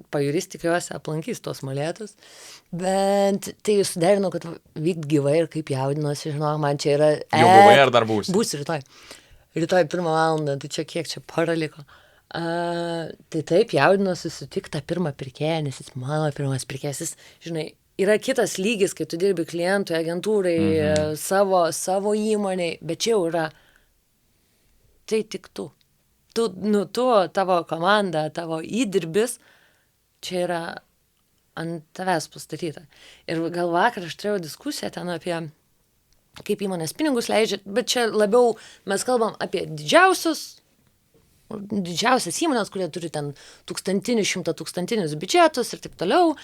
Pajūris tikiuosi aplankys tos molėtus, bet tai suderinau, kad vykt gyvai ir kaip jaudinuosi, žinau, man čia yra...
Jau buvai ar dar būsi?
Būsiu rytoj. Rytoj 1 valandą, tai čia kiek čia para liko. Tai taip jaudinuosi sutikti tą pirmą pirkėją, nes jis mano pirmas pirkėjas, jis, žinai, yra kitas lygis, kai tu dirbi klientui, agentūrai, savo įmoniai, bet čia jau yra, tai tik tu. Tu, tavo komanda, tavo įdirbis, čia yra ant tavęs pastatyta. Ir gal vakar aš turėjau diskusiją ten apie, kaip įmonės pinigus leidžia, bet čia labiau mes kalbam apie didžiausias įmonės, kurie turi ten 100,000 biudžetus ir taip toliau.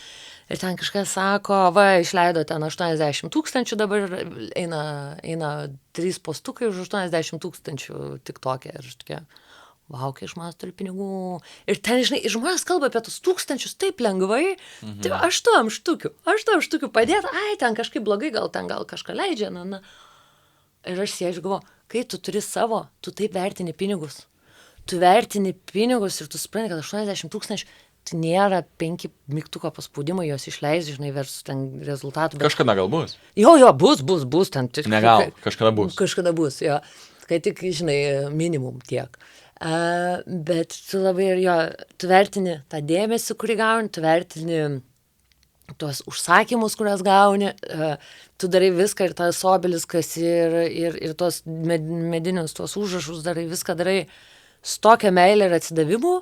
Ir ten kažkas sako, išleido ten 80,000, dabar eina 3 postukai už 80,000 TikTok'e. Ir aš tokia... Vau, kai žmonės turi pinigų. Ir ten, žinai, žmonės kalba apie tus 1000 taip lengvai. Tai aš tam štukiu padėti, ten kažkaip blogai, gal kažką leidžia. Ir aš sėdžiu, galvoju, kai tu turi savo, tu taip vertini pinigus. Tu vertini pinigus ir tu supranti, kad 80,000 tai nėra 5 mygtuko paspaudimai, jos išleis, žinai, versus ten rezultatų. Bet...
Kažkada gal bus?
Jo, bus ten.
Negal, kažkada bus.
Kažkada bus, jo. Kai tik, žinai, minimum tiek. Bet tu labai tu vertini tą dėmesį, kurį gauni, tu vertini tuos užsakymus, kuriuos gauni, tu darai viską ir tas obelis, kas ir tuos medinius, tuos užrašus darai, viską darai su tokia meilė ir atsidavimu,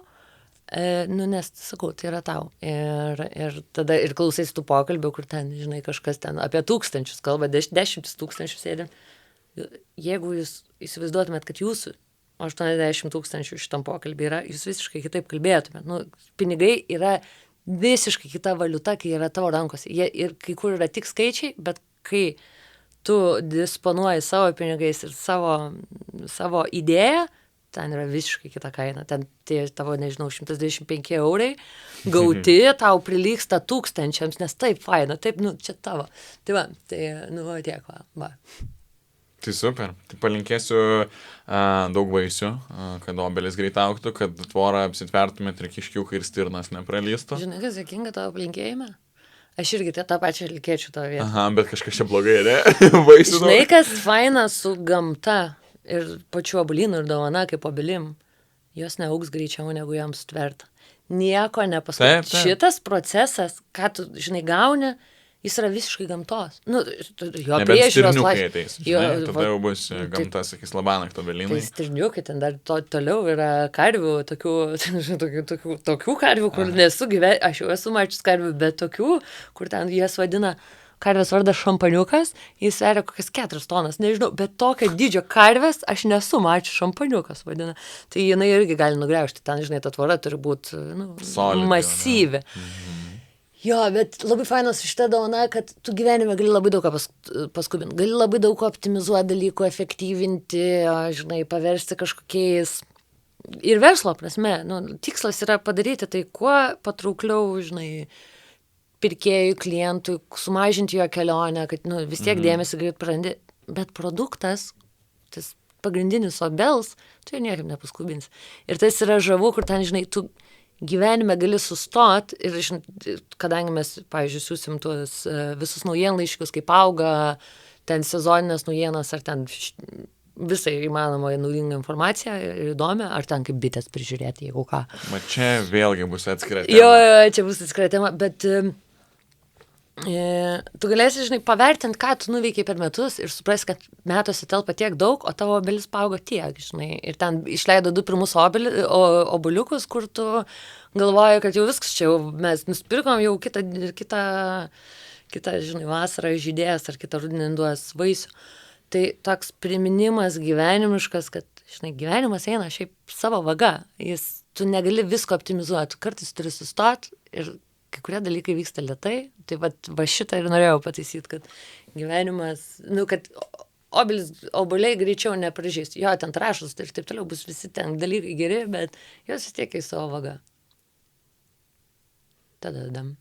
nu, nes, sakau, tai yra tau. Ir tada ir klausais tų pokalbių, kur ten, žinai, kažkas ten apie 1000 kalba, 10 000 sėdim. Jeigu jūs įsivaizduotumėt, kad jūsų 80 000 šitam pokalbį yra, jūs visiškai kitaip kalbėtumėt. Nu, pinigai yra visiškai kita valiuta, kai yra tavo rankose. Jie ir kai kur yra tik skaičiai, bet kai tu disponuoji savo pinigais ir savo idėją, ten yra visiškai kita kaina. Ten tie tavo, nežinau, 125 eurai gauti, tau prilyksta 1000, nes taip faina, taip, nu, čia tavo. Tai va, tai, nu, tiek, va.
Tai super. Tai palinkėsiu daug vaisių, kad obelis greit augtų, kad tvorą apsitvertumėt ir kiškiukai ir stirnas nepralystų.
Žinai, kas dėkinga tavo palinkėjime? Aš irgi tą pačią linkėčiau tavo vietą.
Aha, bet kažkas čia blogai, ne? Vaisių
Žinai, kas faina su gamta ir pačiu obelynų ir dovana kaip obelim, jos neaugs greičiau negu jam sutverta. Nieko nepaskui. Šitas procesas, ką tu, žinai, gauni, jis yra visiškai gamtos. Nu, jo priežiūros
laisvės. Tada jau bus gamta, sakys, labanakt obelynai.
Tai stirniukai, ten dar toliau yra karvių, tokių karvių, kur nesu gyvenęs, aš jau esu mačius karvių, bet tokių, kur ten jas vadina, karvės vardas šampaniukas, jis sveria kokias 4 tonas, nežinau, bet tokio dydžio karvės aš nesu mačius, šampaniukas vadina. Tai jinai irgi gali nugriaužti, ten, žinai, ta tvora turi būti, nu, masyvi. Jo, bet labai fainas šitą dovana, kad tu gyvenime gali labai daug ką paskubinti, gali labai daug ko optimizuoti dalykų, efektyvinti, žinai, paversti kažkokiais. Ir verslo prasme, nu, tikslas yra padaryti tai kuo patraukliau, žinai, pirkėjui, klientui, sumažinti jo kelionę, kad, nu, vis tiek dėmesį greit prarandi. Bet produktas, tas pagrindinis obels, tu jo niekaip nepaskubins. Ir tas yra žavu, kur ten, žinai, tu gyvenime gali sustot ir, žinai, kadangi mes, pavyzdžiui, siūsim tuos visus naujienlaiškius, kaip auga, ten sezoninės naujienas, ar ten visai įmanomą naudingą informaciją ir įdomią, ar ten kaip bitės prižiūrėti, jeigu ką.
Ma čia vėlgi bus atskira tema.
Jo, čia bus atskira tema, bet tu galėsi, žinai, pavertinti, ką tu nuveikiai per metus ir suprasi, kad metuose telpa tiek daug, o tavo obelis paaugo tiek, žinai. Ir ten išleido 2 pirmus obuoliukus, kur tu galvoji, kad jau viskas čia, jau mes nusipirkom, jau kitą, žinai, vasarą žydės ar kitą rudenį duos vaisių. Tai toks priminimas gyvenimiškas, kad, žinai, gyvenimas eina šiaip savo vaga. Tu negali visko optimizuoti, kartais turi sustoti ir kai kurie dalykai vyksta lėtai, tai va šitą ir norėjau pataisyti, kad gyvenimas, nu, kad obuoliai greičiau nepražys. Jo, ten trąšus ir taip toliau bus visi ten dalykai geri, bet jos vis tiek į savo vagą. Tada dam.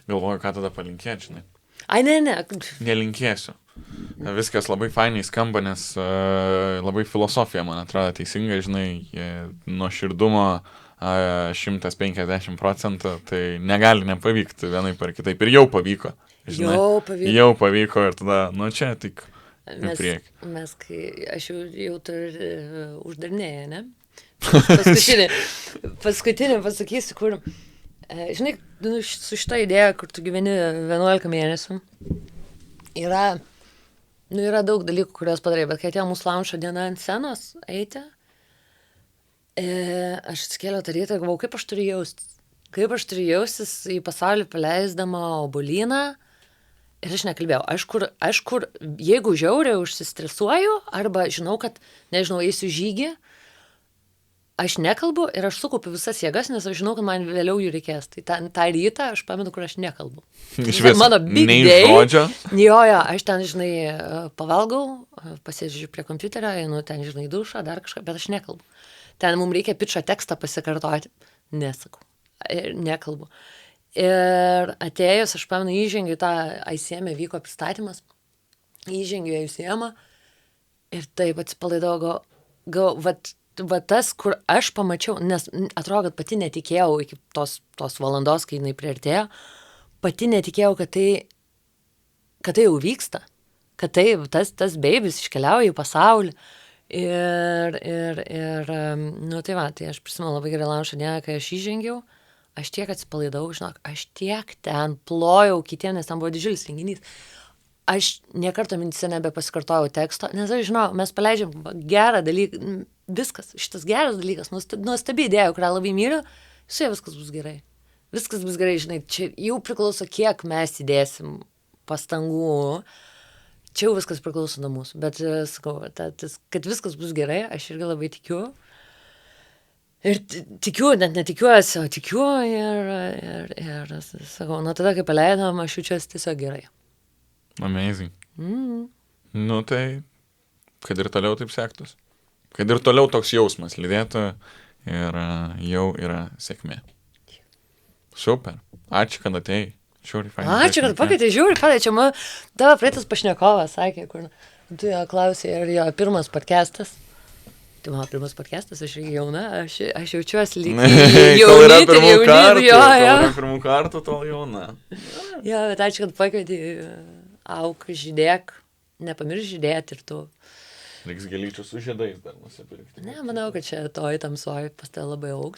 Galvoju, ką tada palinkėti, žinai.
Ai, ne.
Nelinkėsiu. Viskas labai fainiai skamba, nes labai filosofija, man atrodo, teisingai, žinai, nuoširdumo 150%, tai negali nepavykti vienai par kitaip. Ir jau pavyko. Žinai, jau pavyko ir tada, nu čia tik į priekį.
Mes, kai aš jau turiu uždarinėję, ne? Paskutinį pasakysiu, kur, žinai, su šita idėja, kur tu gyveni 11 mėnesių, yra daug dalykų, kuriuos padarai, bet kai atėjo mūsų launčo diena ant scenos eiti, aš atsikėliau tą rytą ir galvau, kaip aš turiu jaustis į pasaulį paleisdama obuolyną ir aš nekalbėjau. Aš kur, jeigu žiauriai užsistresuoju arba žinau, kad, nežinau, eisiu žygį, aš nekalbu ir aš sukaupiu visas jėgas, nes aš žinau, kad man vėliau jų reikės. Tai tą rytą aš pamenu, kur aš nekalbu.
Iš viso,
mano big
nei
day.
Žodžio.
Jo, aš ten, žinai, pavalgau, pasėdžiu prie kompiuterio, einu ten, žinai, dušą, dar kažką, bet aš nekalbu. Ten mums reikia pičo tekstą pasikartoti. Nesakau. Nekalbu. Ir atėjus, aš pamenu, įžengiu tą ICM, vyko pristatymas, įžengiu į ICM ir taip atsipalaidau, va tas, kur aš pamačiau, nes atrodo, kad pati netikėjau iki tos valandos, kai jinai priartėjo, pati netikėjau, kad tai jau vyksta, kad tas baibis iškeliauja į pasaulį. Ir nu tai va, tai aš prisimenu labai gerai launčo dieną, kai aš įžengiau, aš tiek atsipalaidavau, žinok, aš tiek ten plojau kitiem, nes ten buvo didžiulis renginys. Aš niekarto mintyse nebepasikartojau teksto, nes aš žinau, mes paleidžiam gerą dalyką, viskas, šitas geras dalykas, nuostabi idėja, kurią labai myliu, su ja viskas bus gerai. Viskas bus gerai, žinai, čia jau priklauso, kiek mes įdėsim pastangų, čia jau viskas priklauso nuo mūsų, bet sakau, kad viskas bus gerai, aš irgi labai tikiu. Ir tikiu, net netikiuosi, o tikiu ir sakau, nuo tada, kai paleidom, aš jaučiuosi tiesiog gerai.
Amazing. Nu tai, kad ir toliau taip sektus. Kad ir toliau toks jausmas lydėtų ir jau yra sėkmė. Super. Ačiū, kad atėjai.
Ačiū, kad pakvietei, žiūri, čia man tavo praeitas pašnekovas sakė, kur tu jo klausai, ir jo pirmas podcastas. Tai mano pirmas podcastas, aš irgi jauna, aš jaučiuosi lyg jauni,
kol yra pirmų kartų, tol jauna.
Jo, bet ačiū, kad pakvietei, auk, žydėk, nepamirš žydėti ir tu.
Reiks gėlyčių su žiedais dar nusipirkti.
Ne, manau, kad čia toj tamsoj pas tave labai augs.